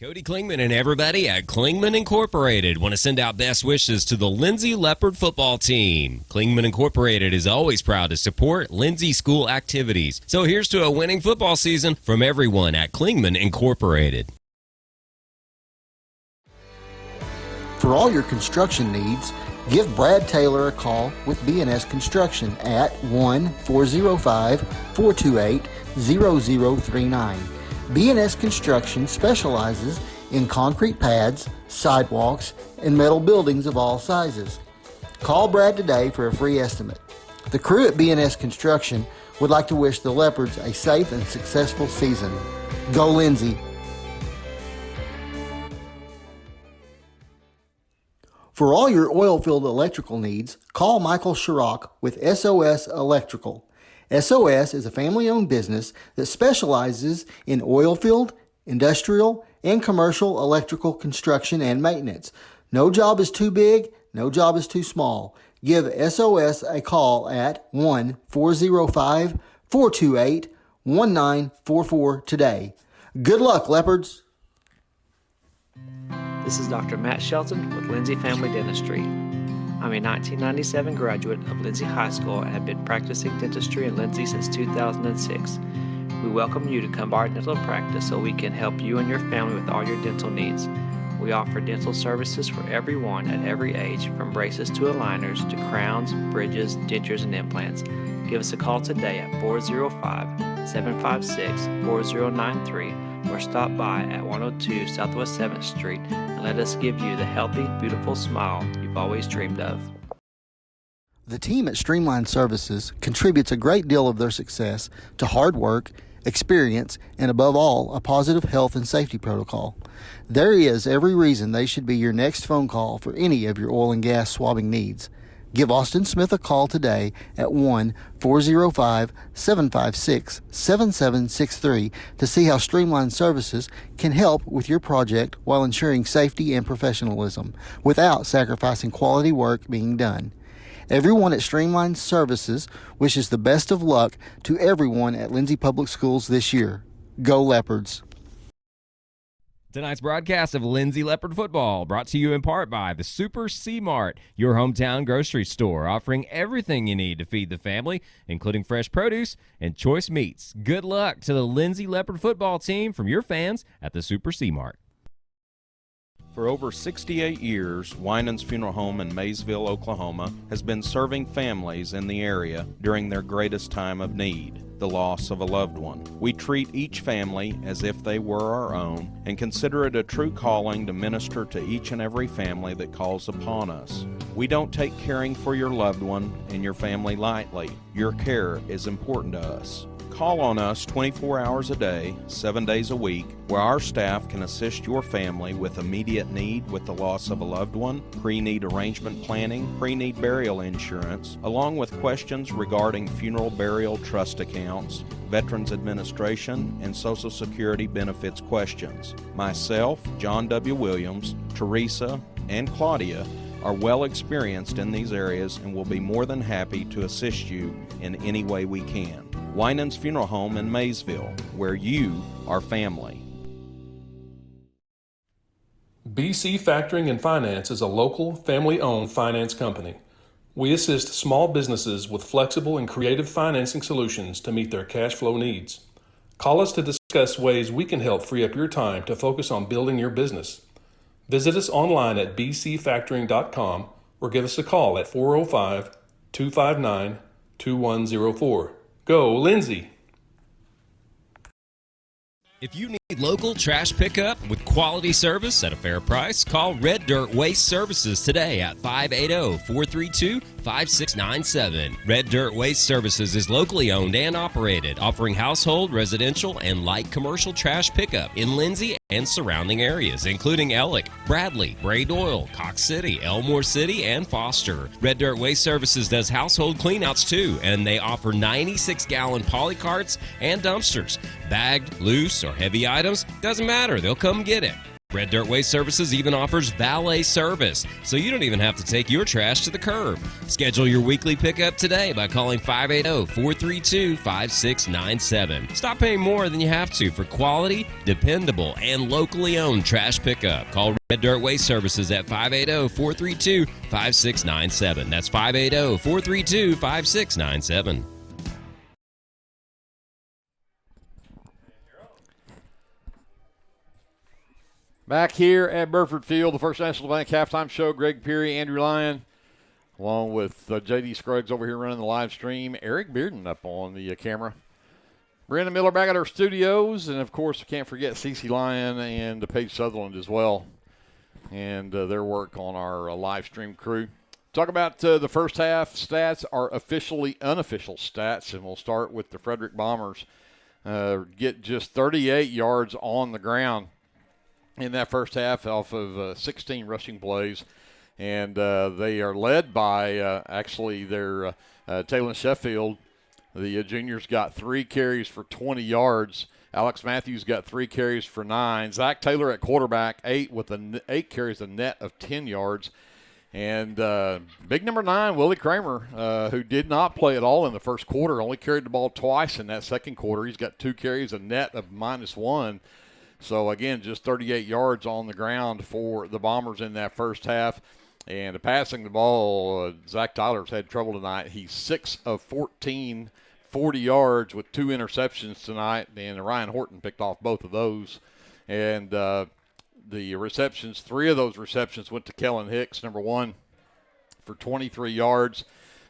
Cody Klingman and everybody at Klingman Incorporated want to send out best wishes to the Lindsay Leopard football team. Klingman Incorporated is always proud to support Lindsay school activities. So here's to a winning football season from everyone at Klingman Incorporated. For all your construction needs, give Brad Taylor a call with B&S Construction at 1-405-428-0039. B&S Construction specializes in concrete pads, sidewalks, and metal buildings of all sizes. Call Brad today for a free estimate. The crew at B&S Construction would like to wish the Leopards a safe and successful season. Go Lindsay! For all your oil-filled electrical needs, call Michael Sharrock with SOS Electrical. SOS is a family-owned business that specializes in oil-filled, industrial, and commercial electrical construction and maintenance. No job is too big, no job is too small. Give SOS a call at 1-405-428-1944 today. Good luck, Leopards! This is Dr. Matt Shelton with Lindsay Family Dentistry. I'm a 1997 graduate of Lindsay High School and have been practicing dentistry in Lindsay since 2006. We welcome you to come by our dental practice so we can help you and your family with all your dental needs. We offer dental services for everyone at every age, from braces to aligners to crowns, bridges, dentures, and implants. Give us a call today at 405-756-4093 or stop by at 102 Southwest 7th Street and let us give you the healthy, beautiful smile you've always dreamed of. The team at Streamline Services contributes a great deal of their success to hard work, experience, and above all, a positive health and safety protocol. There is every reason they should be your next phone call for any of your oil and gas swabbing needs. Give Austin Smith a call today at 1-405-756-7763 to see how Streamline Services can help with your project while ensuring safety and professionalism without sacrificing quality work being done. Everyone at Streamline Services wishes the best of luck to everyone at Lindsay Public Schools this year. Go Leopards! Tonight's broadcast of Lindsay Leopard Football brought to you in part by the Super C Mart, your hometown grocery store, offering everything you need to feed the family, including fresh produce and choice meats. Good luck to the Lindsay Leopard Football team from your fans at the Super C Mart. For over 68 years, Winans Funeral Home in Maysville, Oklahoma, has been serving families in the area during their greatest time of need, the loss of a loved one. We treat each family as if they were our own and consider it a true calling to minister to each and every family that calls upon us. We don't take caring for your loved one and your family lightly. Your care is important to us. Call on us 24 hours a day, 7 days a week, where our staff can assist your family with immediate need with the loss of a loved one, pre-need arrangement planning, pre-need burial insurance, along with questions regarding funeral burial trust accounts, Veterans Administration, and Social Security benefits questions. Myself, John W. Williams, Teresa, and Claudia are well experienced in these areas and will be more than happy to assist you in any way we can. Winans Funeral Home in Maysville, where you are family. BC Factoring and Finance is a local, family-owned finance company. We assist small businesses with flexible and creative financing solutions to meet their cash flow needs. Call us to discuss ways we can help free up your time to focus on building your business. Visit us online at bcfactoring.com or give us a call at 405-259-2104. Go, Lindsay! If you need local trash pickup with quality service at a fair price, call Red Dirt Waste Services today at 580-432-5697. Red Dirt Waste Services is locally owned and operated, offering household, residential, and light commercial trash pickup in Lindsay and surrounding areas, including Ellick, Bradley, Bray Doyle, Cox City, Elmore City, and Foster. Red Dirt Waste Services does household cleanouts too, and they offer 96-gallon poly carts and dumpsters. Bagged, loose, or heavy items, doesn't matter, they'll come get it. Red Dirt Waste Services even offers valet service, so you don't even have to take your trash to the curb. Schedule your weekly pickup today by calling 580-432-5697. Stop paying more than you have to for quality, dependable, and locally owned trash pickup. Call Red Dirt Waste Services at 580-432-5697. That's 580-432-5697. Back here at Burford Field, the First National Bank halftime show. Greg Peary, Andrew Lyon, along with J.D. Scruggs over here running the live stream. Eric Bearden up on the camera. Brandon Miller back at our studios. And, of course, we can't forget Cece Lyon and Paige Sutherland as well, and their work on our live stream crew. Talk about the first half stats, our officially unofficial stats, and we'll start with the Frederick Bombers. Get just 38 yards on the ground in that first half off of 16 rushing plays. And they are led by actually their Taylor Sheffield. The juniors got 3 carries for 20 yards. Alex Matthews got 3 carries for 9. Zach Taylor at quarterback, 8 with 8 carries, a net of 10 yards. And big number 9, Willie Kramer, who did not play at all in the first quarter, only carried the ball twice in that second quarter. He's got 2 carries, a net of -1. So, again, just 38 yards on the ground for the Bombers in that first half. And passing the ball, Zach Tyler's had trouble tonight. He's 6 of 14 40 yards with 2 interceptions tonight, and Ryan Horton picked off both of those. And the receptions, 3 of those receptions went to Kellen Hicks, number 1, for 23 yards.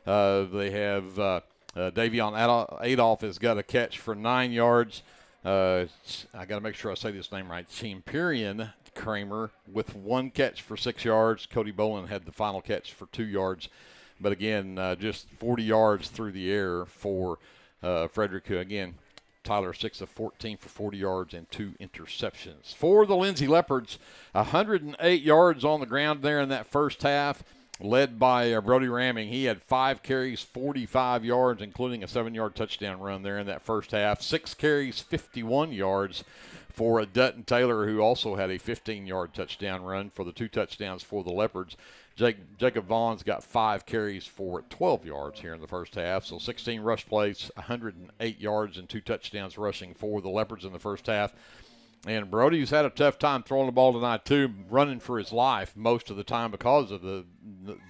They have Davion Adolph has got a catch for 9 yards. I got to make sure I say this name right. Chimperian Kramer with 1 catch for 6 yards. Cody Bolin had the final catch for 2 yards. But again, just 40 yards through the air for Frederick, who again, Tyler 6 of 14 for 40 yards and 2 interceptions. For the Lindsay Leopards, 108 yards on the ground there in that first half, led by Brody Ramming. He had 5 carries, 45 yards, including a 7-yard touchdown run there in that first half. 6 carries, 51 yards for Dutton Taylor, who also had a 15-yard touchdown run for the 2 touchdowns for the Leopards. Jacob Vaughn's got 5 carries for 12 yards here in the first half. So 16 rush plays, 108 yards, and 2 touchdowns rushing for the Leopards in the first half. And Brody's had a tough time throwing the ball tonight, too, running for his life most of the time because of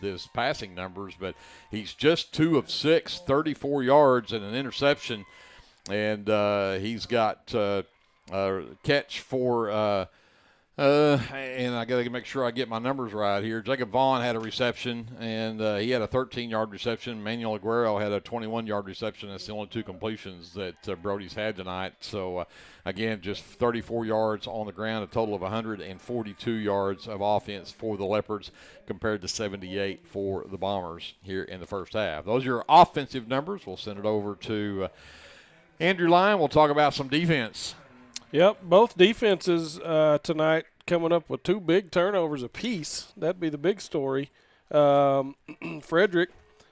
this passing numbers. But he's just 2 of 6, 34 yards and an interception. And he's got a catch for and I got to make sure I get my numbers right here. Jacob Vaughn had a reception, and he had a 13-yard reception. Manuel Aguero had a 21-yard reception. That's the only 2 completions that Brody's had tonight. So, again, just 34 yards on the ground, a total of 142 yards of offense for the Leopards compared to 78 for the Bombers here in the first half. Those are your offensive numbers. We'll send it over to Andrew Lyon. We'll talk about some defense. Yep, both defenses tonight coming up with 2 big turnovers apiece. That'd be the big story. Frederick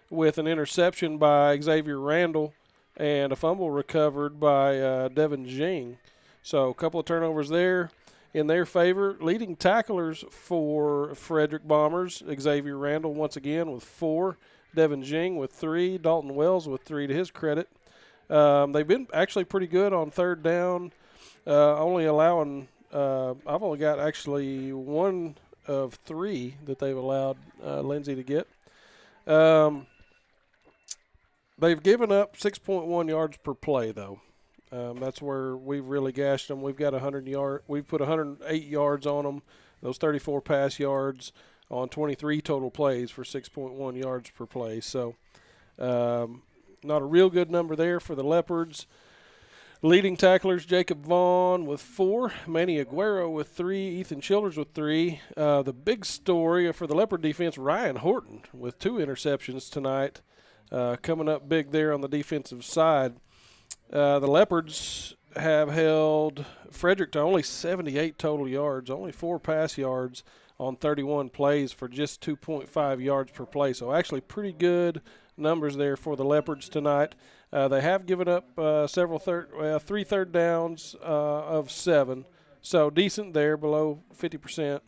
with an interception by Xavier Randall and a fumble recovered by Devin Jing. So a couple of turnovers there in their favor. Leading tacklers for Frederick Bombers, Xavier Randall once again with 4, Devin Jing with 3, Dalton Wells with 3 to his credit. They've been actually pretty good on third down. Only allowing, I've only got actually 1 of 3 that they've allowed Lindsay to get. They've given up 6.1 yards per play, though. That's where we've really gashed them. We've got 100 yard. We've put 108 yards on them. Those 34 pass yards on 23 total plays for 6.1 yards per play. So, not a real good number there for the Leopards. Leading tacklers, Jacob Vaughn with 4, Manny Aguero with 3, Ethan Childers with 3. The big story for the Leopard defense, Ryan Horton with 2 interceptions tonight, coming up big there on the defensive side. The Leopards have held Frederick to only 78 total yards, only 4 pass yards on 31 plays for just 2.5 yards per play. So actually pretty good numbers there for the Leopards tonight. They have given up 3 third downs of 7, so decent there, below 50%.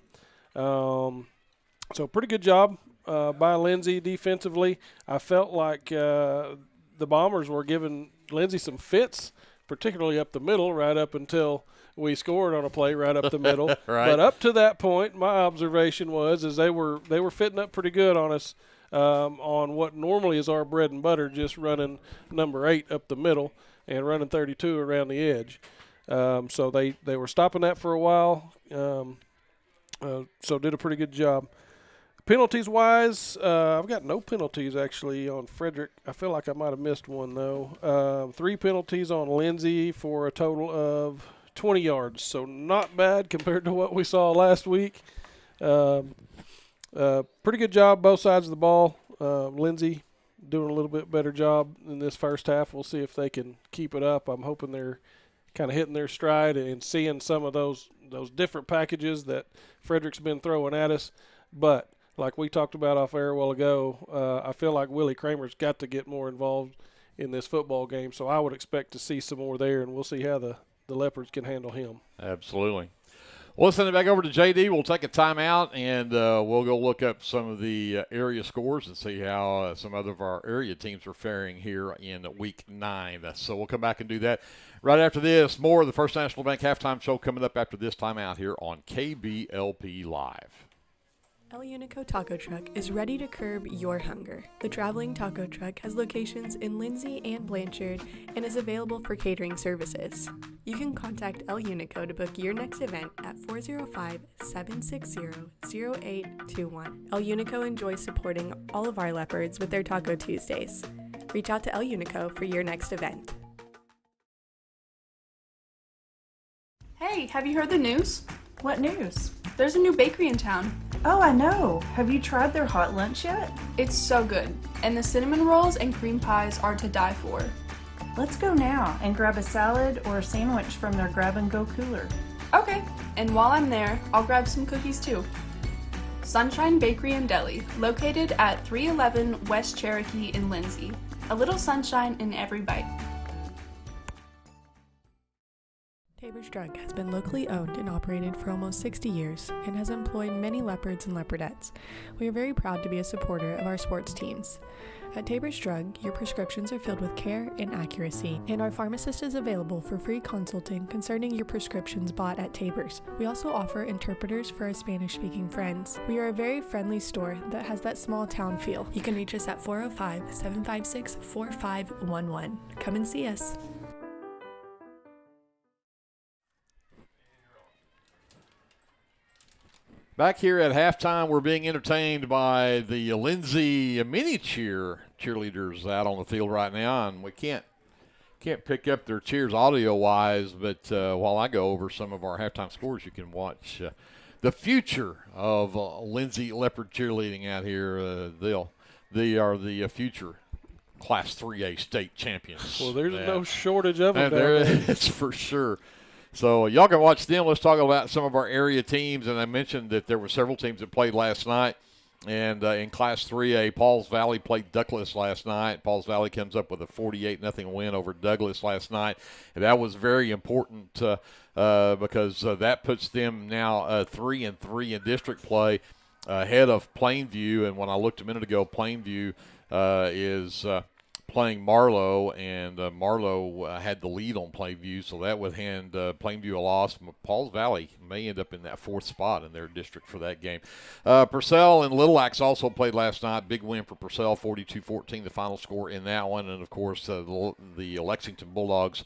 So pretty good job by Lindsay defensively. I felt like the Bombers were giving Lindsay some fits, particularly up the middle, right up until we scored on a play right up the middle. Right. But up to that point, my observation was they were fitting up pretty good on us. On what normally is our bread and butter, just running number 8 up the middle and running 32 around the edge. So they were stopping that for a while, so did a pretty good job. Penalties-wise, I've got no penalties actually on Frederick. I feel like I might have missed one, though. 3 penalties on Lindsay for a total of 20 yards, so not bad compared to what we saw last week. Pretty good job both sides of the ball. Lindsay doing a little bit better job in this first half. We'll see if they can keep it up. I'm hoping they're kind of hitting their stride and seeing some of those different packages that Frederick's been throwing at us. But like we talked about off air a while ago, I feel like Willie Kramer's got to get more involved in this football game. So I would expect to see some more there, and we'll see how the Leopards can handle him. Absolutely. Well, let's send it back over to JD. We'll take a timeout, and we'll go look up some of the area scores and see how some other of our area teams are faring here in Week 9. So we'll come back and do that right after this. More of the First National Bank Halftime Show coming up after this timeout here on KBLP Live. El Unico Taco Truck is ready to curb your hunger. The traveling taco truck has locations in Lindsay and Blanchard and is available for catering services. You can contact El Unico to book your next event at 405-760-0821. El Unico enjoys supporting all of our leopards with their Taco Tuesdays. Reach out to El Unico for your next event. Hey, have you heard the news? What news? There's a new bakery in town. Oh, I know. Have you tried their hot lunch yet? It's so good, and the cinnamon rolls and cream pies are to die for. Let's go now and grab a salad or a sandwich from their grab-and-go cooler. Okay, and while I'm there, I'll grab some cookies too. Sunshine Bakery and Deli, located at 311 West Cherokee in Lindsay. A little sunshine in every bite. Tabor's Drug has been locally owned and operated for almost 60 years and has employed many leopards and leopardettes. We are very proud to be a supporter of our sports teams. At Tabor's Drug, your prescriptions are filled with care and accuracy, and our pharmacist is available for free consulting concerning your prescriptions bought at Tabor's. We also offer interpreters for our Spanish-speaking friends. We are a very friendly store that has that small town feel. You can reach us at 405-756-4511. Come and see us. Back here at halftime, we're being entertained by the Lindsay mini cheerleaders out on the field right now, and we can't pick up their cheers audio-wise, but while I go over some of our halftime scores, you can watch the future of Lindsay Leopard cheerleading out here. They are the future Class 3A state champions. Well, there's no shortage of them. It's for sure. So y'all can watch them. Let's talk about some of our area teams. And I mentioned that there were several teams that played last night. And in Class 3A, Pauls Valley played Douglas last night. Pauls Valley comes up with a 48-0 win over Douglas last night. And that was very important because that puts them now 3-3 in district play ahead of Plainview. And when I looked a minute ago, Plainview is playing Marlowe, and Marlowe had the lead on Plainview, so that would hand Plainview a loss. Pauls Valley may end up in that fourth spot in their district for that game. Purcell and Little Axe also played last night. Big win for Purcell, 42-14, the final score in that one. And, of course, the Lexington Bulldogs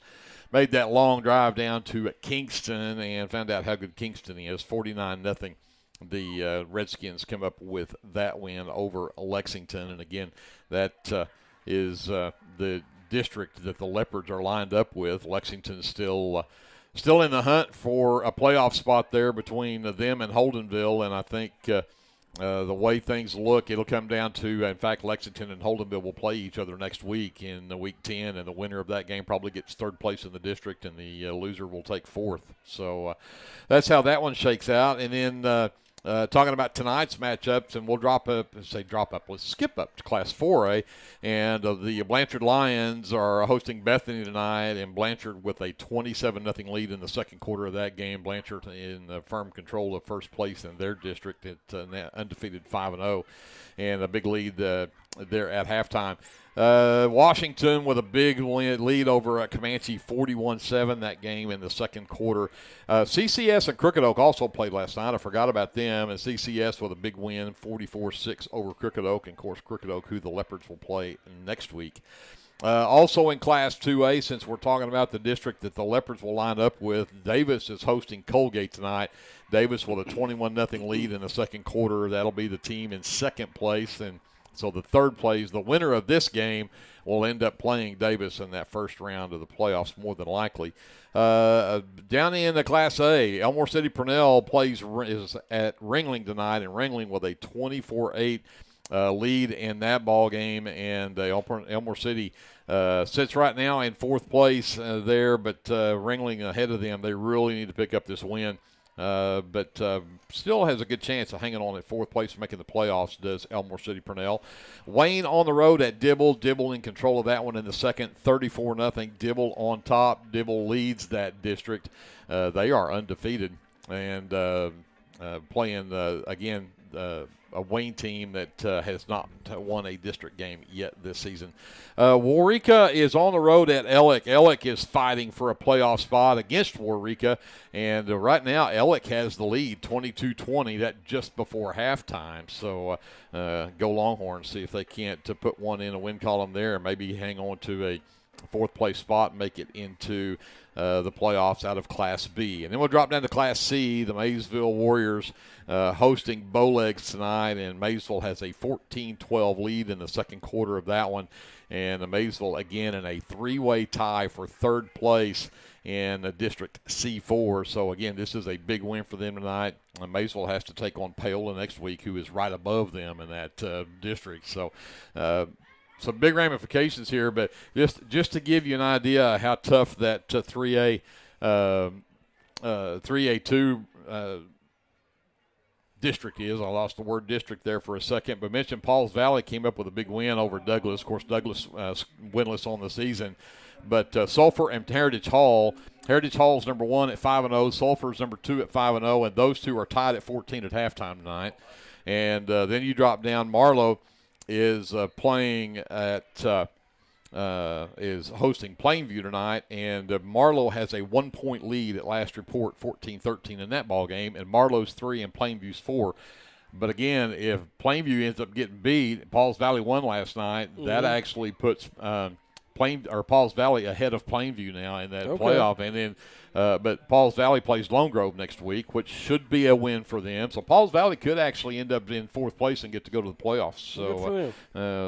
made that long drive down to Kingston and found out how good Kingston is, 49-0. The Redskins come up with that win over Lexington. And, again, that is the district that the Leopards are lined up with. Lexington's still in the hunt for a playoff spot there between them and Holdenville, and I think the way things look, it'll come down to, in fact, Lexington and Holdenville will play each other next week in Week 10, and the winner of that game probably gets third place in the district, and the loser will take fourth. So that's how that one shakes out. And then talking about tonight's matchups, and we'll let's skip up to Class 4A, and the Blanchard Lions are hosting Bethany tonight, and Blanchard with a 27-0 lead in the second quarter of that game. Blanchard in firm control of first place in their district at undefeated 5-0, and a big lead there at halftime. Washington with a big lead over Comanche, 41-7, that game in the second quarter. CCS and Crooked Oak also played last night. I forgot about them. And CCS with a big win, 44-6 over Crooked Oak. And, of course, Crooked Oak, who the Leopards will play next week. Also in Class 2A, since we're talking about the district that the Leopards will line up with, Davis is hosting Colgate tonight. Davis with a 21-0 lead in the second quarter. That'll be the team in second place. And so the third place, the winner of this game, will end up playing Davis in that first round of the playoffs more than likely. Down in the Class A, Elmore City Purnell is at Ringling tonight, and Ringling with a 24-8 lead in that ball game. And Elmore City sits right now in fourth place there, but Ringling ahead of them. They really need to pick up this win. But still has a good chance of hanging on at fourth place and making the playoffs, does Elmore City Purnell. Wayne on the road at Dibble. Dibble in control of that one in the second, 34-0. Dibble on top. Dibble leads that district. They are undefeated and playing, again, Wayne team that has not won a district game yet this season. Waurika is on the road at Ellick. Ellick is fighting for a playoff spot against Waurika, and right now Ellick has the lead, 22-20. That just before halftime. So go Longhorns, see if they can't put one in a win column there, and maybe hang on to a fourth place spot and make it into the playoffs out of Class B. And then we'll drop down to Class C. The Maysville Warriors hosting Bowlegs tonight, and Maysville has a 14-12 lead in the second quarter of that one. And the Maysville, again, in a three-way tie for third place in District C4. So, again, this is a big win for them tonight. Maysville has to take on Paola next week, who is right above them in that district. So, some big ramifications here, but just to give you an idea how tough that 3A 3A2 district is. I lost the word district there for a second, but mentioned Pauls Valley came up with a big win over Douglas. Of course, Douglas winless on the season, but Sulphur and Heritage Hall. Heritage Hall's number 1 at 5-0. Sulphur's number 2 at 5-0, and those two are tied at 14 at halftime tonight. And then you drop down. Marlow is playing at is hosting Plainview tonight, and Marlow has a 1-point lead at last report, 14-13 in that ball game, and Marlow's 3 and Plainview's 4. But again, if Plainview ends up getting beat, Pauls Valley won last night. That actually puts Pauls Valley ahead of Plainview now in that playoff, and then but Pauls Valley plays Lone Grove next week, which should be a win for them. So Pauls Valley could actually end up in fourth place and get to go to the playoffs. So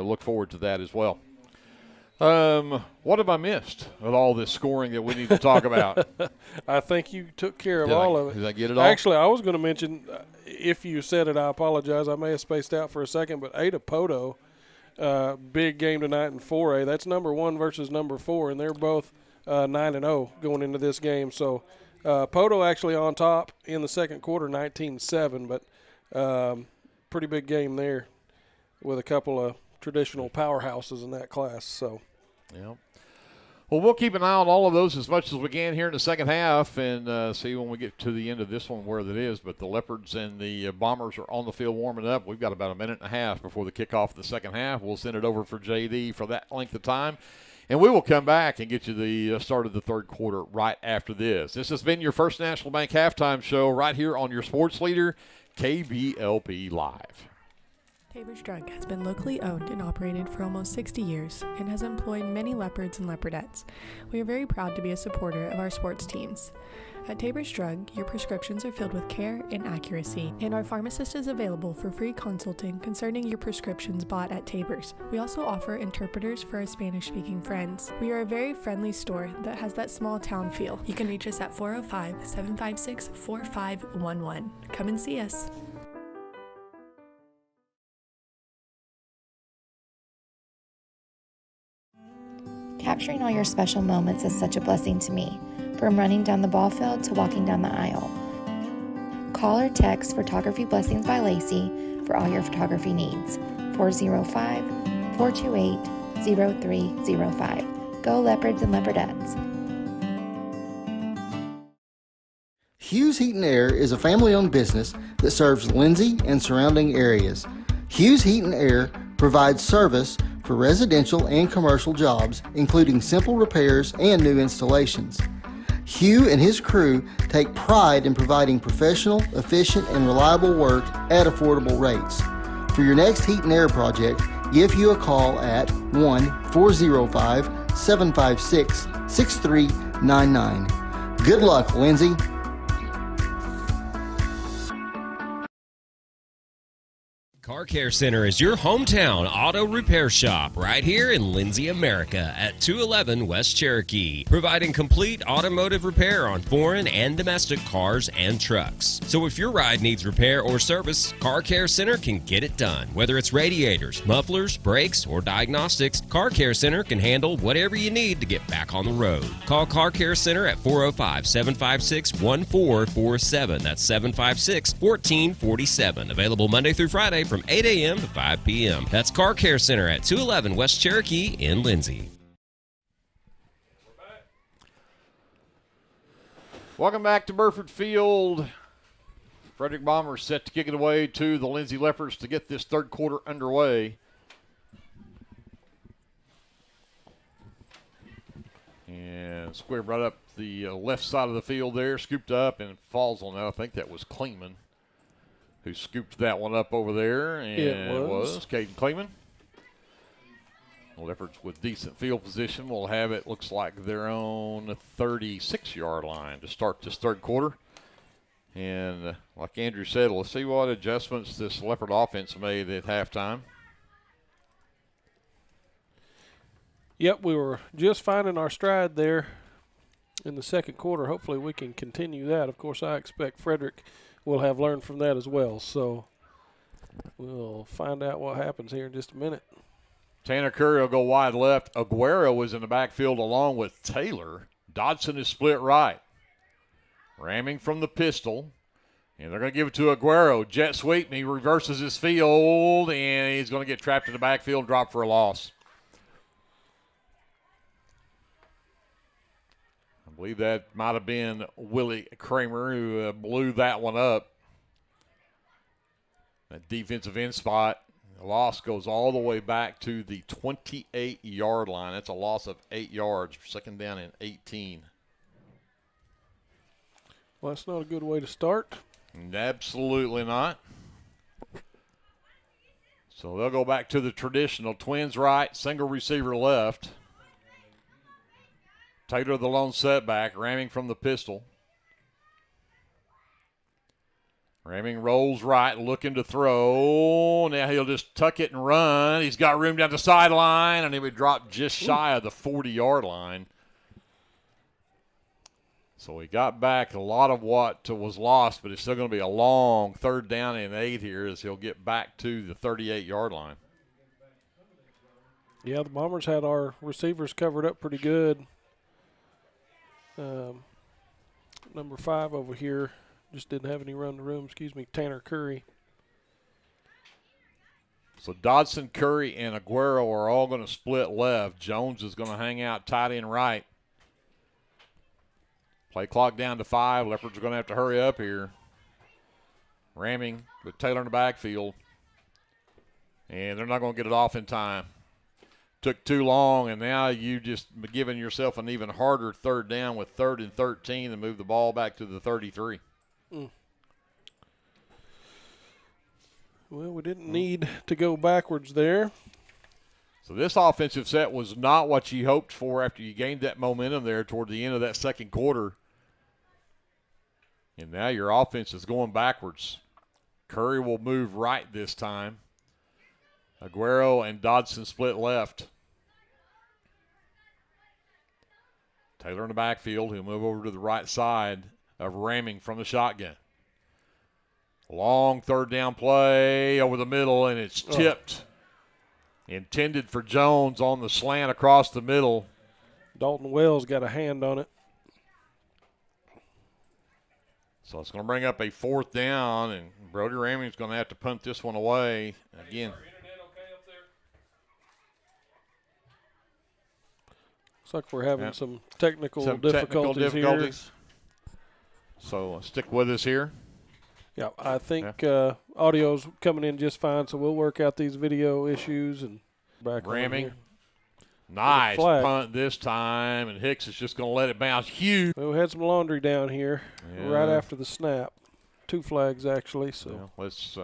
look forward to that as well. What have I missed with all this scoring that we need to talk about? I think you took care of all of it. Did I get it all? Actually, I was going to mention, if you said it, I apologize. I may have spaced out for a second, but Ada Poto, big game tonight in 4A. That's number 1 versus number 4, and they're both 9-0 going into this game. So Poto actually on top in the second quarter, 19-7, but pretty big game there with a couple of traditional powerhouses in that class. So, yeah. Well, we'll keep an eye on all of those as much as we can here in the second half, and see when we get to the end of this one where that is. But the Leopards and the Bombers are on the field warming up. We've got about a minute and a half before the kickoff of the second half. We'll send it over for JD for that length of time, and we will come back and get you the start of the third quarter right after this. This has been your First National Bank Halftime Show right here on your sports leader, KBLP Live. Tabor's Drug has been locally owned and operated for almost 60 years and has employed many leopards and leopardettes. We are very proud to be a supporter of our sports teams. At Tabor's Drug, your prescriptions are filled with care and accuracy, and our pharmacist is available for free consulting concerning your prescriptions bought at Tabor's. We also offer interpreters for our Spanish-speaking friends. We are a very friendly store that has that small town feel. You can reach us at 405-756-4511. Come and see us. Capturing all your special moments is such a blessing to me, from running down the ball field to walking down the aisle. Call or text Photography Blessings by Lacey for all your photography needs. 405-428-0305. Go Leopards and Leopardettes. Hughes Heat and Air is a family-owned business that serves Lindsay and surrounding areas. Hughes Heat and Air provides service for residential and commercial jobs, including simple repairs and new installations. Hugh and his crew take pride in providing professional, efficient, and reliable work at affordable rates. For your next heat and air project, give Hugh a call at 1-405-756-6399. Good luck, Lindsay. Car Care Center is your hometown auto repair shop right here in Lindsay, America at 211 West Cherokee, providing complete automotive repair on foreign and domestic cars and trucks. So if your ride needs repair or service, Car Care Center can get it done. Whether it's radiators, mufflers, brakes, or diagnostics, Car Care Center can handle whatever you need to get back on the road. Call Car Care Center at 405-756-1447. That's 756-1447. Available Monday through Friday from 8 a.m. to 5 p.m. That's Car Care Center at 211 West Cherokee in Lindsay. Welcome back to Burford Field. Frederick Bombers set to kick it away to the Lindsay Leopards to get this third quarter underway. And squared right up the left side of the field there, scooped up and falls on that. I think that was Kleeman who scooped that one up over there. And it was Caden Kleeman. The Leopards with decent field position will have it, looks like, their own 36-yard line to start this third quarter. And like Andrew said, let's see what adjustments this Leopard offense made at halftime. Yep, we were just finding our stride there in the second quarter. Hopefully we can continue that. Of course, I expect Frederick will have learned from that as well. So we'll find out what happens here in just a minute. Tanner Curry will go wide left. Aguero was in the backfield along with Taylor. Dodson is split right. Ramming from the pistol. And they're going to give it to Aguero. Jet sweep, and he reverses his field, and he's going to get trapped in the backfield, drop for a loss. I believe that might have been Willie Kramer who blew that one up. That defensive end spot. The loss goes all the way back to the 28-yard line. That's a loss of 8 yards. Second down and 18. Well, that's not a good way to start. Absolutely not. So they'll go back to the traditional twins right, single receiver left. Taylor the lone setback, ramming from the pistol. Ramming rolls right, looking to throw. Now he'll just tuck it and run. He's got room down the sideline, and he would drop just shy of the 40-yard line. So he got back a lot of what was lost, but it's still going to be a long third down and 8 here as he'll get back to the 38-yard line. Yeah, the Bombers had our receivers covered up pretty good. Number 5 over here just didn't have any run to room. Tanner Curry. So Dodson, Curry, and Aguero are all going to split left. Jones is going to hang out tight end right. Play clock down to 5. Leopards are going to have to hurry up here. Ramming with Taylor in the backfield. And they're not going to get it off in time. Took too long, and now you just giving yourself an even harder third down with 3rd and 13 and move the ball back to the 33. Well, we didn't need to go backwards there. So this offensive set was not what you hoped for after you gained that momentum there toward the end of that second quarter. And now your offense is going backwards. Curry will move right this time. Aguero and Dodson split left. Taylor in the backfield. He'll move over to the right side of ramming from the shotgun. Long third down play over the middle, and it's tipped. Intended for Jones on the slant across the middle. Dalton Wells got a hand on it. So it's going to bring up a 4th down, and Brody Ramming's going to have to punt this one away again. Looks like we're having some technical difficulties here. So stick with us here. Yeah, I think audio's coming in just fine, so we'll work out these video issues and back ramming. Nice punt this time, and Hicks is just going to let it bounce. Huge. Well, we had some laundry down here right after the snap. 2 flags, actually. So yeah, let's.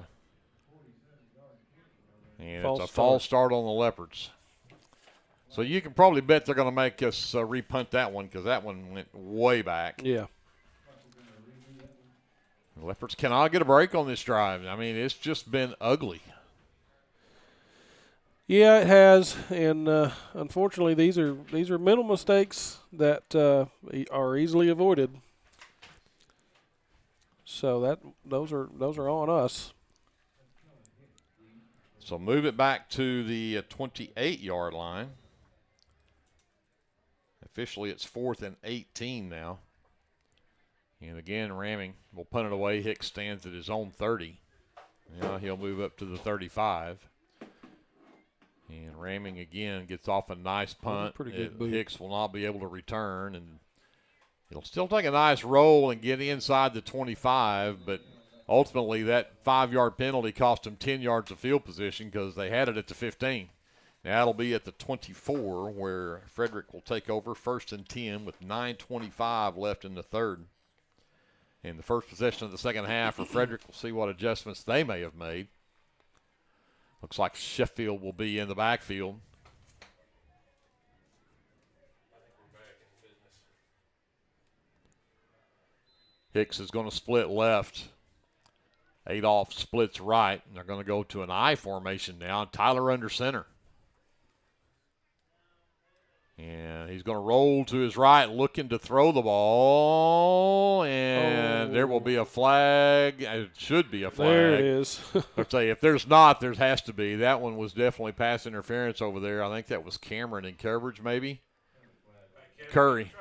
And it's a false start on the Leopards. So you can probably bet they're going to make us repunt that one because that one went way back. Yeah. The Leopards cannot get a break on this drive. I mean, it's just been ugly. Yeah, it has, and unfortunately, these are mental mistakes that are easily avoided. So those are on us. So move it back to the 28-yard line. Officially, it's 4th and 18 now. And again, ramming will punt it away. Hicks stands at his own 30. Now he'll move up to the 35. And ramming again gets off a nice punt. Pretty good boot. Hicks will not be able to return. And it'll still take a nice roll and get inside the 25, but ultimately that 5-yard penalty cost them 10 yards of field position because they had it at the 15. Now it'll be at the 24 where Frederick will take over, 1st and 10 with 9:25 left in the third. In the first possession of the second half for Frederick, we'll see what adjustments they may have made. Looks like Sheffield will be in the backfield. Hicks is going to split left. Adolph splits right, and they're going to go to an I formation now. Tyler under center. And he's going to roll to his right, looking to throw the ball. And there will be a flag. It should be a flag. There it is. I'll tell you, if there's not, there has to be. That one was definitely pass interference over there. I think that was Cameron in coverage, maybe. Curry.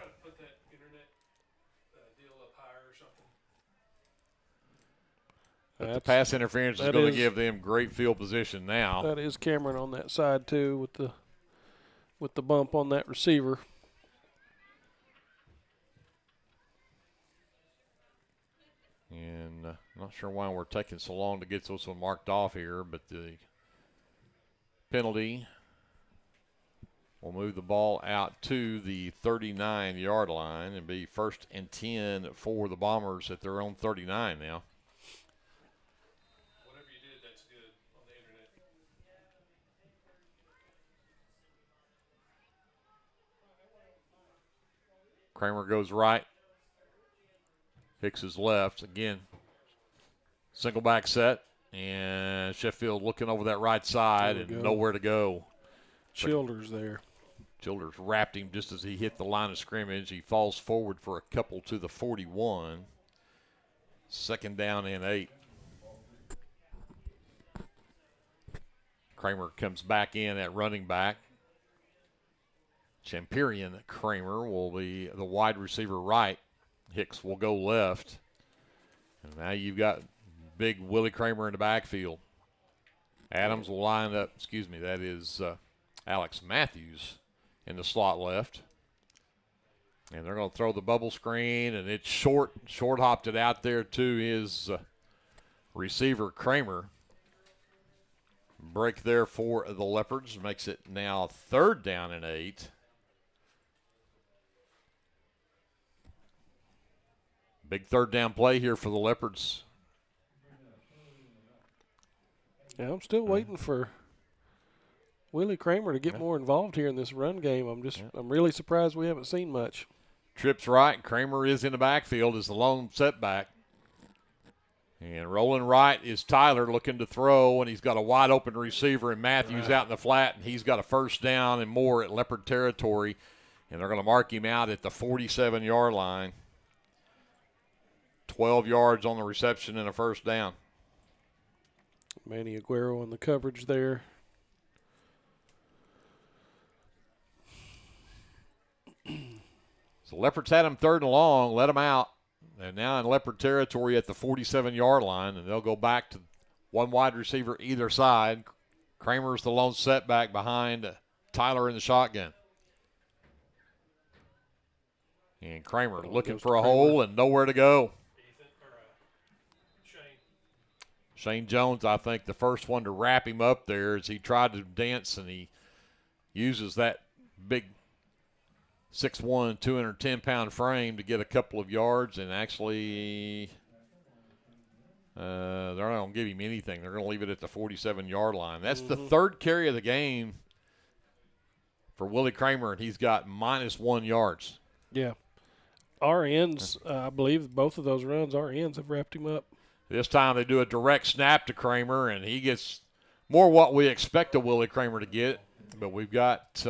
But the pass interference is going to give them great field position now. That is Cameron on that side too, with the bump on that receiver. And I'm not sure why we're taking so long to get this one marked off here, but the penalty will move the ball out to the 39-yard line and be 1st and 10 for the Bombers at their own 39 now. Kramer goes right. Hicks is left. Again, single back set. And Sheffield looking over that right side and nowhere to go. Childers there. Childers wrapped him just as he hit the line of scrimmage. He falls forward for a couple to the 41. 2nd down and 8. Kramer comes back in at running back. Champerian Kramer will be the wide receiver right. Hicks will go left. And now you've got big Willie Kramer in the backfield. Adams will line up, that is Alex Matthews in the slot left. And they're going to throw the bubble screen, and it's short hopped it out there to his receiver Kramer. Break there for the Leopards makes it now 3rd down and 8. Big 3rd down play here for the Leopards. Yeah, I'm still waiting for Willie Kramer to get more involved here in this run game. I'm really surprised we haven't seen much. Trips right. Kramer is in the backfield as the lone setback. And rolling right is Tyler looking to throw, and he's got a wide open receiver and Matthews out in the flat, and he's got a 1st down and more at Leopard territory. And they're going to mark him out at the 47-yard line. 12 yards on the reception and a 1st down. Manny Aguero on the coverage there. So Leopards had him 3rd and long, let him out. They're now in Leopard territory at the 47-yard line, and they'll go back to one wide receiver either side. Kramer's the lone setback behind Tyler in the shotgun. And Kramer looking for a hole and nowhere to go. Shane Jones, I think, the first one to wrap him up there as he tried to dance, and he uses that big 6'1", 210-pound frame to get a couple of yards, and actually they're not going to give him anything. They're going to leave it at the 47-yard line. That's the 3rd carry of the game for Willie Kramer, and he's got -1 yards. Yeah. Our ends, I believe both of those runs, our ends have wrapped him up. This time they do a direct snap to Kramer, and he gets more what we expect of Willie Kramer to get. But we've got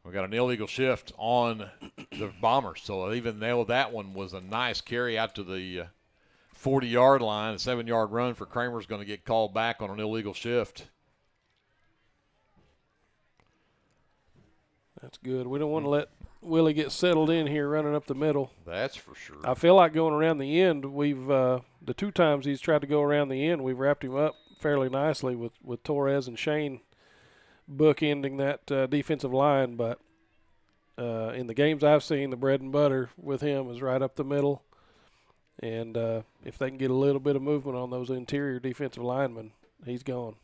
we got an illegal shift on the Bombers. So even though that one was a nice carry out to the 40-yard line, a 7-yard run for Kramer's going to get called back on an illegal shift. That's good. We don't want to let Willie get settled in here running up the middle. That's for sure. I feel like going around the end, we've the 2 times he's tried to go around the end, we've wrapped him up fairly nicely with Torres and Shane bookending that defensive line. But in the games I've seen, the bread and butter with him is right up the middle. And if they can get a little bit of movement on those interior defensive linemen, he's gone.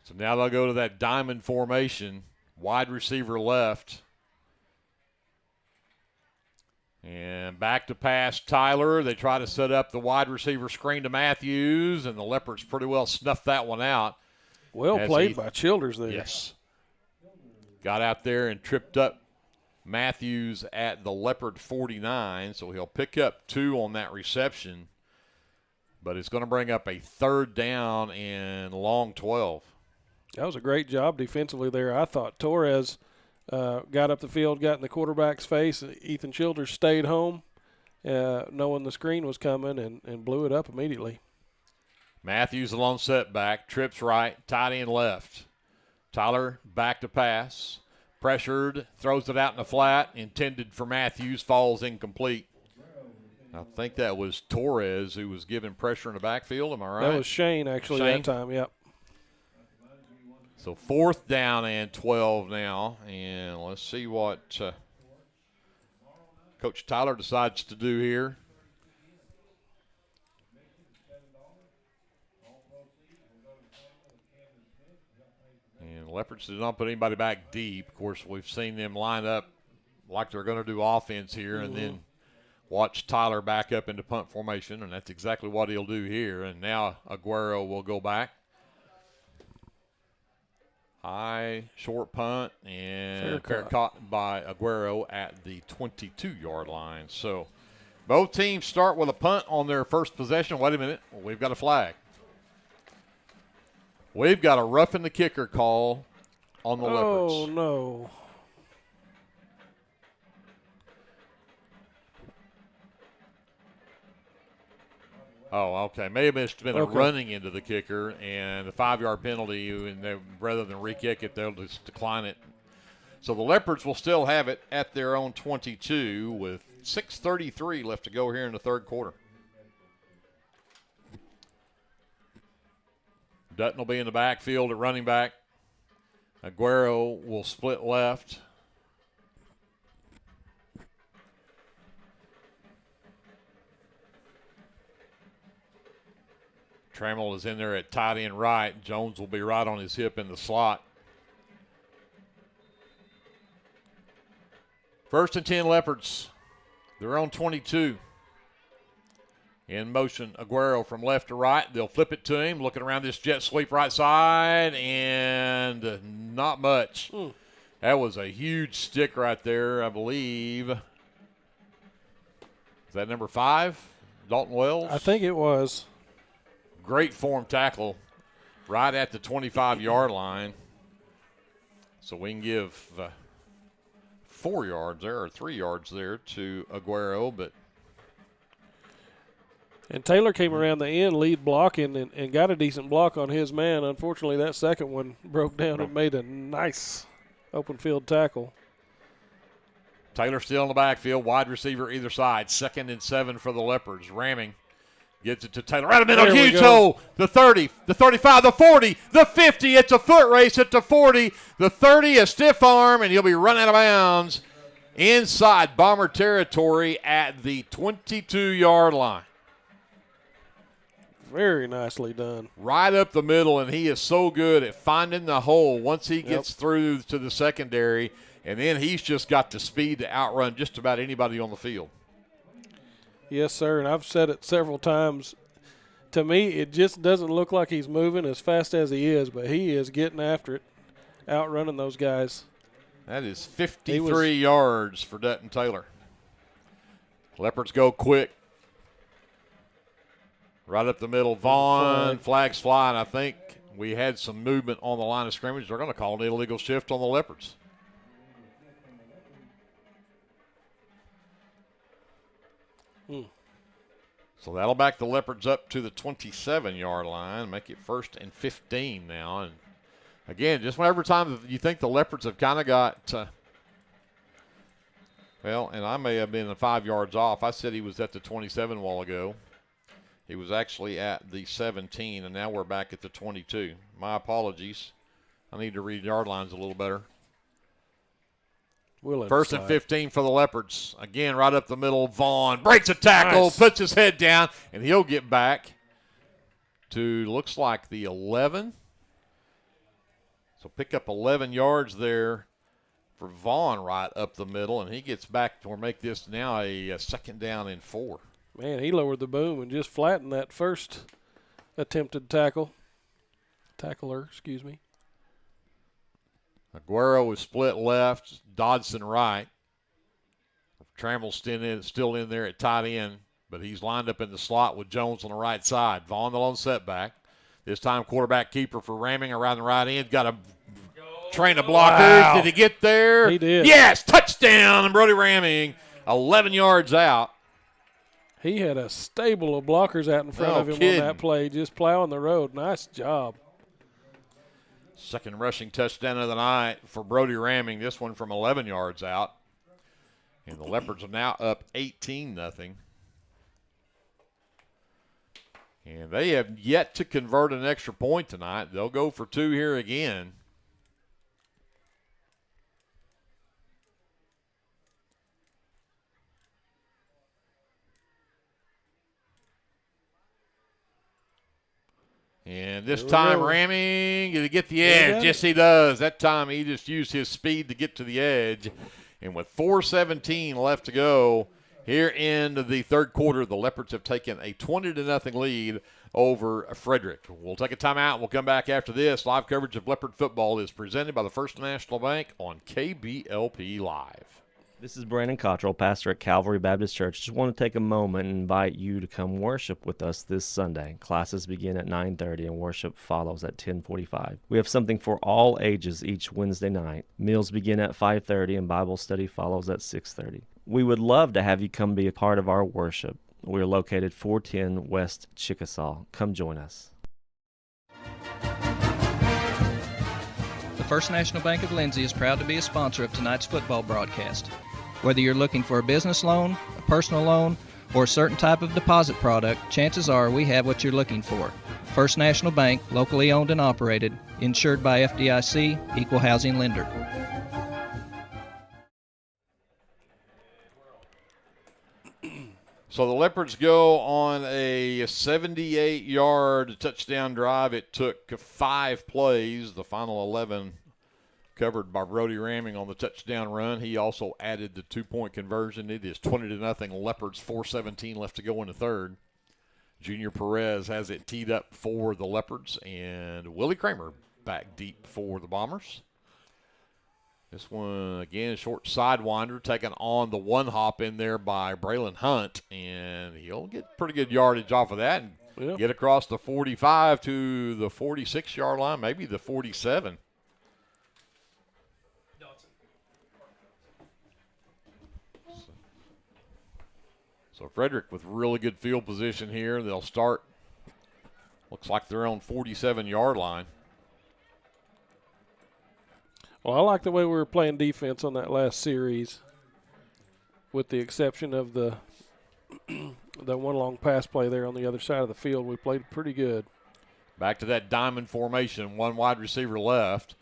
So now they'll go to that diamond formation, wide receiver left. And back to pass Tyler. They try to set up the wide receiver screen to Matthews, and the Leopards pretty well snuffed that one out. Well played by Childers there. Yes. Got out there and tripped up Matthews at the Leopard 49, so he'll pick up 2 on that reception. But it's going to bring up a 3rd down and long 12. That was a great job defensively there. I thought Torres got up the field, got in the quarterback's face. Ethan Childers stayed home, knowing the screen was coming, and blew it up immediately. Matthews a lone setback, trips right, tight end left. Tyler back to pass, pressured, throws it out in the flat, intended for Matthews, falls incomplete. I think that was Torres who was giving pressure in the backfield. Am I right? That was Shane actually that time, yep. So 4th down and 12 now, and let's see what Coach Tyler decides to do here. And Leopards did not put anybody back deep. Of course, we've seen them line up like they're going to do offense here, and then watch Tyler back up into punt formation, and that's exactly what he'll do here. And now Aguero will go back. High, short punt, and fair caught by Aguero at the 22-yard line. So both teams start with a punt on their first possession. Wait a minute. We've got a flag. We've got a roughing the kicker call on the Leopards. Oh, no. Oh, okay. Maybe it's been a running into the kicker and a 5-yard penalty, and rather than re-kick it, they'll just decline it. So the Leopards will still have it at their own 22 with 6:33 left to go here in the 3rd quarter. Dutton will be in the backfield at running back. Aguero will split left. Trammell is in there at tight end right. Jones will be right on his hip in the slot. 1st and 10 Leopards. Their own 22. In motion, Aguero from left to right. They'll flip it to him, looking around this jet sweep right side, and not much. That was a huge stick right there, I believe. Is that number 5, Dalton Wells? I think it was. Great form tackle right at the 25-yard line. So we can give 4 yards there or 3 yards there to Aguero. And Taylor came around the end, lead blocking, and got a decent block on his man. Unfortunately, that second one broke down and made a nice open field tackle. Taylor still in the backfield, wide receiver either side. 2nd and 7 for the Leopards. Ramming. Gets it to Taylor. Right in the middle. Huge hole. The 30, the 35, the 40, the 50. It's a foot race at the 40. The 30, a stiff arm, and he'll be run out of bounds inside Bomber territory at the 22-yard line. Very nicely done. Right up the middle, and he is so good at finding the hole once he gets through to the secondary, and then he's just got the speed to outrun just about anybody on the field. Yes, sir, and I've said it several times. To me, it just doesn't look like he's moving as fast as he is, but he is getting after it, outrunning those guys. That is 53 yards for Dutton Taylor. Leopards go quick. Right up the middle, Vaughn, flags fly, and I think we had some movement on the line of scrimmage. They're going to call an illegal shift on the Leopards. So that'll back the Leopards up to the 27-yard line, make it 1st and 15 now. And again, just whenever time you think the Leopards have kind of got, well, and I may have been 5 yards off. I said he was at the 27 a while ago. He was actually at the 17, and now we're back at the 22. My apologies. I need to read yard lines a little better. We'll let First it and slide. 15 for the Leopards. Again, right up the middle. Vaughn breaks a tackle, Nice. puts his head down, and he'll get back to, looks like, the 11. So pick up 11 yards there for Vaughn right up the middle, and he gets back to make this now a second down and 4. Man, he lowered the boom and just flattened that first attempted tackler, excuse me. Aguero is split left, Dodson right. Trammell's still in there at tight end, but he's lined up in the slot with Jones on the right side. Vaughn the lone setback. This time quarterback keeper for Ramming around the right end. Got a train of blockers. Wow. Did he get there? He did. Yes, touchdown. And Brody Ramming 11 yards out. He had a stable of blockers out in front No of him kidding. on that play, just plowing the road. Nice job. Second rushing touchdown of the night for Brody Ramming. This one from 11 yards out. And the Leopards are now up 18-0. And they have yet to convert an extra point tonight. They'll go for 2 here again. And this time, Ramming, did he get the edge? Yes, he does. That time he just used his speed to get to the edge. And with 4:17 left to go here in the third quarter, the Leopards have taken a 20-0 lead over Frederick. We'll take a timeout. We'll come back after this. Live coverage of Leopard football is presented by the First National Bank on KBLP Live. This is Brandon Cottrell, pastor at Calvary Baptist Church. Just want to take a moment and invite you to come worship with us this Sunday. Classes begin at 9:30 and worship follows at 10:45. We have something for all ages each Wednesday night. Meals begin at 5:30 and Bible study follows at 6:30. We would love to have you come be a part of our worship. We are located 410 West Chickasaw. Come join us. The First National Bank of Lindsay is proud to be a sponsor of tonight's football broadcast. Whether you're looking for a business loan, a personal loan, or a certain type of deposit product, chances are we have what you're looking for. First National Bank, locally owned and operated, insured by FDIC, equal housing lender. So the Leopards go on a 78-yard touchdown drive. It took 5 plays, the final 11 covered by Brody Ramming on the touchdown run. He also added the 2-point conversion. It is 20-0 Leopards, 4:17 left to go in the third. Junior Perez has it teed up for the Leopards, and Willie Kramer back deep for the Bombers. This one, again, short sidewinder, taken on the one hop in there by Braylon Hunt, and he'll get pretty good yardage off of that and get across the 45 to the 46-yard line, maybe the 47. So Frederick with really good field position here. They'll start, looks like their own 47-yard line. Well, I like the way we were playing defense on that last series, with the exception of the one long pass play there on the other side of the field. We played pretty good. Back to that diamond formation, one wide receiver left,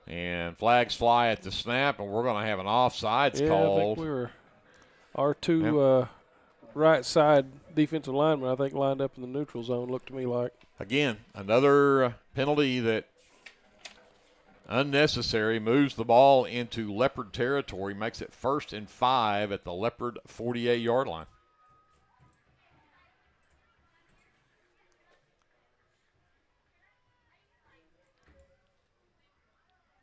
and flags fly at the snap, and we're going to have an offsides called. I think we were our two right side defensive linemen, I think, lined up in the neutral zone, looked to me like. Again, another penalty that unnecessary, moves the ball into Leopard territory, makes it 1st and 5 at the Leopard 48-yard line.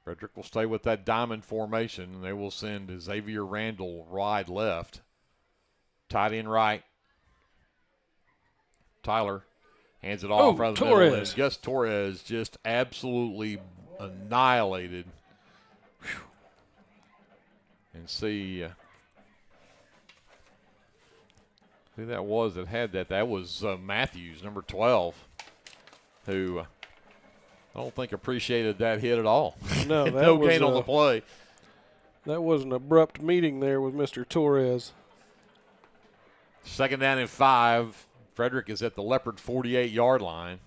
Frederick will stay with that diamond formation, and they will send Xavier Randall wide left. Tight end right. Tyler hands it off right in the middle. And Gus Torres just absolutely annihilated. Whew. And see who that was that had that. That was Matthews, number 12, who I don't think appreciated that hit at all. No, that no was gain on the play. That was an abrupt meeting there with Mr. Torres. 2nd down and 5. Frederick is at the Leopard 48-yard line.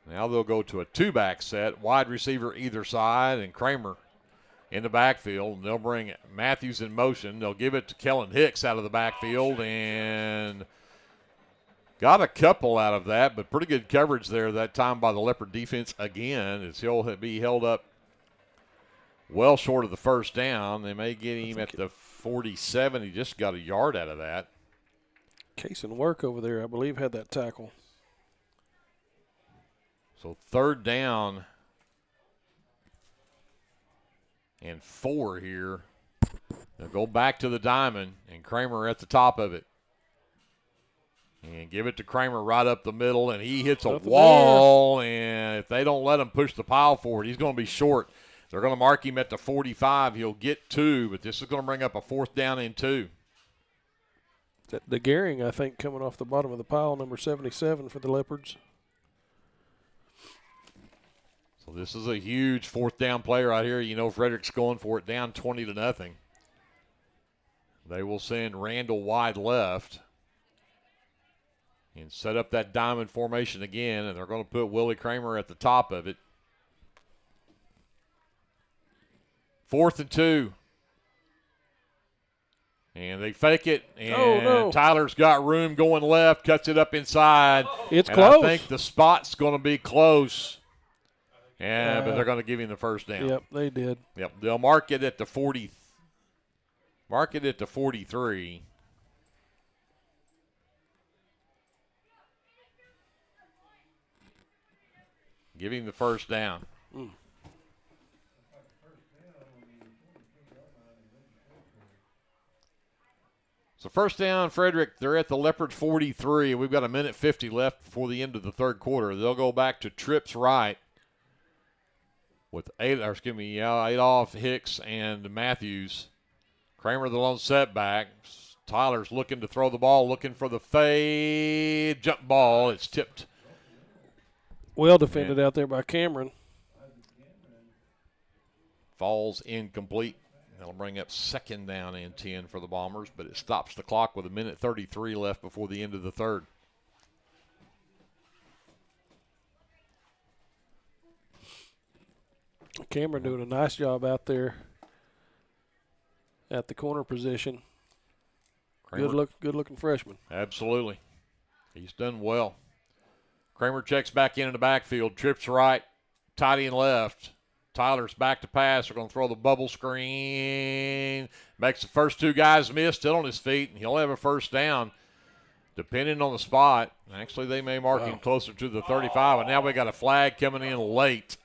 Now they'll go to a two-back set, wide receiver either side, and Kramer in the backfield. They'll bring Matthews in motion. They'll give it to Kellen Hicks out of the backfield, and got a couple out of that, but pretty good coverage there that time by the Leopard defense again, as he'll be held up well short of the first down. They may get him at the 47. He just got a yard out of that. Case and Work over there, I believe, had that tackle. So 3rd down and 4 here. They'll go back to the diamond, and Kramer at the top of it. And give it to Kramer right up the middle, and he hits a wall, and if they don't let him push the pile forward, he's going to be short. They're going to mark him at the 45. He'll get 2, but this is going to bring up a 4th down and 2. The Gehring, I think, coming off the bottom of the pile, number 77 for the Leopards. So this is a huge 4th down play right here. You know Frederick's going for it, down 20-0. They will send Randall wide left and set up that diamond formation again, and they're going to put Willie Kramer at the top of it. 4th and 2. And they fake it, and Tyler's got room going left, cuts it up inside. It's and close. I think the spot's going to be close. Yeah, but they're going to give him the first down. Yep, they did. Yep, they'll mark it at the 40. Mark it at the 43. Give him the first down. So first down, Frederick, they're at the Leopard 43. We've got 1:50 left before the end of the 3rd quarter. They'll go back to trips right with Adolph, Hicks, and Matthews. Kramer the lone setback. Tyler's looking to throw the ball, looking for the fade. Jump ball. It's tipped. Well defended out there by Cameron. Falls incomplete. That'll bring up 2nd down and 10 for the Bombers, but it stops the clock with 1:33 left before the end of the 3rd. Cameron doing a nice job out there at the corner position. Kramer, Good looking freshman. Absolutely. He's done well. Kramer checks back in the backfield, trips right, tight end left. Tyler's back to pass. They're going to throw the bubble screen. Makes the first 2 guys miss, still on his feet, and he'll have a first down, depending on the spot. Actually, they may mark him closer to the 35, and now we got a flag coming in late.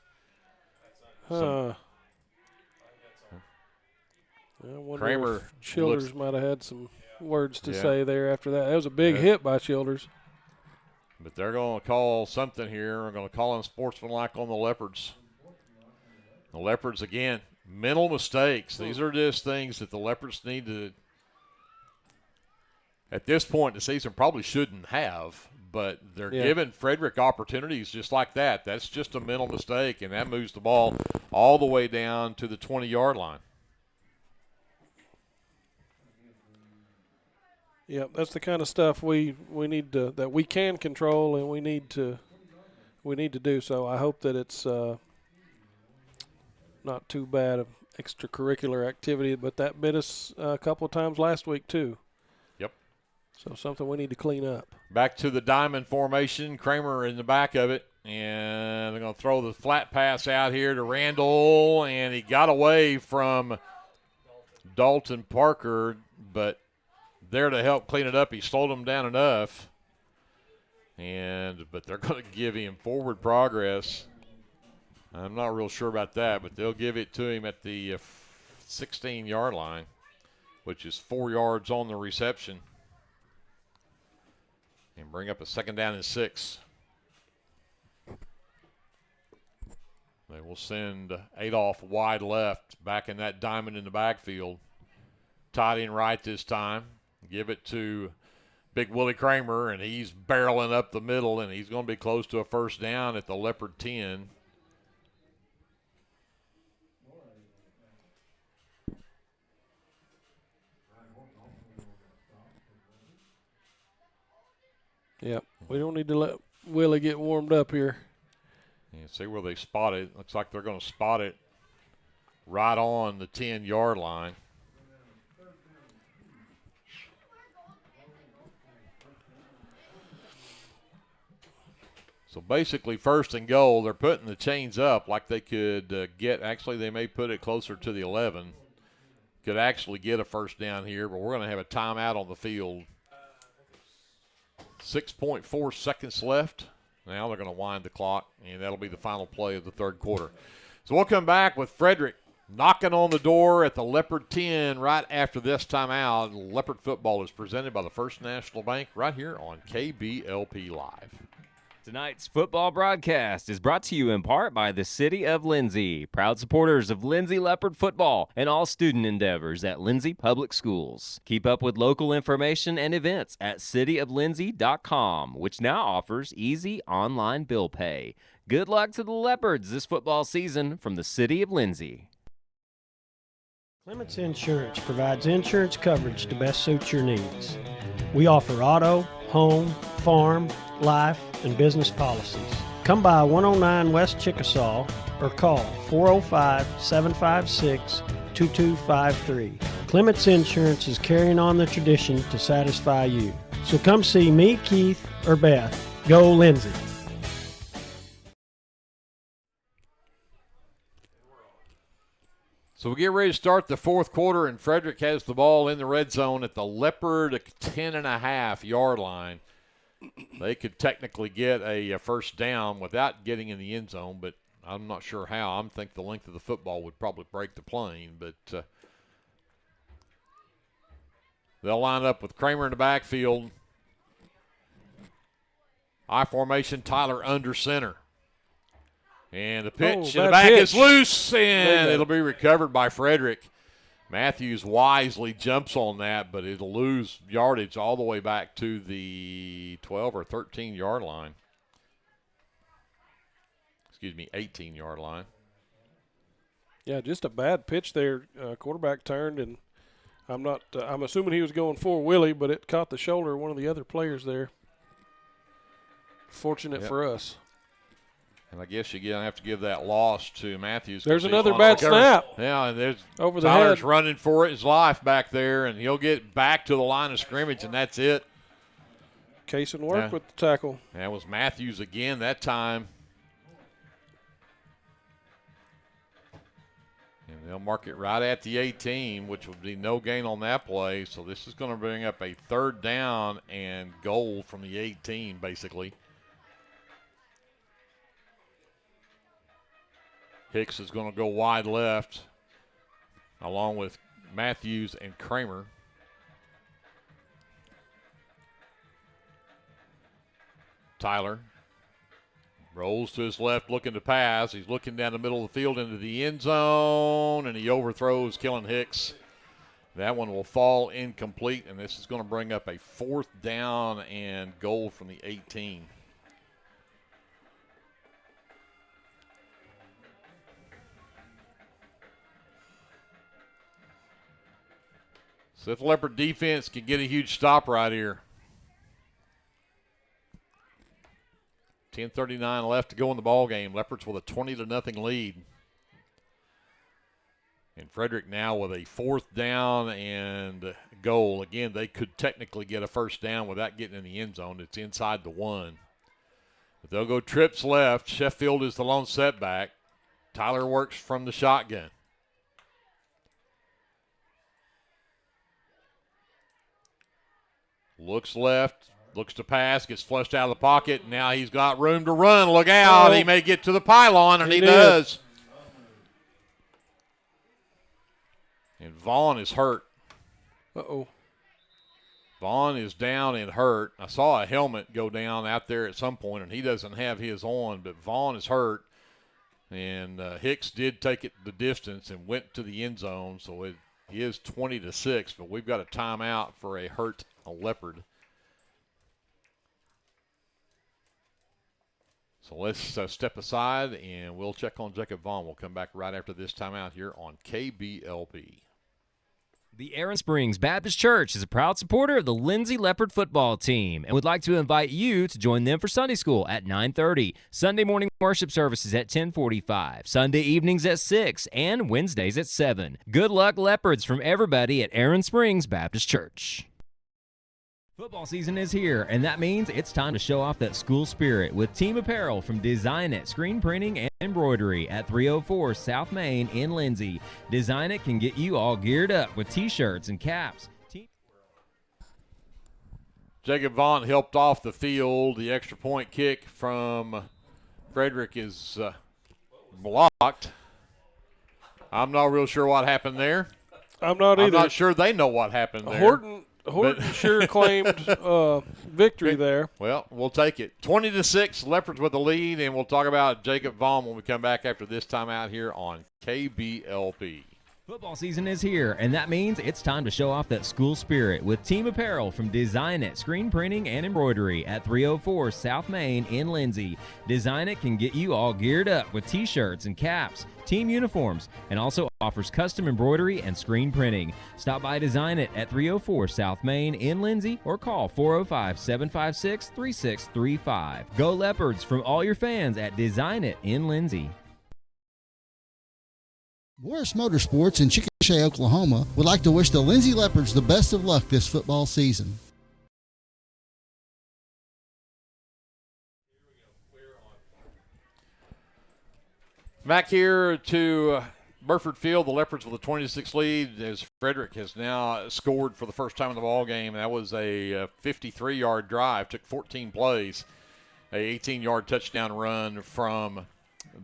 I wonder Kramer if Childers might have had some words to say there after that. That was a big hit by Childers. But they're going to call something here. They're going to call unsportsmanlike on the Leopards. The Leopards, again, mental mistakes. These are just things that the Leopards need to, at this point in the season, probably shouldn't have. But they're giving Frederick opportunities just like that. That's just a mental mistake, and that moves the ball all the way down to the 20-yard line. Yep, that's the kind of stuff we need to, that we can control, and we need to do. So I hope that it's not too bad of extracurricular activity, but that bit us a couple of times last week too. Yep. So something we need to clean up. Back to the diamond formation. Kramer in the back of it, and they're going to throw the flat pass out here to Randall, and he got away from Dalton Parker, but there to help clean it up. He slowed him down enough, but they're going to give him forward progress. I'm not real sure about that, but they'll give it to him at the 16-yard line, which is 4 yards on the reception, and bring up a 2nd down and 6. They will send Adolph wide left, back in that diamond in the backfield. Tight end right this time. Give it to Big Willie Kramer, and he's barreling up the middle, and he's going to be close to a first down at the Leopard 10. Yep, we don't need to let Willie get warmed up here. And see where they spot it. Looks like they're going to spot it right on the 10-yard line. So basically, 1st and goal, they're putting the chains up like they could get. Actually, they may put it closer to the 11. Could actually get a first down here, but we're going to have a timeout on the field. 6.4 seconds left. Now they're going to wind the clock, and that'll be the final play of the 3rd quarter. So we'll come back with Frederick knocking on the door at the Leopard 10 right after this timeout. Leopard football is presented by the First National Bank right here on KBLP Live. Tonight's football broadcast is brought to you in part by the City of Lindsay, proud supporters of Lindsay Leopard football and all student endeavors at Lindsay Public Schools. Keep up with local information and events at cityoflindsay.com, which now offers easy online bill pay. Good luck to the Leopards this football season from the City of Lindsay. Clements Insurance provides insurance coverage to best suit your needs. We offer auto, home, farm, life, and business policies. Come by 109 West Chickasaw or call 405-756-2253. Clements Insurance is carrying on the tradition to satisfy you. So come see me, Keith, or Beth. Go Lindsay. So we get ready to start the 4th quarter, and Frederick has the ball in the red zone at the Leopard 10.5-yard line. They could technically get a first down without getting in the end zone, but I'm not sure how. I think the length of the football would probably break the plane, but they'll line up with Kramer in the backfield. I formation, Tyler under center. And the pitch in the back is loose, and it'll be recovered by Frederick. Matthews wisely jumps on that, but it'll lose yardage all the way back to the 12 or 13-yard line. 18-yard line. Yeah, just a bad pitch there. Quarterback turned, and I'm assuming he was going for Willie, but it caught the shoulder of one of the other players there. Fortunate for us. And I guess you're going to have to give that loss to Matthews. There's another bad snap. Yeah, and there's over the Tyler's head. running for his life back there, and he'll get back to the line of scrimmage, and that's it. Case and work with the tackle. That was Matthews again that time. And they'll mark it right at the 18, which would be no gain on that play. So this is going to bring up a 3rd down and goal from the 18, basically. Hicks is going to go wide left along with Matthews and Kramer. Tyler rolls to his left looking to pass. He's looking down the middle of the field into the end zone, and he overthrows Kellen Hicks. That one will fall incomplete, and this is going to bring up a 4th down and goal from the 18. So if Leopard defense can get a huge stop right here. 10:39 left to go in the ball game. Leopards with a 20-0 lead. And Frederick now with a 4th down and goal. Again, they could technically get a first down without getting in the end zone. It's inside the 1. But they'll go trips left. Sheffield is the lone setback. Tyler works from the shotgun. Looks left, looks to pass, gets flushed out of the pocket. Now he's got room to run. Look out. He may get to the pylon, and he does. And Vaughn is hurt. Uh-oh. Vaughn is down and hurt. I saw a helmet go down out there at some point, and he doesn't have his on, but Vaughn is hurt. And Hicks did take it the distance and went to the end zone, so it is 20-6, but we've got a timeout for a hurt Leopard. So let's step aside, and we'll check on Jacob Vaughn. We'll come back right after this timeout here on KBLP. The Aaron Springs Baptist Church is a proud supporter of the Lindsay Leopard football team and would like to invite you to join them for Sunday school at 9:30, Sunday morning worship services at 10:45, Sunday evenings at 6, and Wednesdays at 7. Good luck, Leopards, from everybody at Aaron Springs Baptist Church. Football season is here, and that means it's time to show off that school spirit with team apparel from Design It Screen Printing and Embroidery at 304 South Main in Lindsay. Design It can get you all geared up with t-shirts and caps. Jacob Vaughn helped off the field. The extra point kick from Frederick is blocked. I'm not real sure what happened there. I'm not either. I'm not sure they know what happened there. Horton sure claimed victory there. Well, we'll take it. 20-6, Leopards with the lead, and we'll talk about Jacob Vaughn when we come back after this time out here on KBLP. Football season is here, and that means it's time to show off that school spirit with team apparel from Design It Screen Printing and Embroidery at 304 South Main in Lindsay. Design It can get you all geared up with t-shirts and caps, team uniforms, and also offers custom embroidery and screen printing. Stop by Design It at 304 South Main in Lindsay or call 405-756-3635. Go Leopards from all your fans at Design It in Lindsay. Boris Motorsports in Chickasha, Oklahoma would like to wish the Lindsay Leopards the best of luck this football season. Back here to Burford Field, the Leopards with a 26 lead as Frederick has now scored for the first time in the ball game. That was a 53-yard drive, took 14 plays, a 18-yard touchdown run from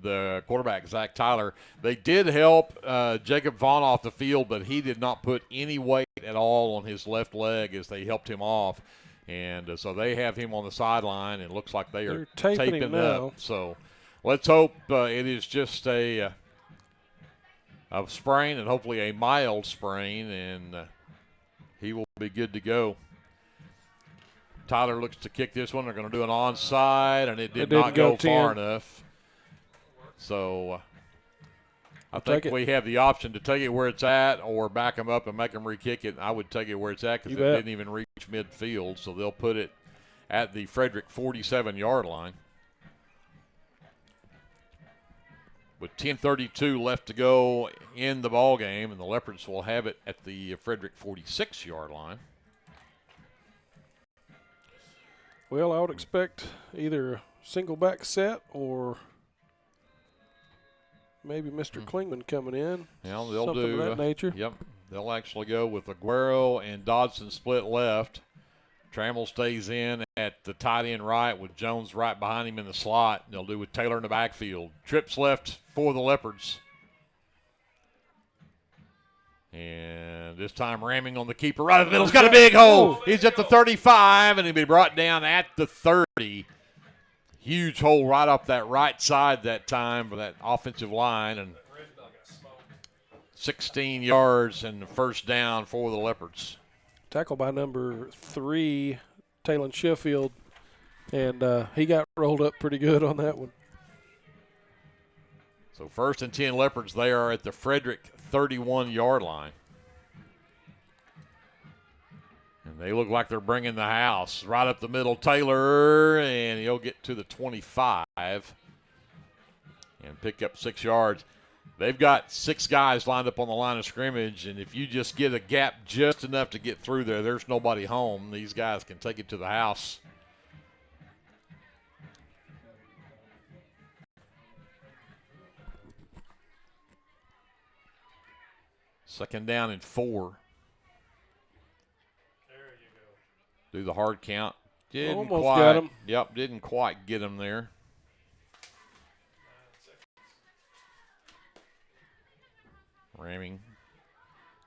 the quarterback, Zach Tyler. They did help Jacob Vaughn off the field, but he did not put any weight at all on his left leg as they helped him off. And so they have him on the sideline, and it looks like they're taping him up. now. So let's hope it is just a sprain and hopefully a mild sprain, and he will be good to go. Tyler looks to kick this one. They're going to do an onside, and it did not go far enough. So I think we have the option to take it where it's at or back them up and make them re-kick it. I would take it where it's at because it didn't even reach midfield. So they'll put it at the Frederick 47-yard line. With 10:32 left to go in the ball game, and the Leopards will have it at the Frederick 46-yard line. Well, I would expect either a single back set or maybe Mr. Klingman coming in. Yeah, they'll something do of that nature. Yep, they'll actually go with Aguero and Dodson split left. Trammell stays in at the tight end right with Jones right behind him in the slot. They'll do with Taylor in the backfield. Trips left for the Leopards. And this time ramming on the keeper right in the middle. He's got a big hole. He's at the 35, and he'll be brought down at the 30. Huge hole right up that right side that time for that offensive line. And 16 yards and the first down for the Leopards. Tackle by number 3, Talon Sheffield, and he got rolled up pretty good on that one. So 1st and 10 Leopards, they are at the Frederick 31-yard line. And they look like they're bringing the house. Right up the middle, Taylor, and he'll get to the 25 and pick up 6 yards. They've got 6 guys lined up on the line of scrimmage, and if you just get a gap just enough to get through there, there's nobody home. These guys can take it to the house. Second down and 4. There you go. Do the hard count. Didn't Almost quite, got him. Yep, didn't quite get him there. Ramming.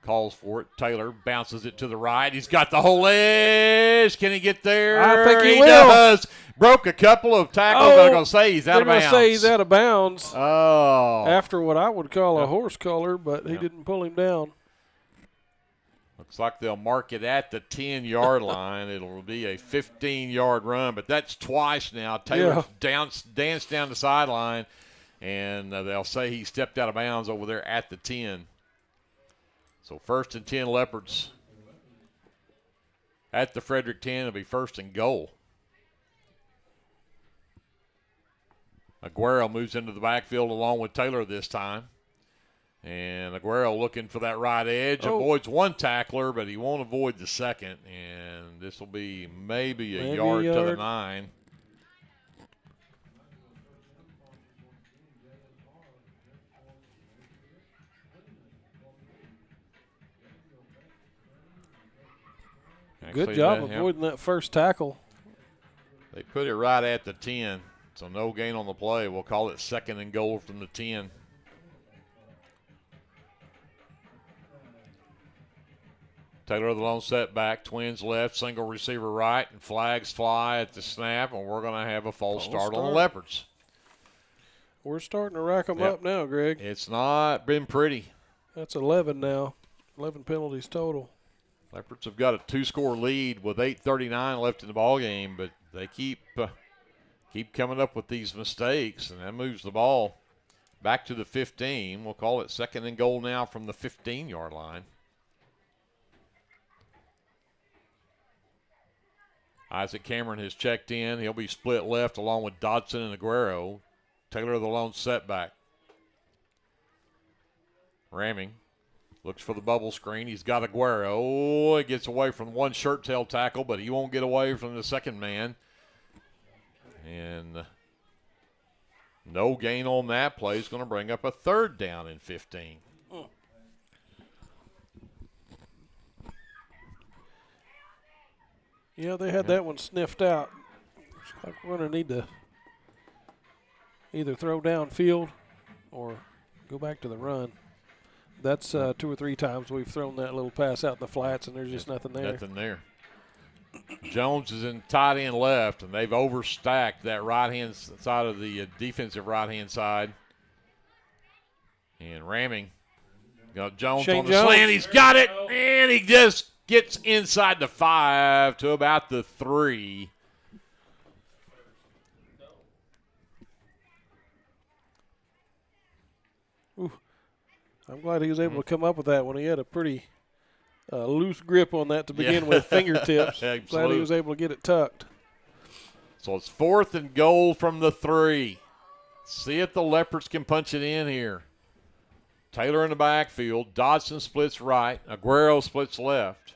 Calls for it. Taylor bounces it to the right. He's got the whole edge. Can he get there? I think he will. Does. Broke a couple of tackles. They're going to say he's out of bounds. They're going to say he's out of bounds. Oh. After what I would call a horse collar, but he didn't pull him down. Looks like they'll mark it at the 10-yard line. It'll be a 15-yard run, but that's twice now. Taylor danced down the sideline, and they'll say he stepped out of bounds over there at the 10. So 1st and 10 Leopards at the Frederick 10. It'll be 1st and goal. Aguero moves into the backfield along with Taylor this time. And Aguero looking for that right edge. Avoids one tackler, but he won't avoid the second. And this will be maybe a yard to the 9. Good job avoiding that first tackle. They put it right at the 10, so no gain on the play. We'll call it 2nd and goal from the 10. Taylor the lone setback, Twins left, single receiver right, and flags fly at the snap, and we're going to have a false start on the Leopards. We're starting to rack them up now, Greg. It's not been pretty. That's 11 now, 11 penalties total. Leopards have got a 2-score lead with 8:39 left in the ball game, but they keep coming up with these mistakes, and that moves the ball back to the 15. We'll call it 2nd and goal now from the 15-yard line. Isaac Cameron has checked in. He'll be split left along with Dodson and Aguero. Taylor the lone setback. Ramming. Looks for the bubble screen. He's got Aguero. Oh, he gets away from one shirt tail tackle, but he won't get away from the second man. And no gain on that play is going to bring up a 3rd down and 15. Yeah, they had that one sniffed out. Looks like we're going to need to either throw downfield or go back to the run. That's 2 or 3 times we've thrown that little pass out in the flats, and there's just nothing there. Nothing there. Jones is in tight end left, and they've overstacked that right-hand side of the defensive right-hand side. And ramming. Got Jones on the slant. He's got it, and he just gets inside the 5 to about the 3. Ooh. I'm glad he was able to come up with that one. He had a pretty loose grip on that to begin with, fingertips. Glad he was able to get it tucked. So it's 4th and goal from the 3. See if the Leopards can punch it in here. Taylor in the backfield. Dodson splits right. Aguero splits left.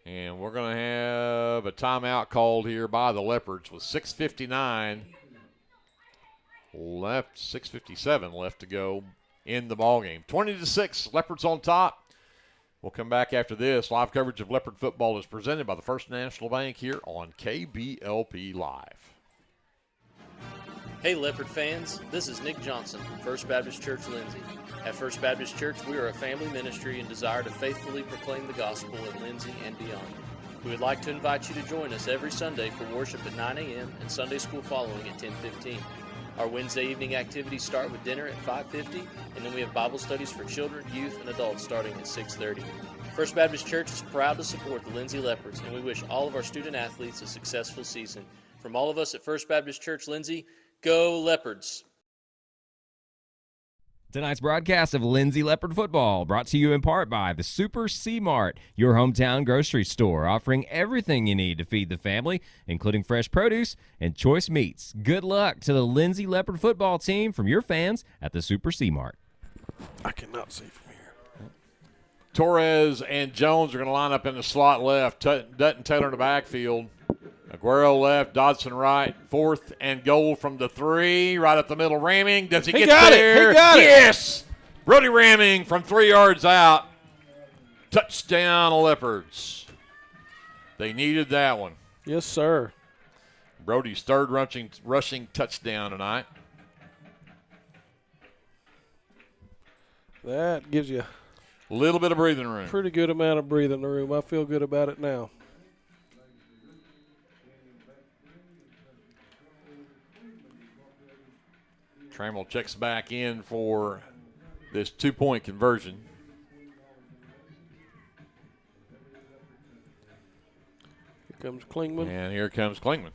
And we're going to have a timeout called here by the Leopards with 6:59 left, 6:57 left to go in the ballgame. 20-6, Leopards on top. We'll come back after this. Live coverage of Leopard football is presented by the First National Bank here on KBLP Live. Hey Leopard fans, this is Nick Johnson from First Baptist Church Lindsay. At First Baptist Church, we are a family ministry and desire to faithfully proclaim the gospel in Lindsay and beyond. We would like to invite you to join us every Sunday for worship at 9 a.m. and Sunday school following at 10:15. Our Wednesday evening activities start with dinner at 5:50, and then we have Bible studies for children, youth, and adults starting at 6:30. First Baptist Church is proud to support the Lindsay Leopards, and we wish all of our student athletes a successful season. From all of us at First Baptist Church Lindsay, go Leopards! Tonight's broadcast of Lindsay Leopard Football brought to you in part by the Super C Mart, your hometown grocery store, offering everything you need to feed the family, including fresh produce and choice meats. Good luck to the Lindsay Leopard Football team from your fans at the Super C Mart. I cannot see from here. Torres and Jones are going to line up in the slot left. Dutton Taylor in the backfield. Aguero left, Dodson right. 4th and goal from the 3. Right up the middle, ramming. Does he get there? He got it. Yes! Brody ramming from 3 yards out. Touchdown, Leopards. They needed that one. Yes, sir. Brody's 3rd rushing touchdown tonight. That gives you a little bit of breathing room. Pretty good amount of breathing room. I feel good about it now. Trammell checks back in for this 2-point conversion. Here comes Klingman. And here comes Klingman.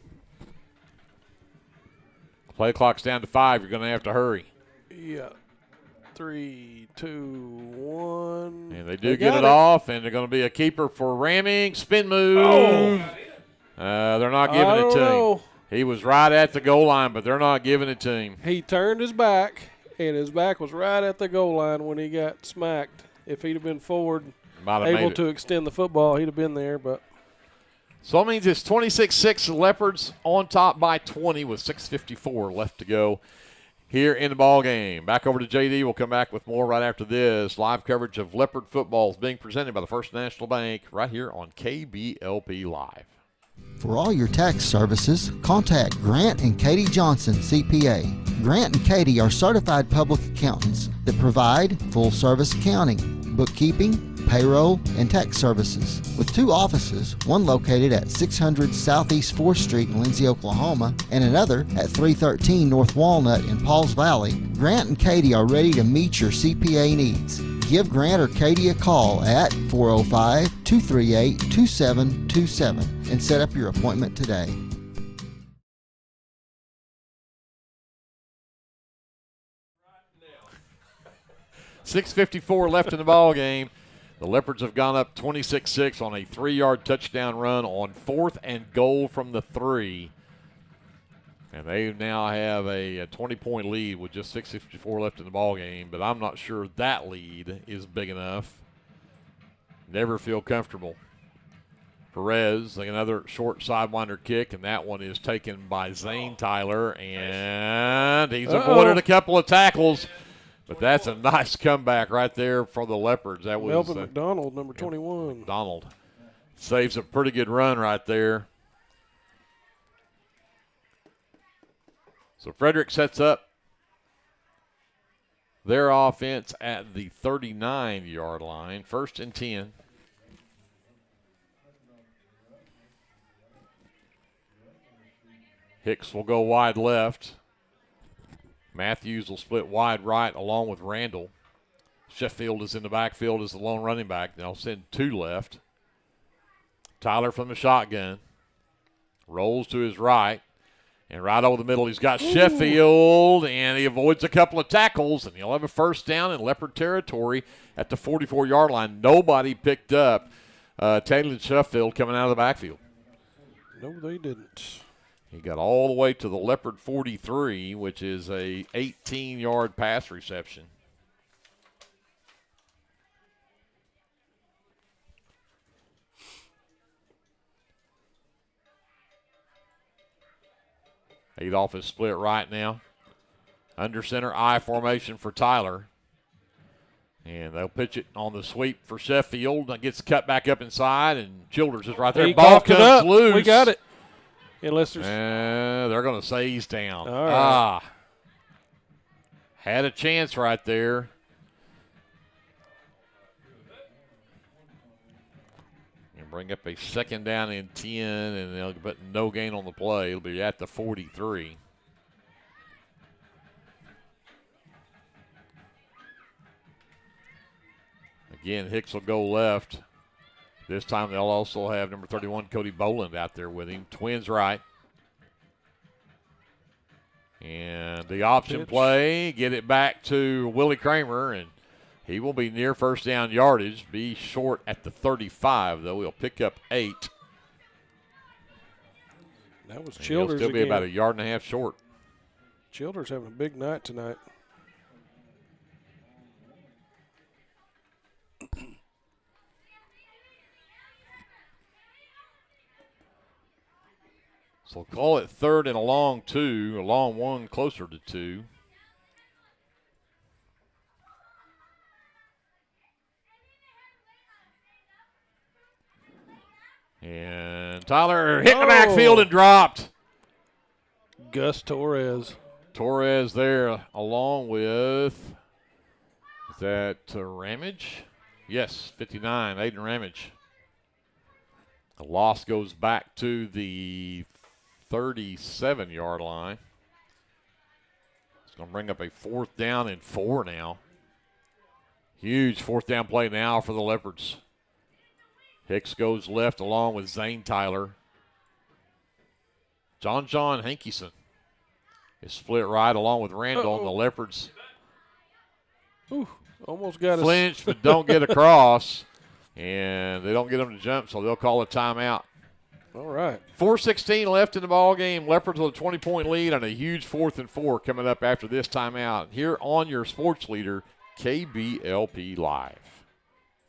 Play clock's down to 5. You're going to have to hurry. Yeah. 3, 2, 1. And they do get it off, and they're going to be a keeper for ramming. Spin move. They're not giving it to him. He was right at the goal line, but they're not giving it to him. He turned his back, and his back was right at the goal line when he got smacked. If he'd have been forward, able to extend the football, he'd have been there. But so that means it's 26-6 Leopards on top by 20 with 6:54 left to go here in the ball game. Back over to JD. We'll come back with more right after this. Live coverage of Leopard football is being presented by the First National Bank right here on KBLP Live. For all your tax services, contact Grant and Katie Johnson, CPA. Grant and Katie are certified public accountants that provide full-service accounting, bookkeeping, payroll, and tax services. With 2 offices, one located at 600 Southeast 4th Street in Lindsay, Oklahoma, and another at 313 North Walnut in Pauls Valley, Grant and Katie are ready to meet your CPA needs. Give Grant or Katie a call at 405-238-2727 and set up your appointment today. $6:54 left in the ball game. The Leopards have gone up 26-6 on a 3-yard touchdown run on 4th and goal from the 3. And they now have a 20-point lead with just 6:54 left in the ball game, but I'm not sure that lead is big enough. Never feel comfortable. Perez, another short sidewinder kick, and that one is taken by Zane Tyler, and he's avoided a couple of tackles. But that's a nice comeback right there for the Leopards. That was Melvin McDonald, number 21. McDonald saves a pretty good run right there. So Frederick sets up their offense at the 39-yard line, 1st and 10. Hicks will go wide left. Matthews will split wide right along with Randall. Sheffield is in the backfield as the lone running back. They'll send 2 left. Tyler from the shotgun. Rolls to his right. And right over the middle, he's got Sheffield, and he avoids a couple of tackles, and he'll have a first down in Leopard territory at the 44-yard line. Nobody picked up Taylor Sheffield coming out of the backfield. No, they didn't. He got all the way to the Leopard 43, which is a 18-yard pass reception. Adolph is split right now. Under center I formation for Tyler. And they'll pitch it on the sweep for Sheffield. That gets cut back up inside, and Childers is right there. He Ball comes loose. We got it. Unless there's they're going to say he's down. All right. Had a chance right there. And bring up a 2nd down and 10, and they'll put no gain on the play. It'll be at the 43. Again, Hicks will go left. This time they'll also have number 31, Cody Boland, out there with him. Twins right. And the option play, get it back to Willie Kramer, and he will be near first down yardage. Be short at the 35, though. He'll pick up 8. That was and Childers he'll still be again. about a yard and a half short. Childers having a big night tonight. So call it 3rd and a long 2, a long 1 closer to 2. And Tyler hit the backfield and dropped. Gus Torres. Torres there along with, is that Ramage? Yes, 59, Aiden Ramage. The loss goes back to the 37-yard line. It's going to bring up a 4th down and 4 now. Huge 4th down play now for the Leopards. Hicks goes left along with Zane Tyler. John Hankison is split right along with Randall, and the Leopards Ooh, almost got us. Flinch, but don't get across. And they don't get them to jump, so they'll call a timeout. All right. 4:16 left in the ball game. Leopards with a 20-point lead and a huge 4th and 4 coming up after this timeout. Here on your sports leader, KBLP Live.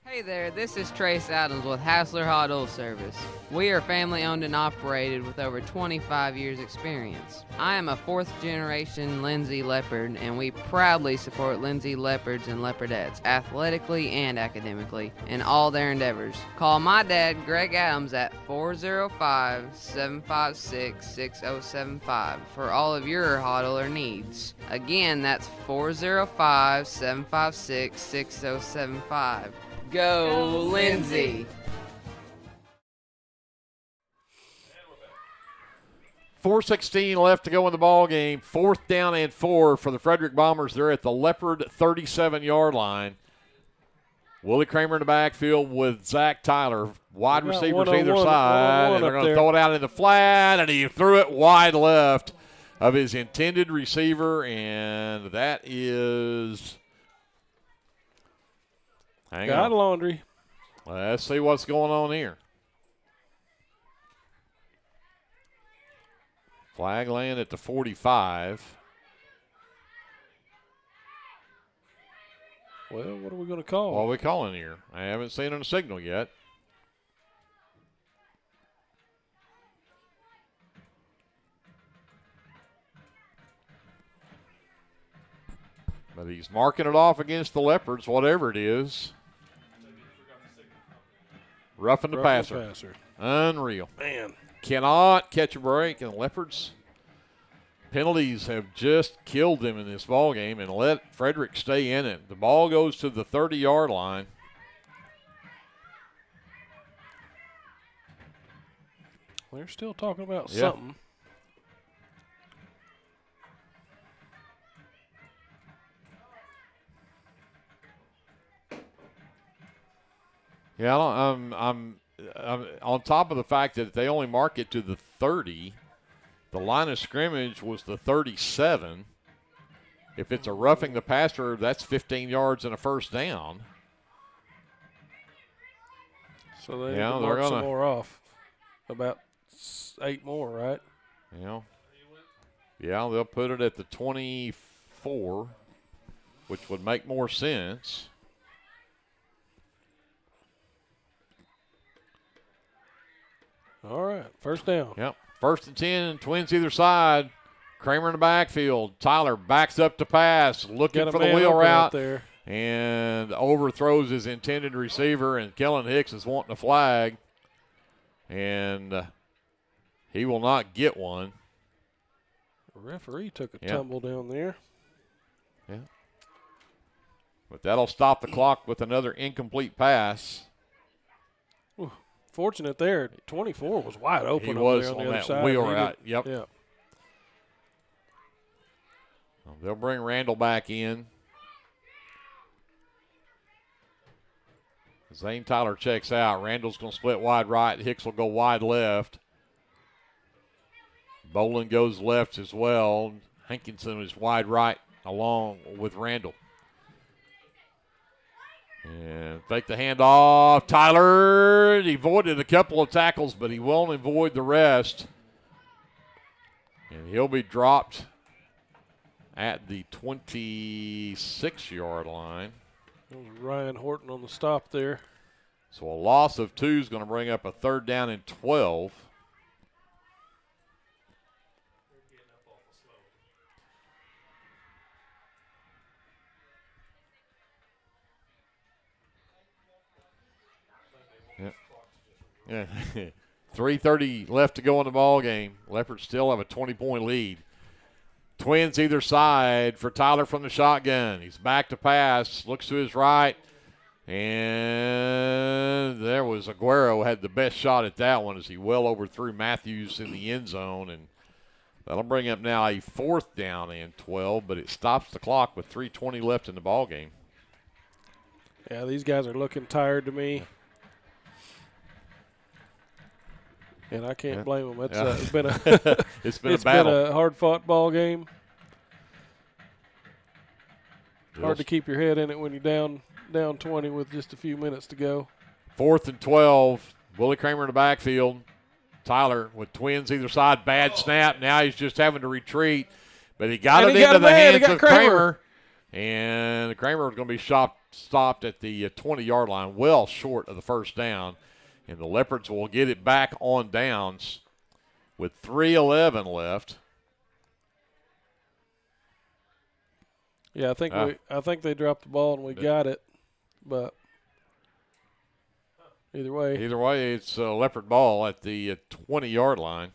Hey there, this is Trace Adams with Hassler Hot Oil Service. We are family owned and operated with over 25 years experience. I am a 4th generation Lindsay Leopard, and we proudly support Lindsay Leopards and Leopardettes athletically and academically in all their endeavors. Call my dad, Greg Adams, at 405-756-6075 for all of your hot oiler needs. Again, that's 405-756-6075. Go, Lindsay! 4:16 left to go in the ball game. 4th down and 4 for the Frederick Bombers. They're at the Leopard 37-yard line. Willie Kramer in the backfield with Zach Tyler. Wide receivers either side. And they're going to throw it out in the flat, and he threw it wide left of his intended receiver, and that is... Hang on. Got laundry. Let's see what's going on here. Flag land at the 45. Well, what are we going to call? What are we calling here? I haven't seen a signal yet. But he's marking it off against the Leopards, whatever it is. Roughing the passer. Unreal. Man. Cannot catch a break, and the Leopards penalties have just killed them in this ball game and let Frederick stay in it. The ball goes to the 30-yard line. They're still talking about something. Yeah, I'm on top of the fact that they only mark it to the 30. The line of scrimmage was the 37. If it's a roughing the passer, that's 15 yards and a first down. So they mark some more off. About 8 more, right? Yeah, they'll put it at the 24, which would make more sense. All right, first down. Yep, 1st and 10, Twins either side. Kramer in the backfield. Tyler backs up to pass, looking for the wheel route there, and overthrows his intended receiver, and Kellen Hicks is wanting a flag, and he will not get one. The referee took a tumble down there. Yeah. But that'll stop the clock with another incomplete pass. Ooh, fortunate there. 24 was wide open. He was on on the other that side. wheel route. Yep. Yeah. They'll bring Randall back in. Zane Tyler checks out. Randall's going to split wide right. Hicks will go wide left. Bolin goes left as well. Hankinson is wide right along with Randall. And fake the handoff. Tyler, he avoided a couple of tackles, but he won't avoid the rest. And he'll be dropped at the 26-yard line. That was Ryan Horton on the stop there. So a loss of 2 is going to bring up a 3rd down and 12. Yeah. 3:30 left to go in the ball game. Leopards still have a 20-point lead. Twins either side for Tyler from the shotgun. He's back to pass, looks to his right, and there was Aguero had the best shot at that one as he well overthrew Matthews in the end zone, and that'll bring up now a 4th down and 12, but it stops the clock with 3:20 left in the ball game. Yeah, these guys are looking tired to me. And I can't blame them. It's been a it's been a battle. Been a hard-fought ball game. Hard to keep your head in it when you're down 20 with just a few minutes to go. 4th and 12. Willie Kramer in the backfield. Tyler with twins either side. Bad snap. Now he's just having to retreat. But he got it into the hands of Kramer. And Kramer was going to be stopped at the 20-yard line, well short of the first down. And the Leopards will get it back on downs with 3:11 left. Yeah, I think they dropped the ball and we got it, but either way, it's a Leopard ball at the 20-yard line.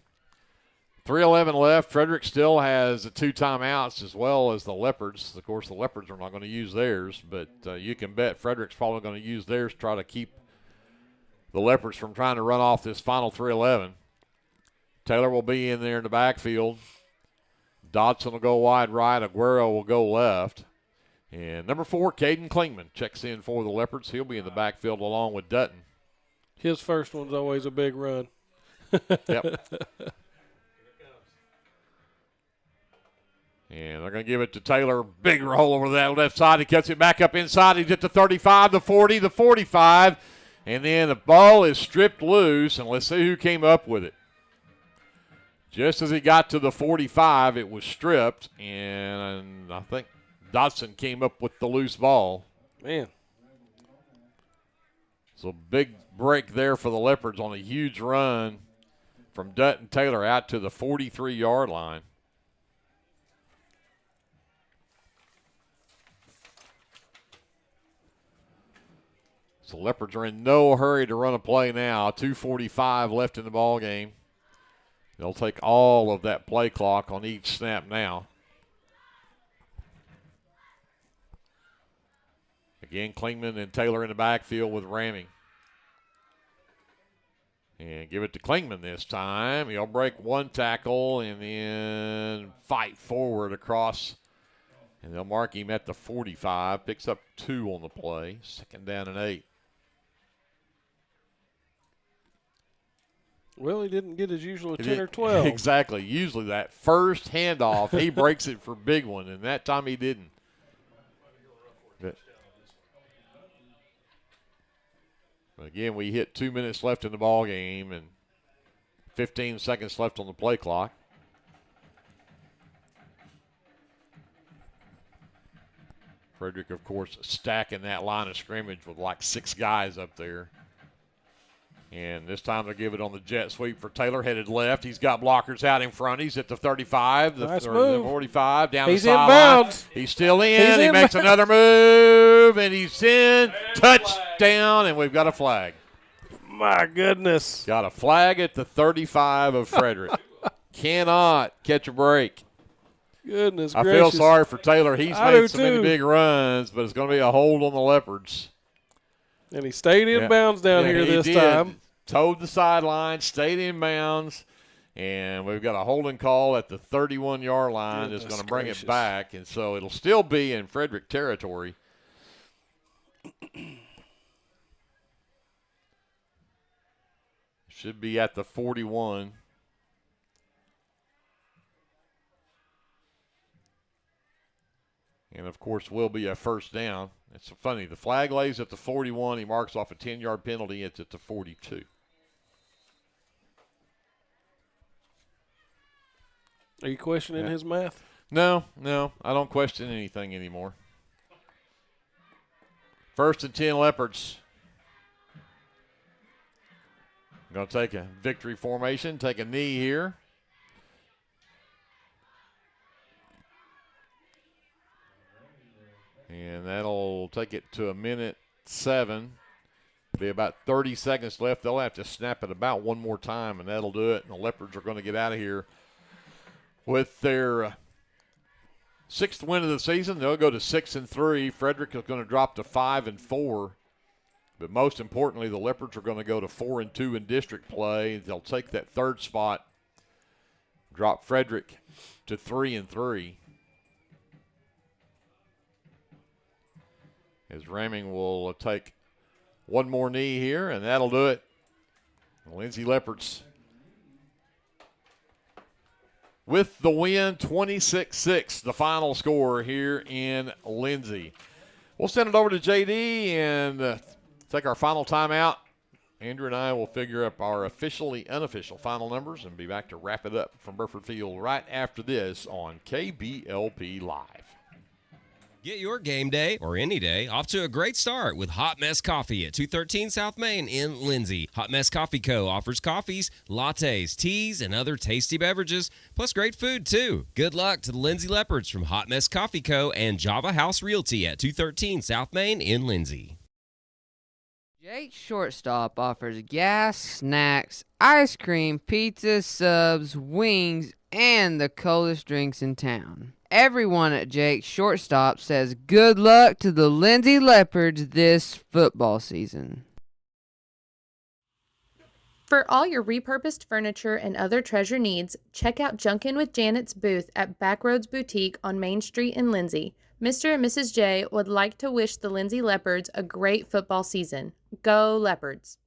3:11 left. Frederick still has the 2 timeouts as well as the Leopards. Of course, the Leopards are not going to use theirs, but you can bet Frederick's probably going to use theirs to try to keep the Leopards from trying to run off this final 3:11. Taylor will be in there in the backfield. Dodson will go wide right. Aguero will go left. And number 4, Caden Klingman, checks in for the Leopards. He'll be in the backfield along with Dutton. His first one's always a big run. Yep. And they're going to give it to Taylor. Big roll over that left side. He cuts it back up inside. He's at the 35, the 40, the 45. And then the ball is stripped loose. And let's see who came up with it. Just as he got to the 45, it was stripped, and I think Dodson came up with the loose ball. Man. So big break there for the Leopards on a huge run from Dutton Taylor out to the 43-yard line. So Leopards are in no hurry to run a play now. 2:45 left in the ball game. They'll take all of that play clock on each snap now. Again, Klingman and Taylor in the backfield with Ramming. And give it to Klingman this time. He'll break 1 tackle and then fight forward across. And they'll mark him at the 45. Picks up 2 on the play. 2nd down and 8. Well, he didn't get his usual 10 or 12. Exactly. Usually that first handoff, he breaks it for a big one, and that time he didn't. But again, we hit 2 minutes left in the ball game and 15 seconds left on the play clock. Frederick, of course, stacking that line of scrimmage with like 6 guys up there. And this time they'll give it on the jet sweep for Taylor, headed left. He's got blockers out in front. He's at the 35, the 45, down the sideline. He's still in. He makes another move, and he's in. Touchdown, and we've got a flag. My goodness. Got a flag at the 35 of Frederick. Cannot catch a break. Goodness I gracious. feel sorry for Taylor. He's made so many big runs, but it's going to be a hold on the Leopards. And he stayed in bounds down here this time. Towed the sideline, stayed in bounds, and we've got a holding call at the 31-yard line that's going to bring it back. And so it'll still be in Frederick territory. Should be at the 41. And, of course, will be a first down. It's funny. The flag lays at the 41. He marks off a 10-yard penalty. It's at the 42. Are you questioning his math? No. I don't question anything anymore. 1st and 10 Leopards. Going to take a victory formation, take a knee here. And that'll take it to 1:07. Be about 30 seconds left. They'll have to snap it about one more time, and that'll do it. And the Leopards are going to get out of here with their 6th win of the season. They'll go to 6-3. Frederick is going to drop to 5-4. But most importantly, the Leopards are going to go to 4-2 in district play. They'll take that 3rd spot, drop Frederick to 3-3. As Ramming will take one more knee here, and that'll do it. The Lindsay Leopards with the win, 26-6, the final score here in Lindsay. We'll send it over to JD and take our final timeout. Andrew and I will figure up our officially unofficial final numbers and be back to wrap it up from Burford Field right after this on KBLP Live. Get your game day, or any day, off to a great start with Hot Mess Coffee at 213 South Main in Lindsay. Hot Mess Coffee Co. offers coffees, lattes, teas, and other tasty beverages, plus great food, too. Good luck to the Lindsay Leopards from Hot Mess Coffee Co. and Java House Realty at 213 South Main in Lindsay. Jake's Shortstop offers gas, snacks, ice cream, pizza, subs, wings, and the coldest drinks in town. Everyone at Jake's Shortstop says good luck to the Lindsay Leopards this football season. For all your repurposed furniture and other treasure needs, check out Junkin' with Janet's booth at Backroads Boutique on Main Street in Lindsay. Mr. and Mrs. J would like to wish the Lindsay Leopards a great football season. Go Leopards!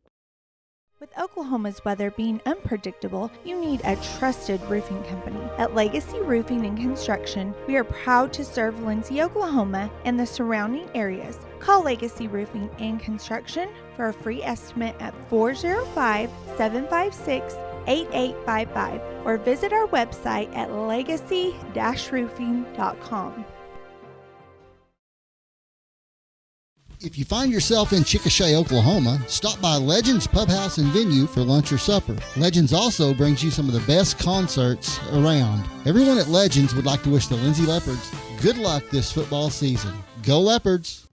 With Oklahoma's weather being unpredictable, you need a trusted roofing company. At Legacy Roofing and Construction, we are proud to serve Lindsay, Oklahoma, and the surrounding areas. Call Legacy Roofing and Construction for a free estimate at 405-756-8855 or visit our website at legacy-roofing.com. If you find yourself in Chickasha, Oklahoma, stop by Legends Pub House and Venue for lunch or supper. Legends also brings you some of the best concerts around. Everyone at Legends would like to wish the Lindsay Leopards good luck this football season. Go Leopards!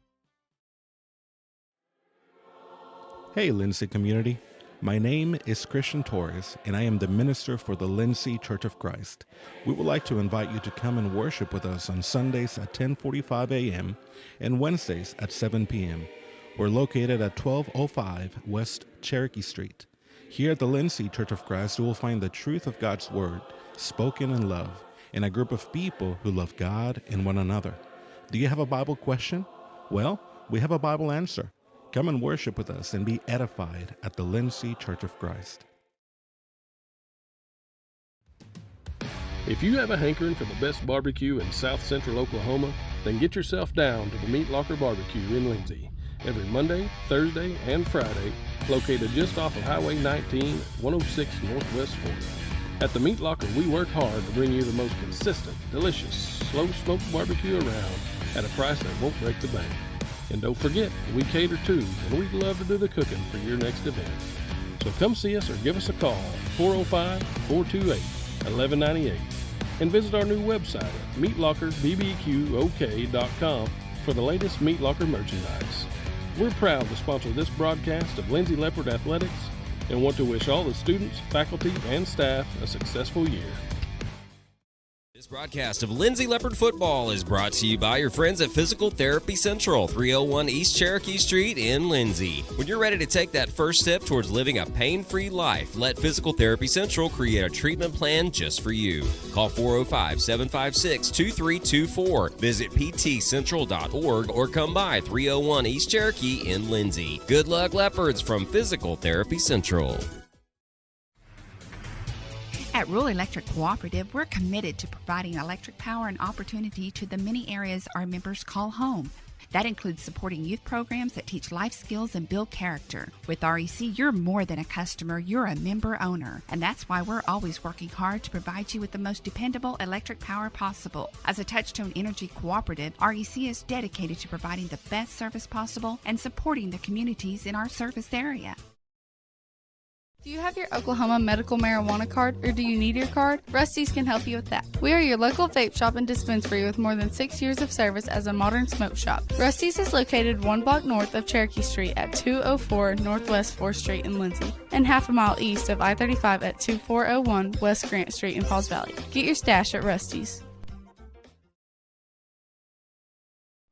Hey, Lindsay community. My name is Christian Torres, and I am the minister for the Lindsay Church of Christ. We would like to invite you to come and worship with us on Sundays at 10:45 a.m. and Wednesdays at 7 p.m. We're located at 1205 West Cherokee Street. Here at the Lindsay Church of Christ, you will find the truth of God's Word, spoken in love, and a group of people who love God and one another. Do you have a Bible question? Well, we have a Bible answer. Come and worship with us and be edified at the Lindsay Church of Christ. If you have a hankering for the best barbecue in South Central Oklahoma, then get yourself down to the Meat Locker Barbecue in Lindsay. Every Monday, Thursday, and Friday, located just off of Highway 19, 106 Northwest 4th. At the Meat Locker, we work hard to bring you the most consistent, delicious, slow-smoked barbecue around at a price that won't break the bank. And don't forget, we cater too, and we'd love to do the cooking for your next event. So come see us or give us a call at 405-428-1198 and visit our new website at meatlockerbbqok.com for the latest Meat Locker merchandise. We're proud to sponsor this broadcast of Lindsay Leopard Athletics and want to wish all the students, faculty, and staff a successful year. This broadcast of Lindsay Leopard Football is brought to you by your friends at Physical Therapy Central, 301 East Cherokee Street in Lindsay. When you're ready to take that first step towards living a pain-free life, let Physical Therapy Central create a treatment plan just for you. Call 405-756-2324. Visit ptcentral.org or come by 301 East Cherokee in Lindsay. Good luck, Leopards, from Physical Therapy Central. At Rural Electric Cooperative, we're committed to providing electric power and opportunity to the many areas our members call home. That includes supporting youth programs that teach life skills and build character. With REC, you're more than a customer, you're a member owner. And that's why we're always working hard to provide you with the most dependable electric power possible. As a Touchstone Energy Cooperative, REC is dedicated to providing the best service possible and supporting the communities in our service area. Do you have your Oklahoma medical marijuana card, or do you need your card? Rusty's can help you with that. We are your local vape shop and dispensary with more than 6 years of service as a modern smoke shop. Rusty's is located 1 block north of Cherokee Street at 204 Northwest 4th Street in Lindsay, and half a mile east of I-35 at 2401 West Grant Street in Pauls Valley. Get your stash at Rusty's.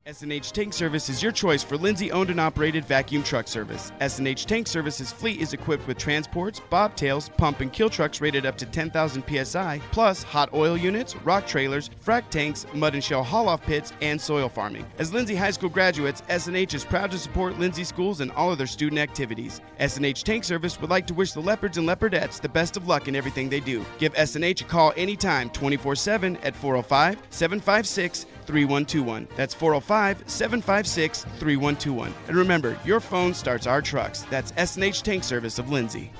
S&H Tank Service is your choice for Lindsay owned and operated vacuum truck service. S&H Tank Service's fleet is equipped with transports, bobtails, pump and kill trucks rated up to 10,000 psi, plus hot oil units, rock trailers, frac tanks, mud and shell haul-off pits, and soil farming. As Lindsay High School graduates, S&H is proud to support Lindsay schools and all of their student activities. S&H Tank Service would like to wish the Leopards and Leopardettes the best of luck in everything they do. Give S&H a call anytime, 24/7 at 405-756-3121. That's 405-756-3121. And remember, your phone starts our trucks. That's S&H Tank Service of Lindsay.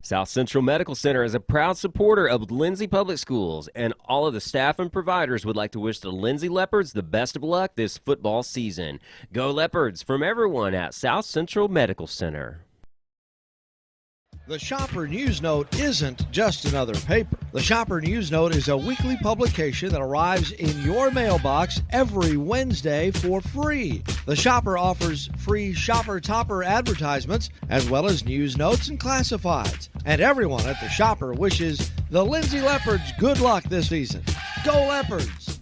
South Central Medical Center is a proud supporter of Lindsay Public Schools, and all of the staff and providers would like to wish the Lindsay Leopards the best of luck this football season. Go Leopards from everyone at South Central Medical Center. The Shopper News Note isn't just another paper. The Shopper News Note is a weekly publication that arrives in your mailbox every Wednesday for free. The Shopper offers free Shopper Topper advertisements as well as news notes and classifieds. And everyone at the Shopper wishes the Lindsay Leopards good luck this season. Go Leopards!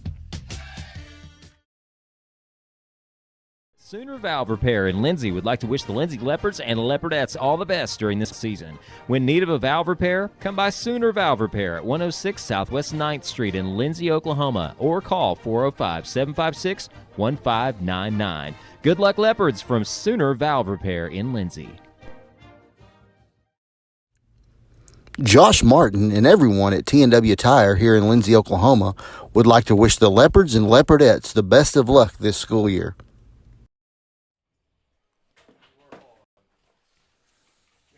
Sooner Valve Repair in Lindsay would like to wish the Lindsay Leopards and Leopardettes all the best during this season. When in need of a valve repair, come by Sooner Valve Repair at 106 Southwest 9th Street in Lindsay, Oklahoma, or call 405-756-1599. Good luck, Leopards, from Sooner Valve Repair in Lindsay. Josh Martin and everyone at T&W Tire here in Lindsay, Oklahoma would like to wish the Leopards and Leopardettes the best of luck this school year.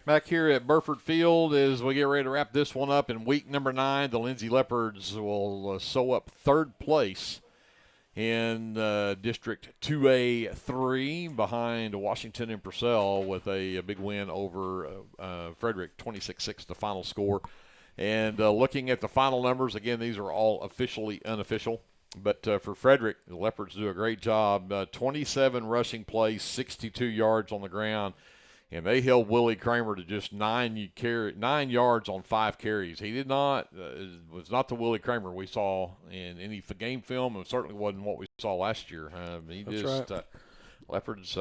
Back here at Burford Field as we get ready to wrap this one up in week number 9, the Lindsay Leopards will sew up third place in District 2A3 behind Washington and Purcell with a big win over Frederick, 26-6 the final score. And looking at the final numbers, again, these are all officially unofficial. But for Frederick, the Leopards do a great job. 27 rushing plays, 62 yards on the ground. And they held Willie Kramer to just 9 yards on 5 carries. He did not was not the Willie Kramer we saw in any game film, and certainly wasn't what we saw last year. Leopards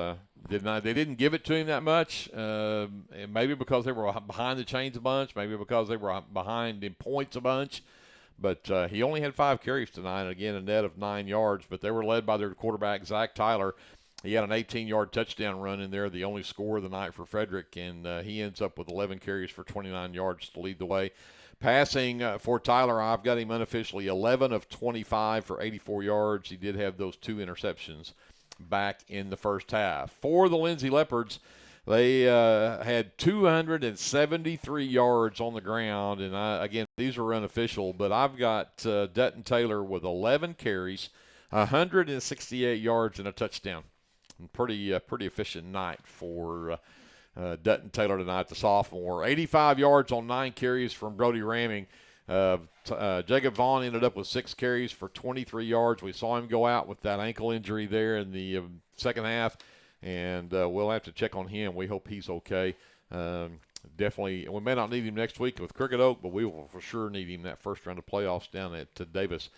they didn't give it to him that much. And maybe because they were behind the chains a bunch, maybe because they were behind in points a bunch. But he only had 5 carries tonight. Again, a net of 9 yards. But they were led by their quarterback Zach Tyler. He had an 18-yard touchdown run in there, the only score of the night for Frederick, and he ends up with 11 carries for 29 yards to lead the way. Passing for Tyler, I've got him unofficially 11 of 25 for 84 yards. He did have those 2 interceptions back in the first half. For the Lindsay Leopards, they had 273 yards on the ground, and again, these are unofficial, but I've got Dutton Taylor with 11 carries, 168 yards, and a touchdown. Pretty efficient night for Dutton Taylor tonight, the sophomore. 85 yards on 9 carries from Brody Ramming. Jacob Vaughn ended up with 6 carries for 23 yards. We saw him go out with that ankle injury there in the second half, and we'll have to check on him. We hope he's okay. Definitely, we may not need him next week with Crooked Oak, but we will for sure need him that first round of playoffs down at Davis.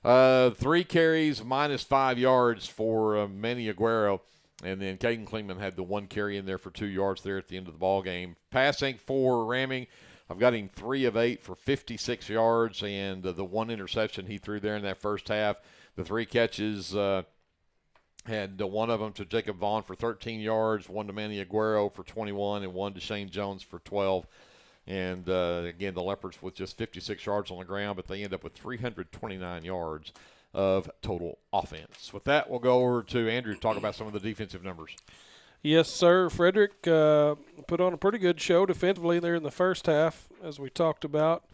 3 carries, minus 5 yards for Manny Aguero. And then Caden Klingman had the 1 carry in there for 2 yards there at the end of the ball game. Passing for Ramming, I've got him 3 of 8 for 56 yards, and the 1 interception he threw there in that first half. The 3 catches had 1 of them to Jacob Vaughn for 13 yards, 1 to Manny Aguero for 21, and 1 to Shane Jones for 12. And, again, the Leopards with just 56 yards on the ground, but they end up with 329 yards of total offense. With that, we'll go over to Andrew to talk about some of the defensive numbers. Yes, sir. Frederick put on a pretty good show defensively there in the first half, as we talked about.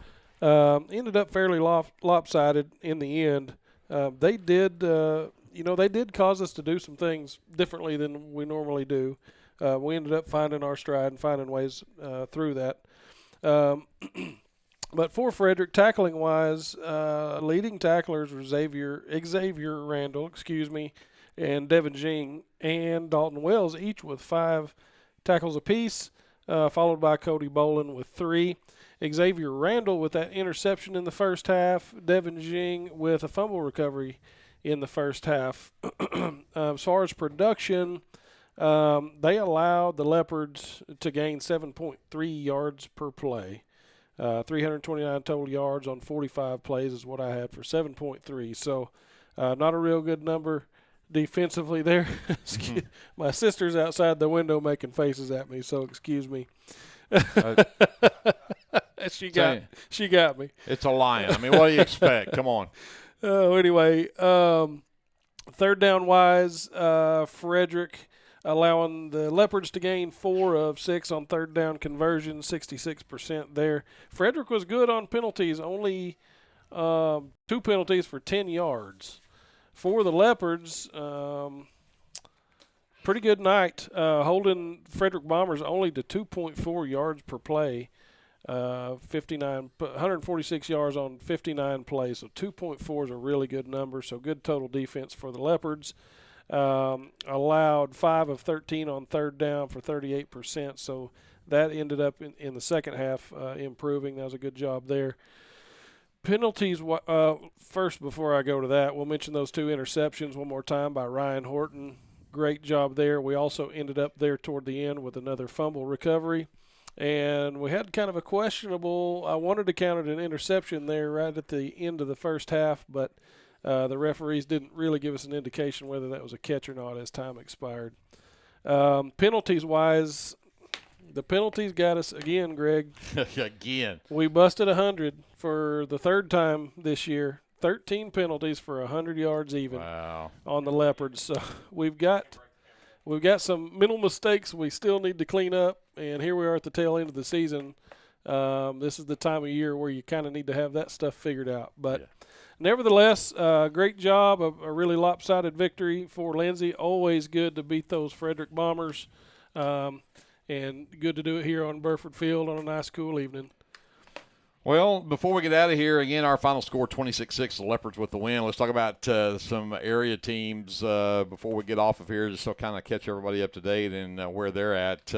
Ended up fairly lopsided in the end. They did cause us to do some things differently than we normally do. We ended up finding our stride and finding ways through that. But for Frederick, tackling-wise, leading tacklers were Xavier Randall, and Devin Jing and Dalton Wells, each with 5 tackles apiece, followed by Cody Bolin with 3. Xavier Randall with that interception in the first half. Devin Jing with a fumble recovery in the first half. As far as production, they allowed the Leopards to gain 7.3 yards per play. 329 total yards on 45 plays is what I had for 7.3. So not a real good number defensively there. My sister's outside the window making faces at me, so excuse me. She got me. It's a lion. I mean, what do you expect? Come on. Anyway, third down wise, Frederick allowing the Leopards to gain 4 of 6 on third down conversion, 66% there. Frederick was good on penalties, only 2 penalties for 10 yards. For the Leopards, pretty good night, holding Frederick Bombers only to 2.4 yards per play, 146 yards on 59 plays. So 2.4 is a really good number, so good total defense for the Leopards. Allowed 5 of 13 on third down for 38%, so that ended up in the second half improving. That was a good job there. Penalties, first before I go to that, we'll mention those 2 interceptions one more time by Ryan Horton. Great job there. We also ended up there toward the end with another fumble recovery. And we had kind of a questionable, I wanted to count it an interception there right at the end of the first half, but the referees didn't really give us an indication whether that was a catch or not as time expired. Penalties-wise, the penalties got us again, Greg. Again. We busted 100 for the third time this year. 13 penalties for 100 yards even on the Leopards. So we've got some mental mistakes we still need to clean up, and here we are at the tail end of the season. This is the time of year where you kind of need to have that stuff figured out. But nevertheless, great job, a really lopsided victory for Lindsay. Always good to beat those Frederick Bombers, and good to do it here on Burford Field on a nice, cool evening. Well, before we get out of here, again, our final score, 26-6, the Leopards with the win. Let's talk about some area teams before we get off of here, just to kind of catch everybody up to date and where they're at.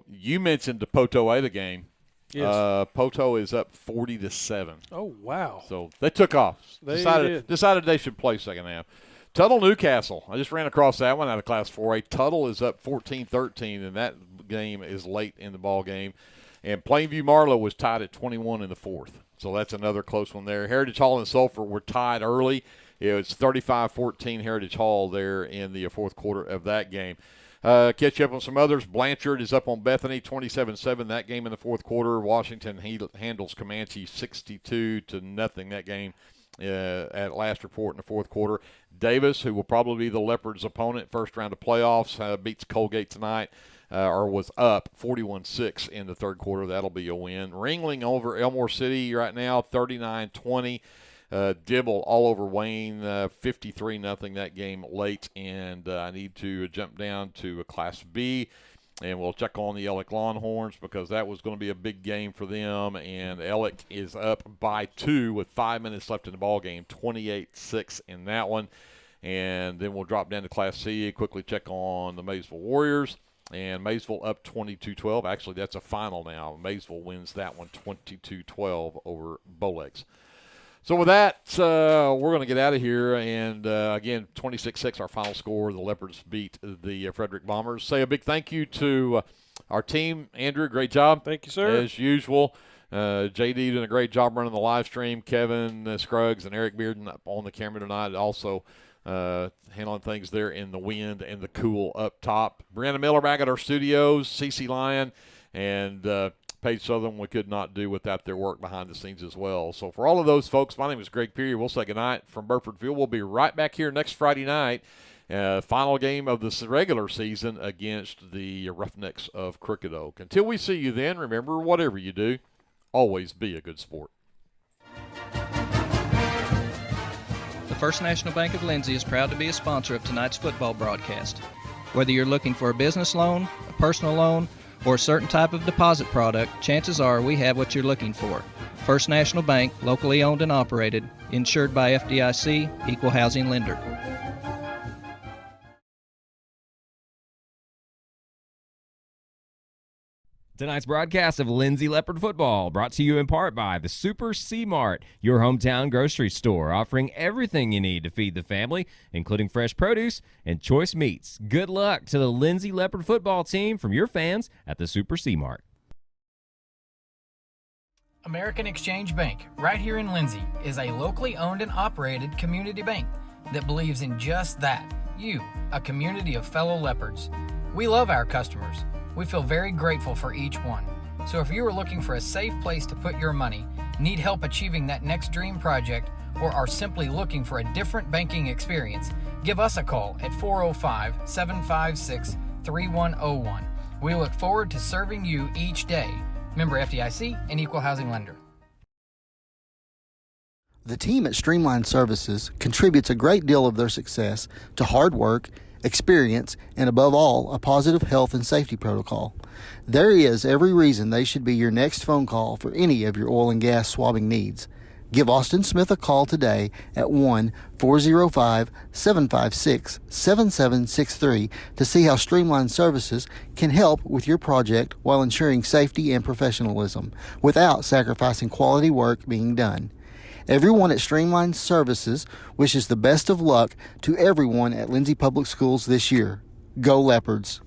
You mentioned the Poto Ada game. Yes. Poto is up 40-7. Oh, wow. So they took off. Decided they should play second half. Tuttle Newcastle. I just ran across that one out of Class 4A. Tuttle is up 14-13, and that game is late in the ball game. And Plainview Marlow was tied at 21 in the fourth. So that's another close one there. Heritage Hall and Sulphur were tied early. It was 35-14 Heritage Hall there in the fourth quarter of that game. Catch up on some others. Blanchard is up on Bethany 27-7 that game in the fourth quarter. Washington handles Comanche 62-0 that game at last report in the fourth quarter. Davis, who will probably be the Leopards' opponent first round of playoffs, beats Colgate tonight. Or was up 41-6 in the third quarter. That'll be a win. Ringling over Elmore City right now, 39-20. Dibble all over Wayne, 53-0 that game late. And I need to jump down to a Class B, and we'll check on the Ellick Longhorns because that was going to be a big game for them. And Ellick is up by 2 with 5 minutes left in the ball game, 28-6 in that one. And then we'll drop down to Class C, quickly check on the Maysville Warriors. And Maysville up 22-12. Actually, that's a final now. Maysville wins that one 22-12 over Bolegs. So with that, we're going to get out of here. And, again, 26-6, our final score. The Leopards beat the Frederick Bombers. Say a big thank you to our team. Andrew, great job. Thank you, sir. As usual. JD doing a great job running the live stream. Kevin Scruggs and Eric Bearden up on the camera tonight. Also handling things there in the wind and the cool up top. Brianna Miller back at our studios, CeCe Lyon, and Paige Southern. We could not do without their work behind the scenes as well. So for all of those folks, my name is Greg Peary. We'll say goodnight from Burford Field. We'll be right back here next Friday night. Final game of the regular season against the Roughnecks of Crooked Oak. Until we see you then, remember, whatever you do, always be a good sport. The First National Bank of Lindsay is proud to be a sponsor of tonight's football broadcast. Whether you're looking for a business loan, a personal loan, or a certain type of deposit product, chances are we have what you're looking for. First National Bank, locally owned and operated, insured by FDIC, equal housing lender. Tonight's broadcast of Lindsay Leopard Football brought to you in part by the Super C Mart, your hometown grocery store, offering everything you need to feed the family, including fresh produce and choice meats. Good luck to the Lindsay Leopard Football team from your fans at the Super C Mart. American Exchange Bank, right here in Lindsay, is a locally owned and operated community bank that believes in just that, you, a community of fellow leopards. We love our customers. We feel very grateful for each one. So if you are looking for a safe place to put your money, need help achieving that next dream project, or are simply looking for a different banking experience, give us a call at 405-756-3101. We look forward to serving you each day. Member FDIC and Equal Housing Lender. The team at Streamline Services contributes a great deal of their success to hard work, experience, and above all, a positive health and safety protocol. There is every reason they should be your next phone call for any of your oil and gas swabbing needs. Give Austin Smith a call today at 1-405-756-7763 to see how Streamline Services can help with your project while ensuring safety and professionalism without sacrificing quality work being done. Everyone at Streamline Services wishes the best of luck to everyone at Lindsay Public Schools this year. Go Leopards!